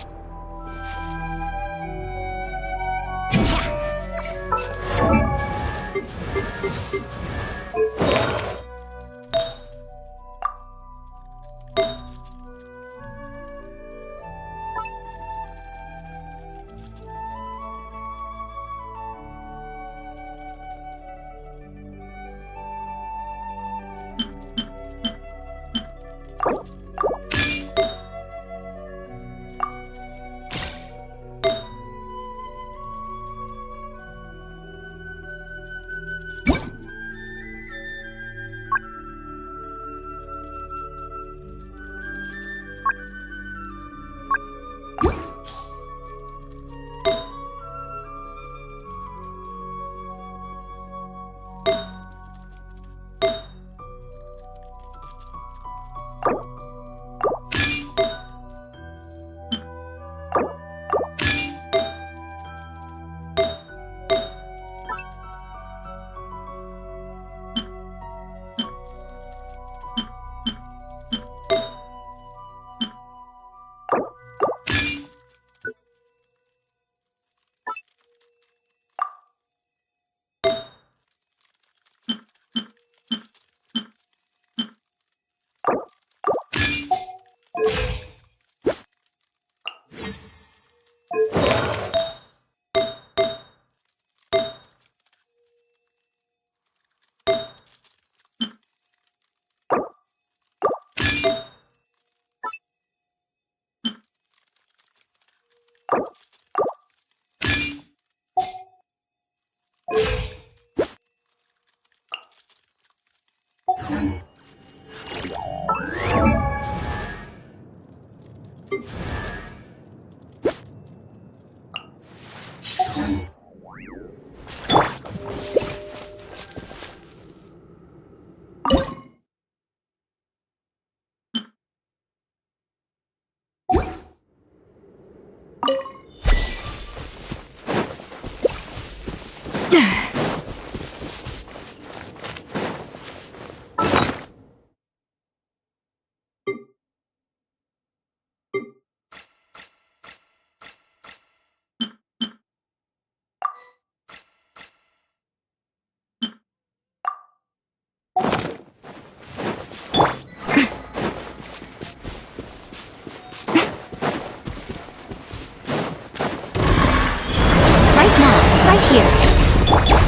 Right here.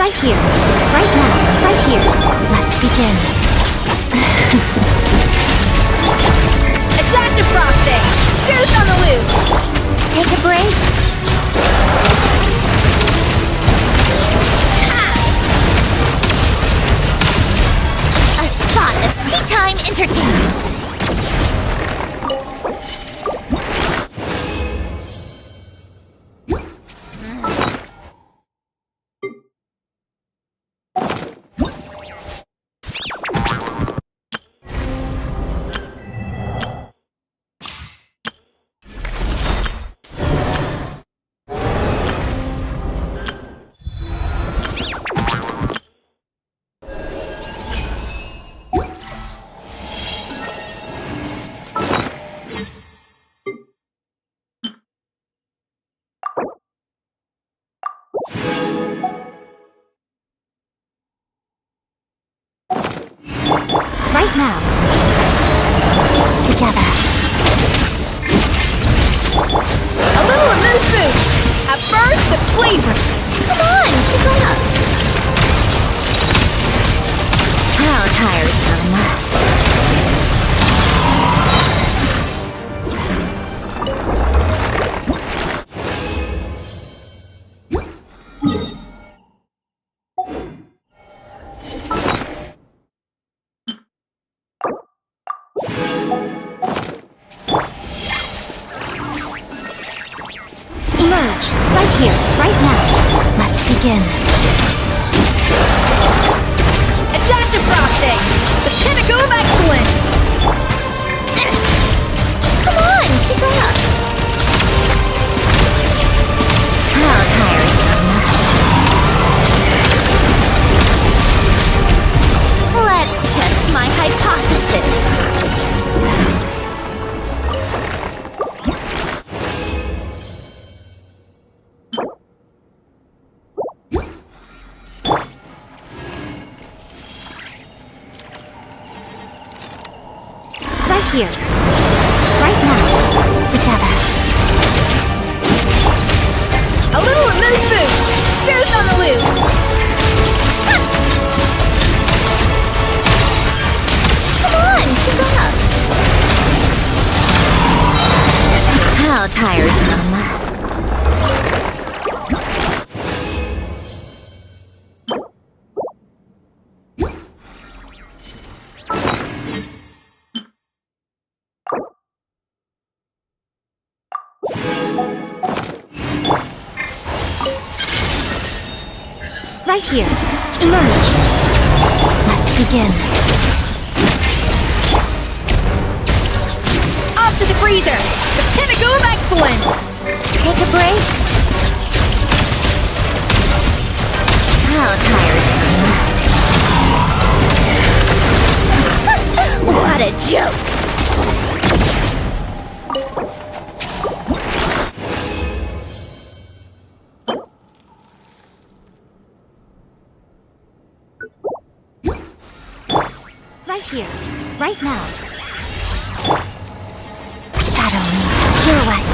Right here. Right now. Right here. Let's begin. A dash of frosting! Goose on the loose! Take a break. A spot of tea time entertainment. Right now. Together. A little amuse-bouche! A burst of flavor! Come on, keep up. How tiresome. Emerge. Right here. Right now. Let's begin. A dash of frosting! The pinnacle of excellence! Come on, keep up. How tiresome. Let's test my hypothesis. Right here. Right now. Together. A little amuse-bouche! Goose on the loose! Come on, keep up. How tiresome. Right here. Emerge. Let's begin. Off to the freezer! The pinnacle of excellence! Take a break. How tiresome. What a joke. Right here. Right now. Shadow me. Pirouette.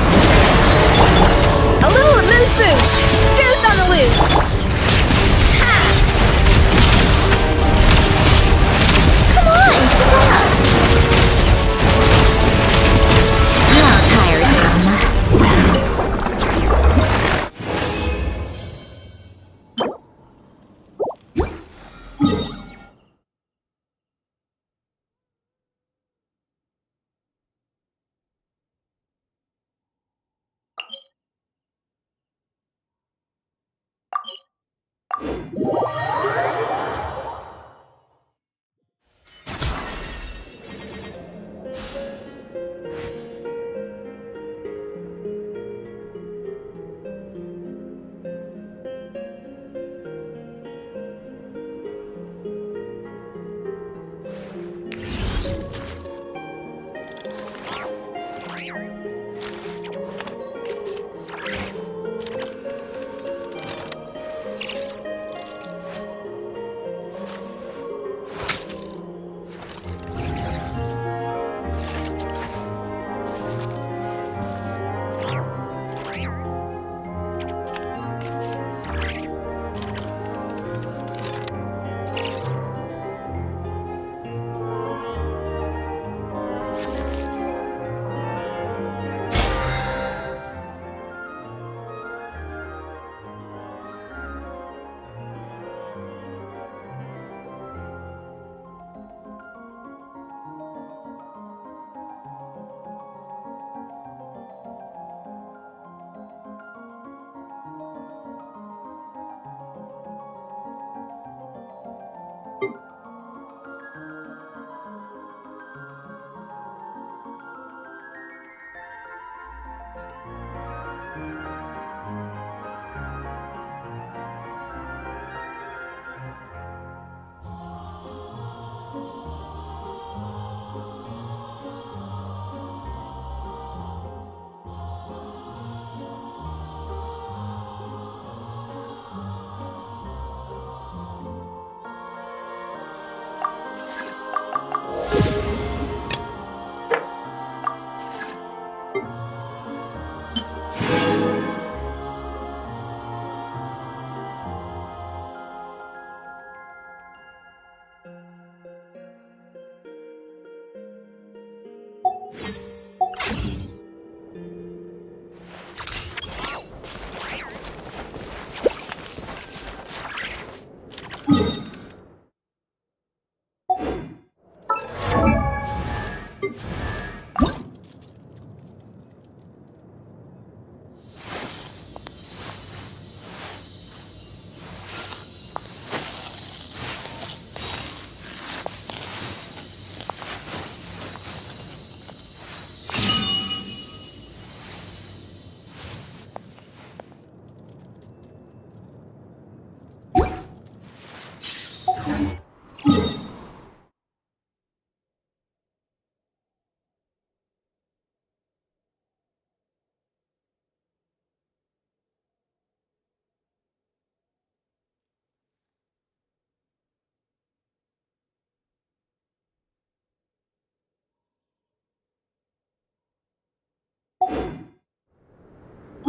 A little amuse-bouche! Goose on the loose! Come on, keep up. How tiresome.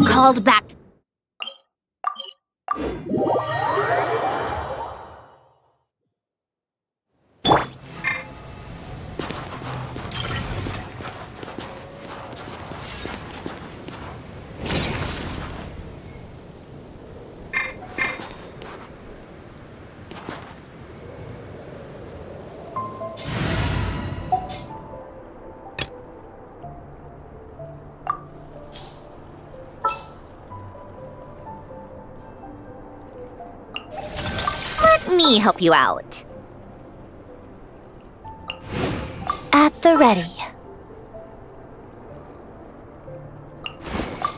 Called back. Let me help you out. At the ready.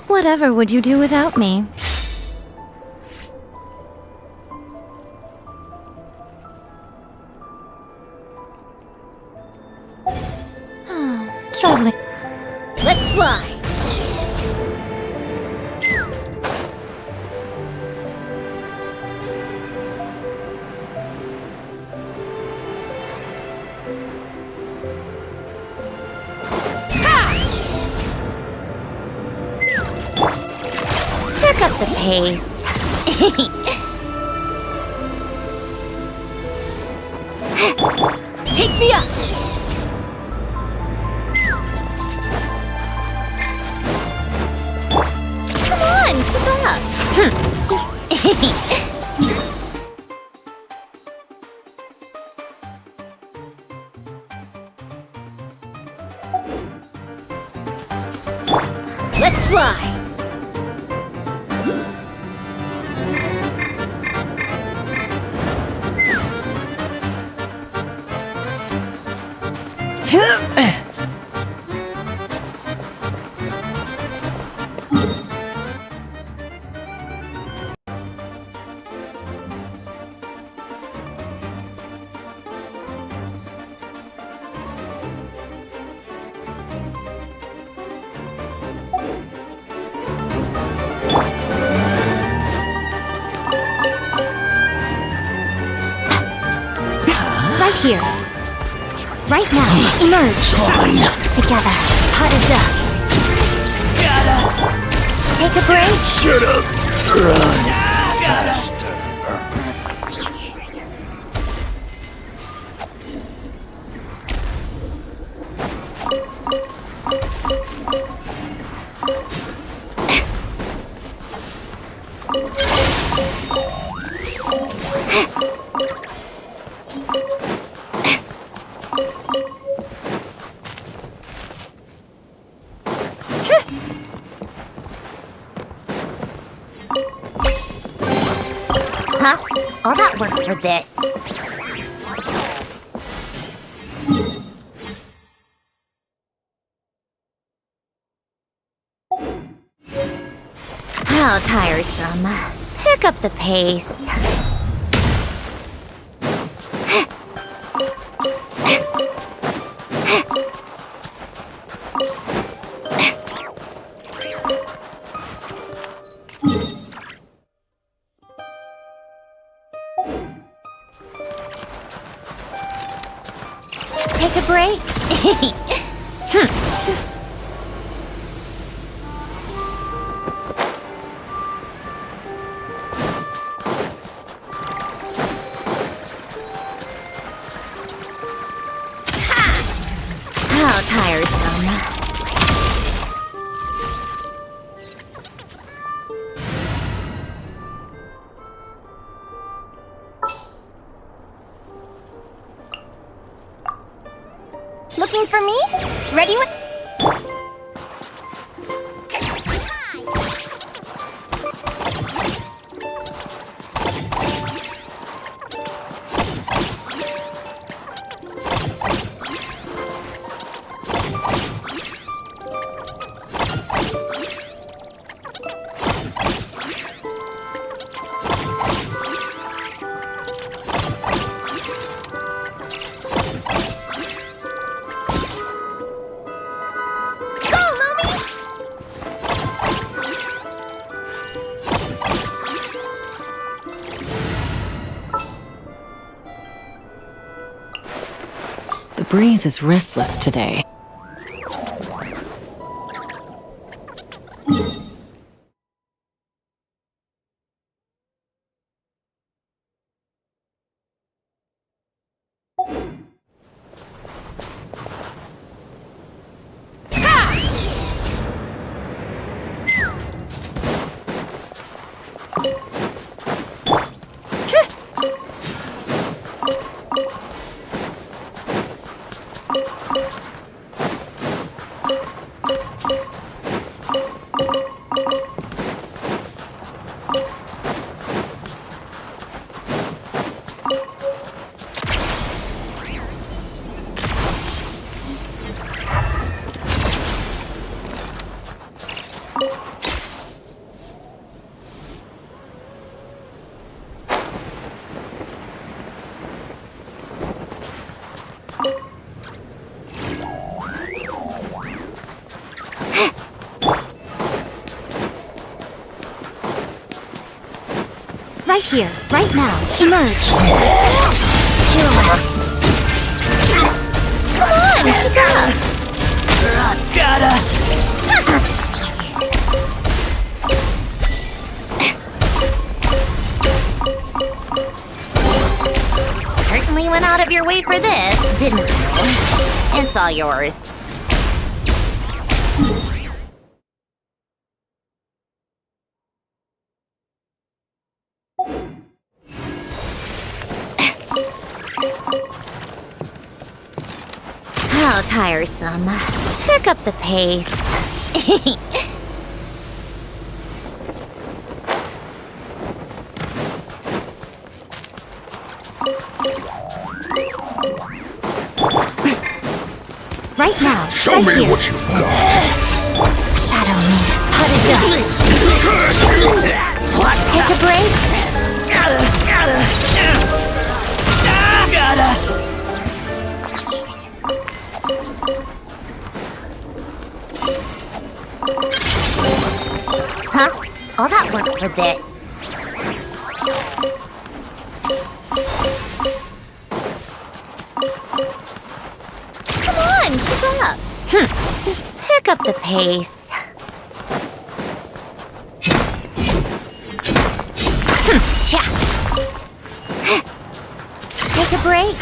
Whatever would you do without me? Traveling. Let's fly. Pick up the pace. Take me up. Come on, keep up. Let's fly. Right here. Right now. Emerge. Together. Pot of duck. Take a break. Shut up! Run! Huh? All that work for this. How tiresome. Pick up the pace. Take a break. How tiresome. Looking for me? Ready when... The breeze is restless today. Right here, right now. Emerge. Come on, keep up! Certainly went out of your way for this, didn't you? It's all yours. How tiresome. Pick up the pace. Right now. Show right me here. what you've got. Shadow me. Put it down. Take a break. Huh? All that work for this. Come on, keep up. Pick up the pace. Cha. Take a break.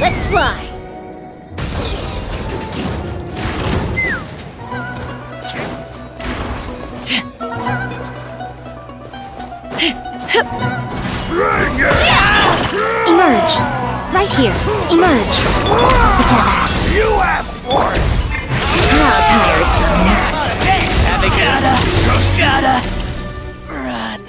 Let's fly. Emerge. Right here. Emerge. Together. You asked for it! How tiresome. Gotta run.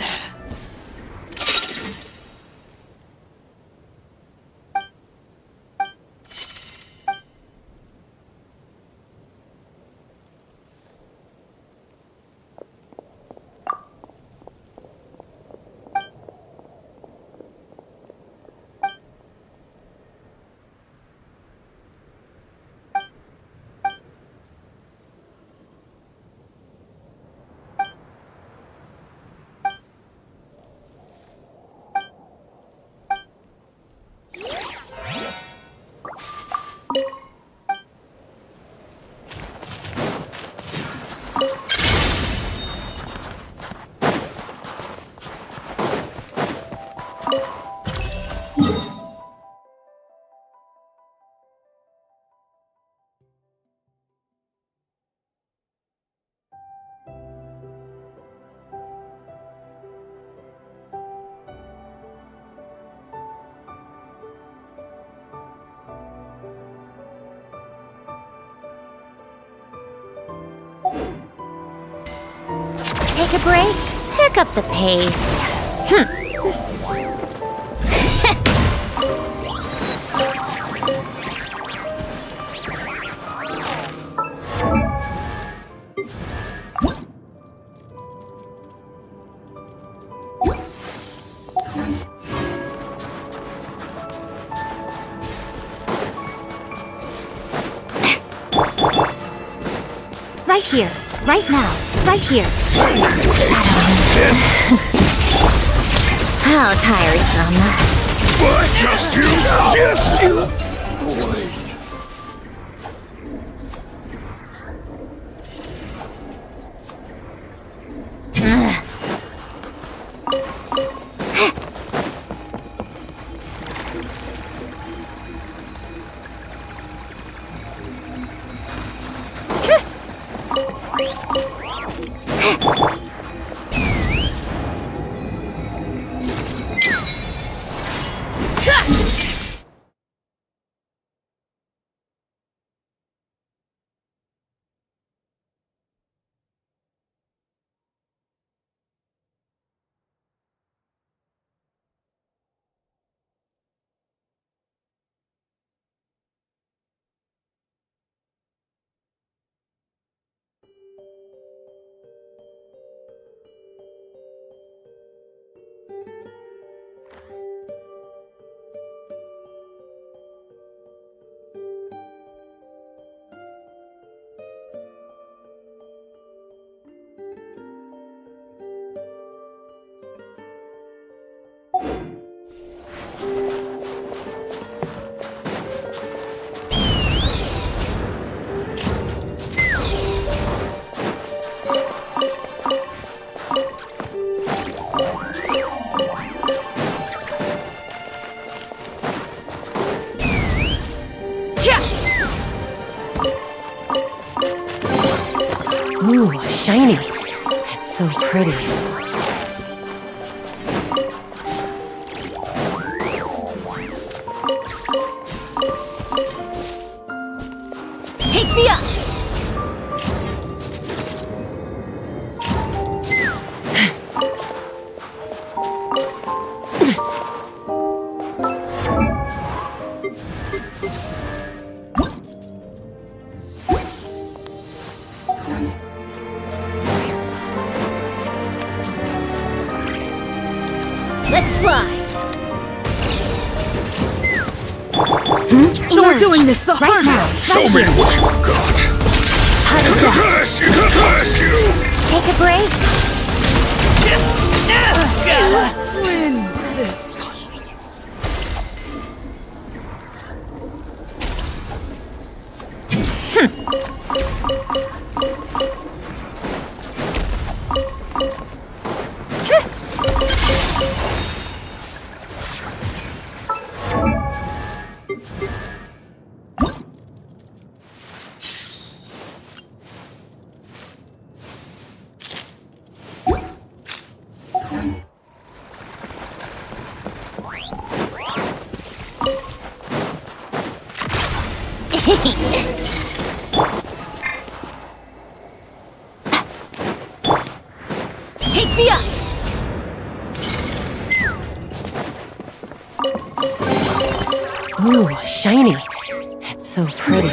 Take a break. Pick up the pace. Right here. Right now. Right here. How tiresome. But just you! Just you! Ooh, shiny. It's so pretty. Take me up! Let's fly! So we're doing this the hard way. Show me what you've got. Take a break. Win this one. Take me up! Ooh, shiny. It's so pretty.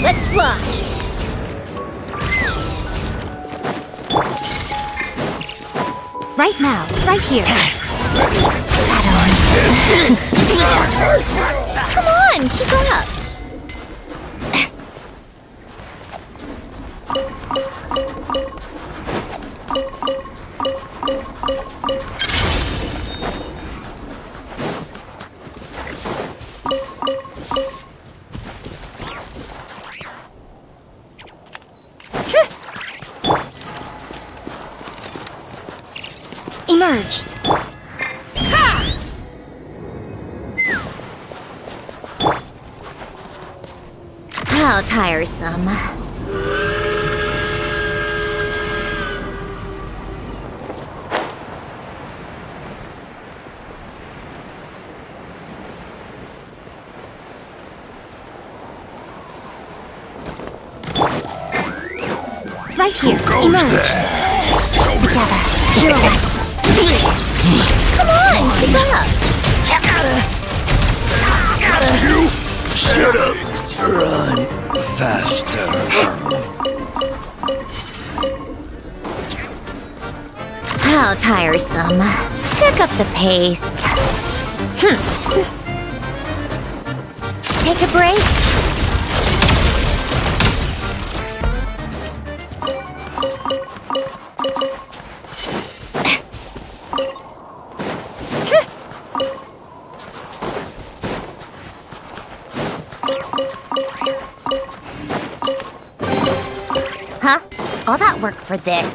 Let's fly. Right now, right here. Come on, keep up. Emerge. How tiresome. Right here. Emerge. Together. Pirouette. Come on, keep up. You shut up. Run faster. How tiresome. Pick up the pace. Take a break. Huh? All that work for this.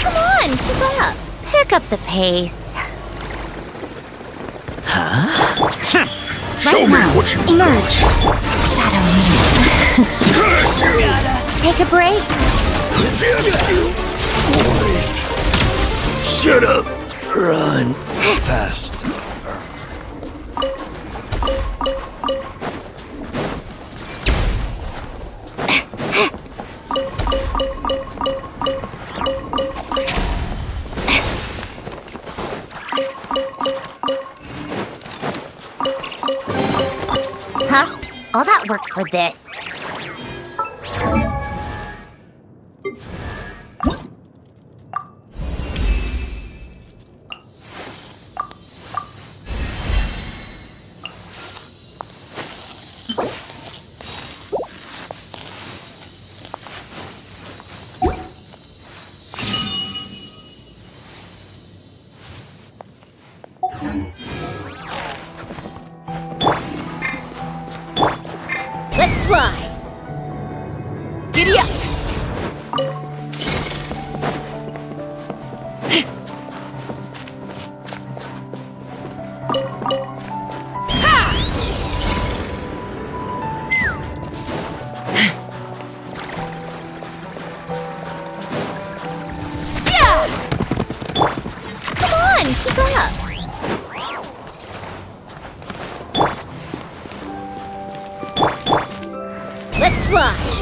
Come on, keep up. Pick up the pace. Show me what you Emerge. Shadow me. Take a break. Shut up. Run faster. Huh? All that work for this. up? Let's fly!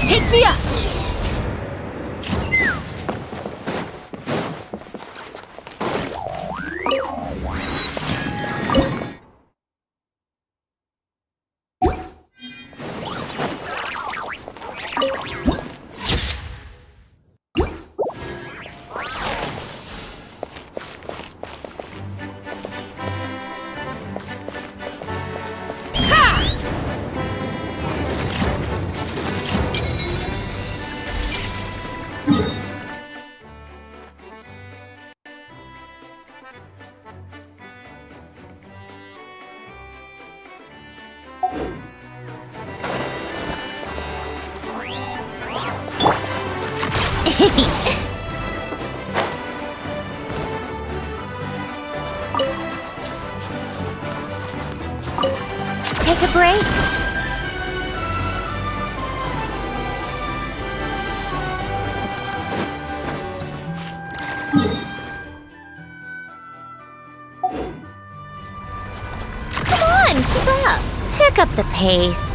Take me up! Take a break. Come on, keep up. Pick up the pace.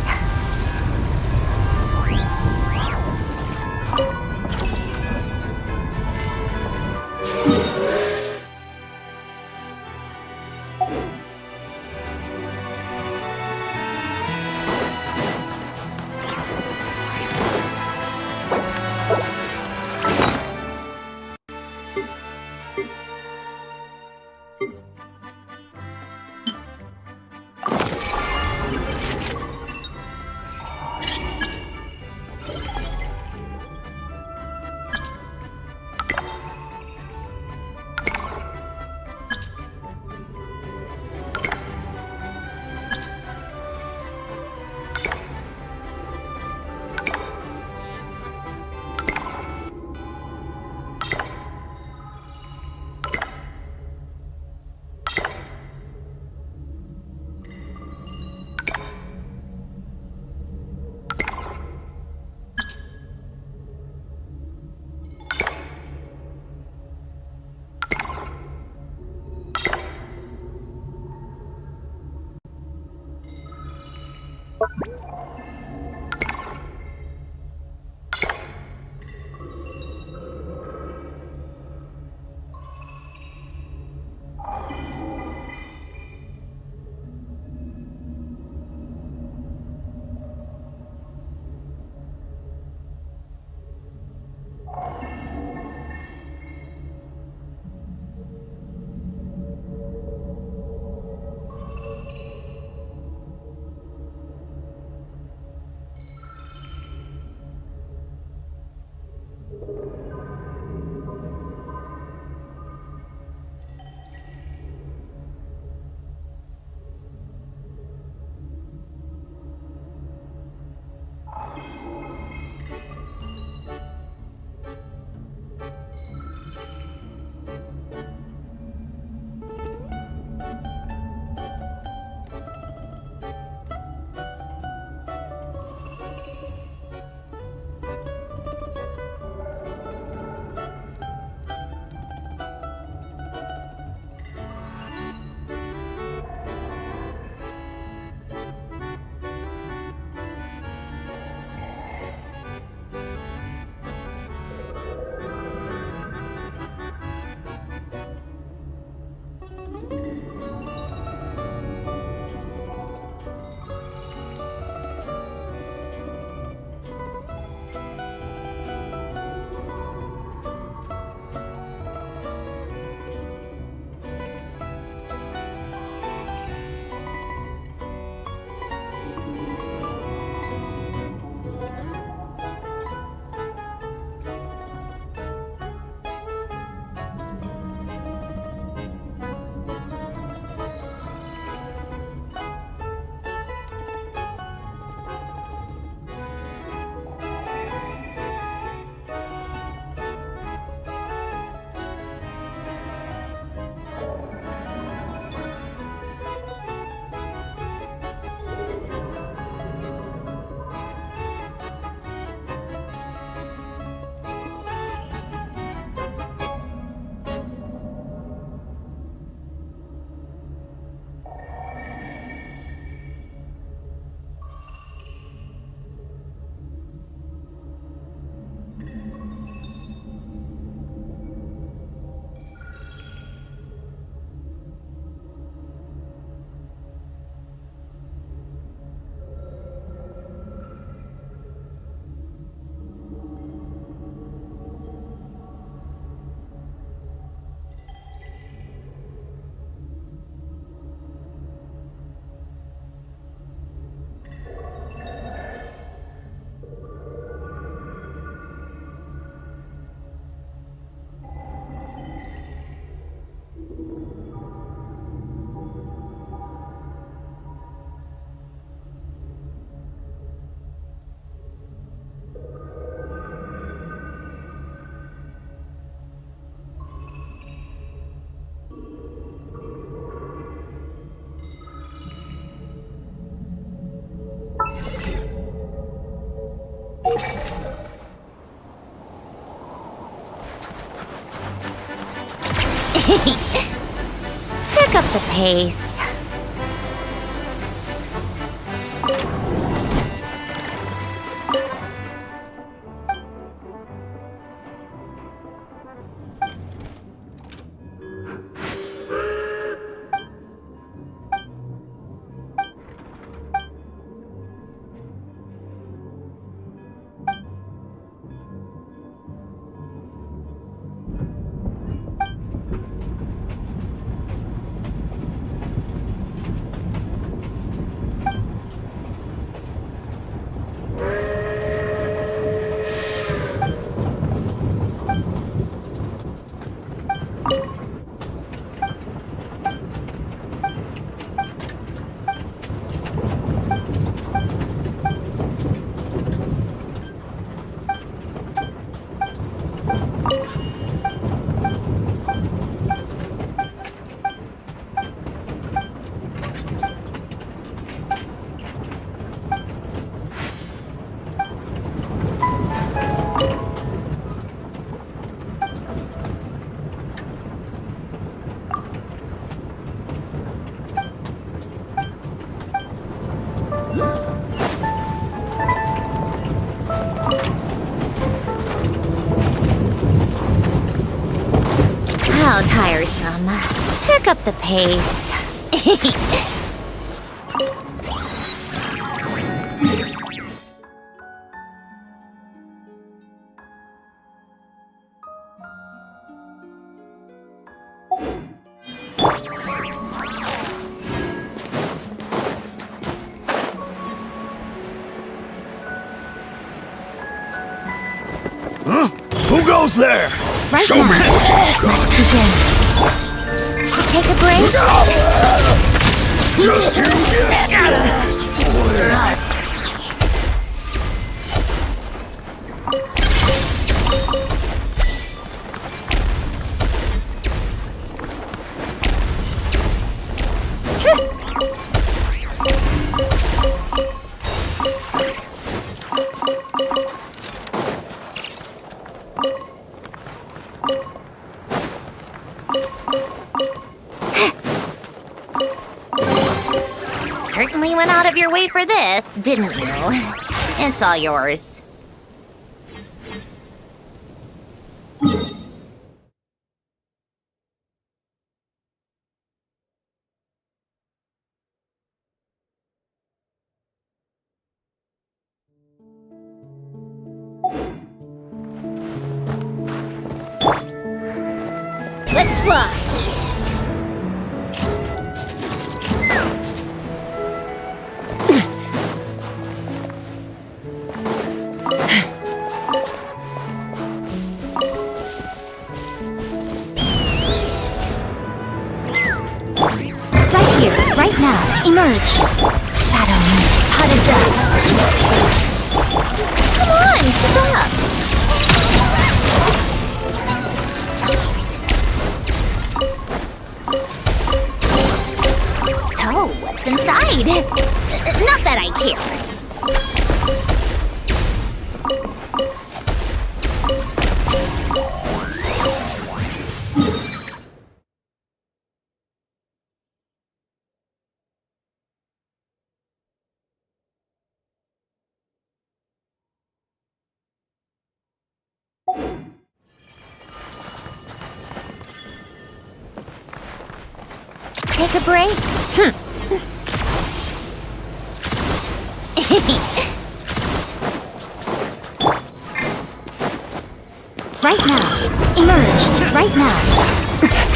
Pick up the pace. How tiresome. Pick up the pace. Huh? Who goes there? Right Show now. me what you've got. Let's begin. Take a break. Just you Certainly went out of your way for this, didn't you? It's all yours. Let's fly! Right here, right now. Emerge. Shadow me. Pot of death. Come on, keep up. So, what's inside? Not that I care. Take a break? Right now. Emerge. Right now.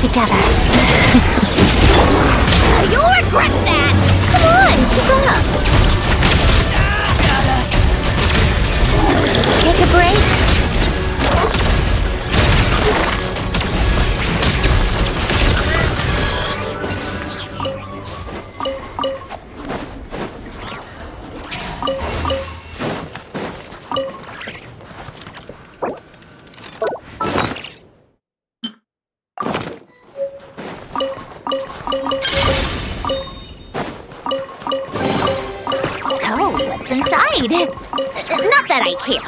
Together. You'll regret that! Come on, keep up! Take a break? So, what's inside? Not that I care.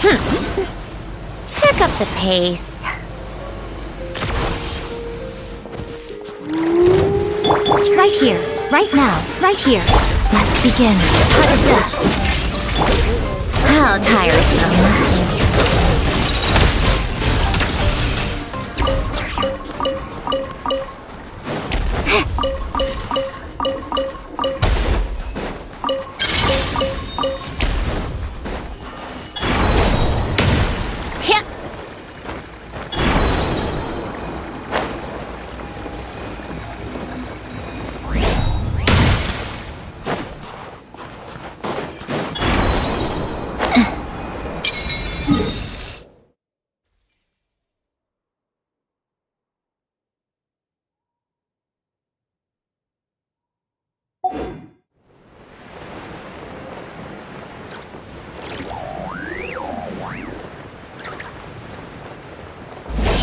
Pick up the pace. Right here, right now, right here. Let's begin. How tiresome.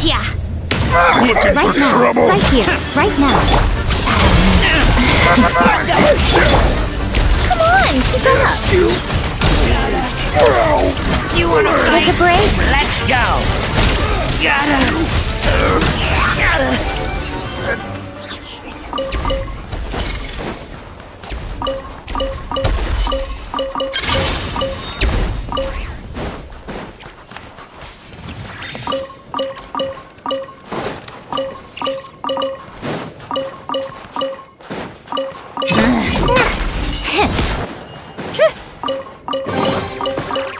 Yeah. Right now, right here, right now. Come on, keep up. You wanna take a break? Let's go.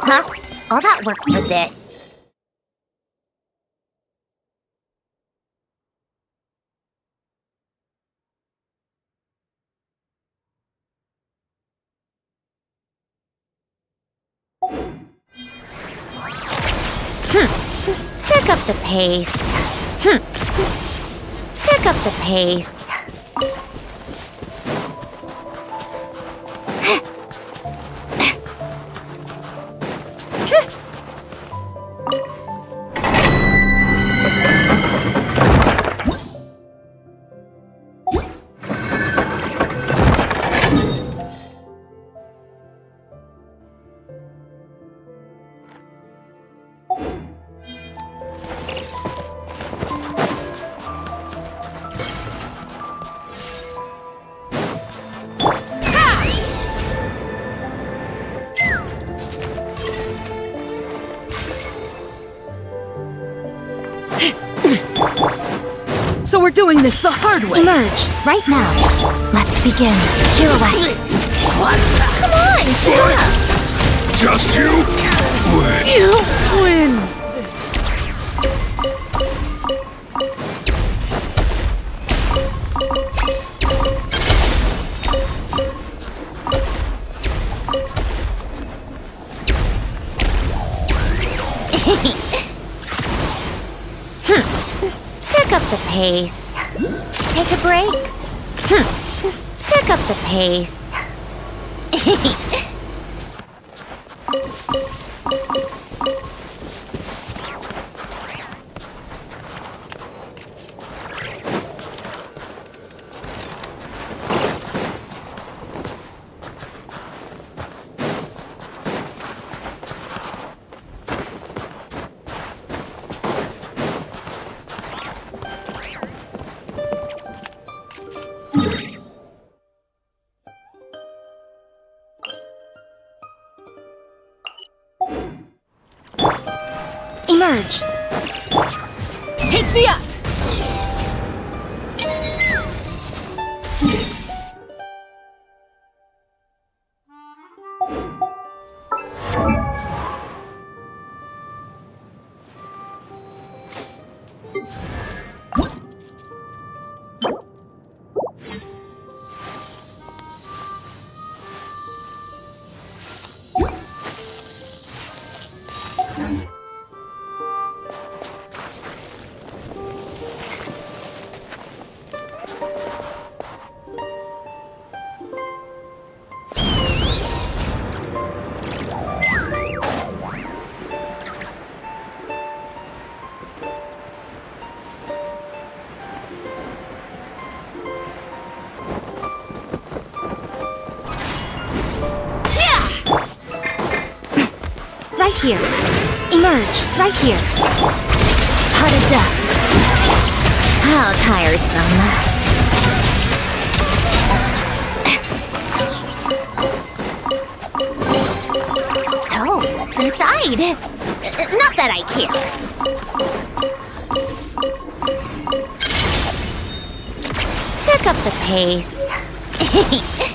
Huh? All that work for this. Pick up the pace. Pick up the pace. So we're doing this the hard way. Emerge, right now. Let's begin. Pirouette. Come on, keep up. Just you? You win. Pick up the pace. Take a break. Pick up the pace. Emerge. Take me up! Right here. Emerge, right here. Hot of death. How tiresome. So, what's inside? Not that I care. Pick up the pace.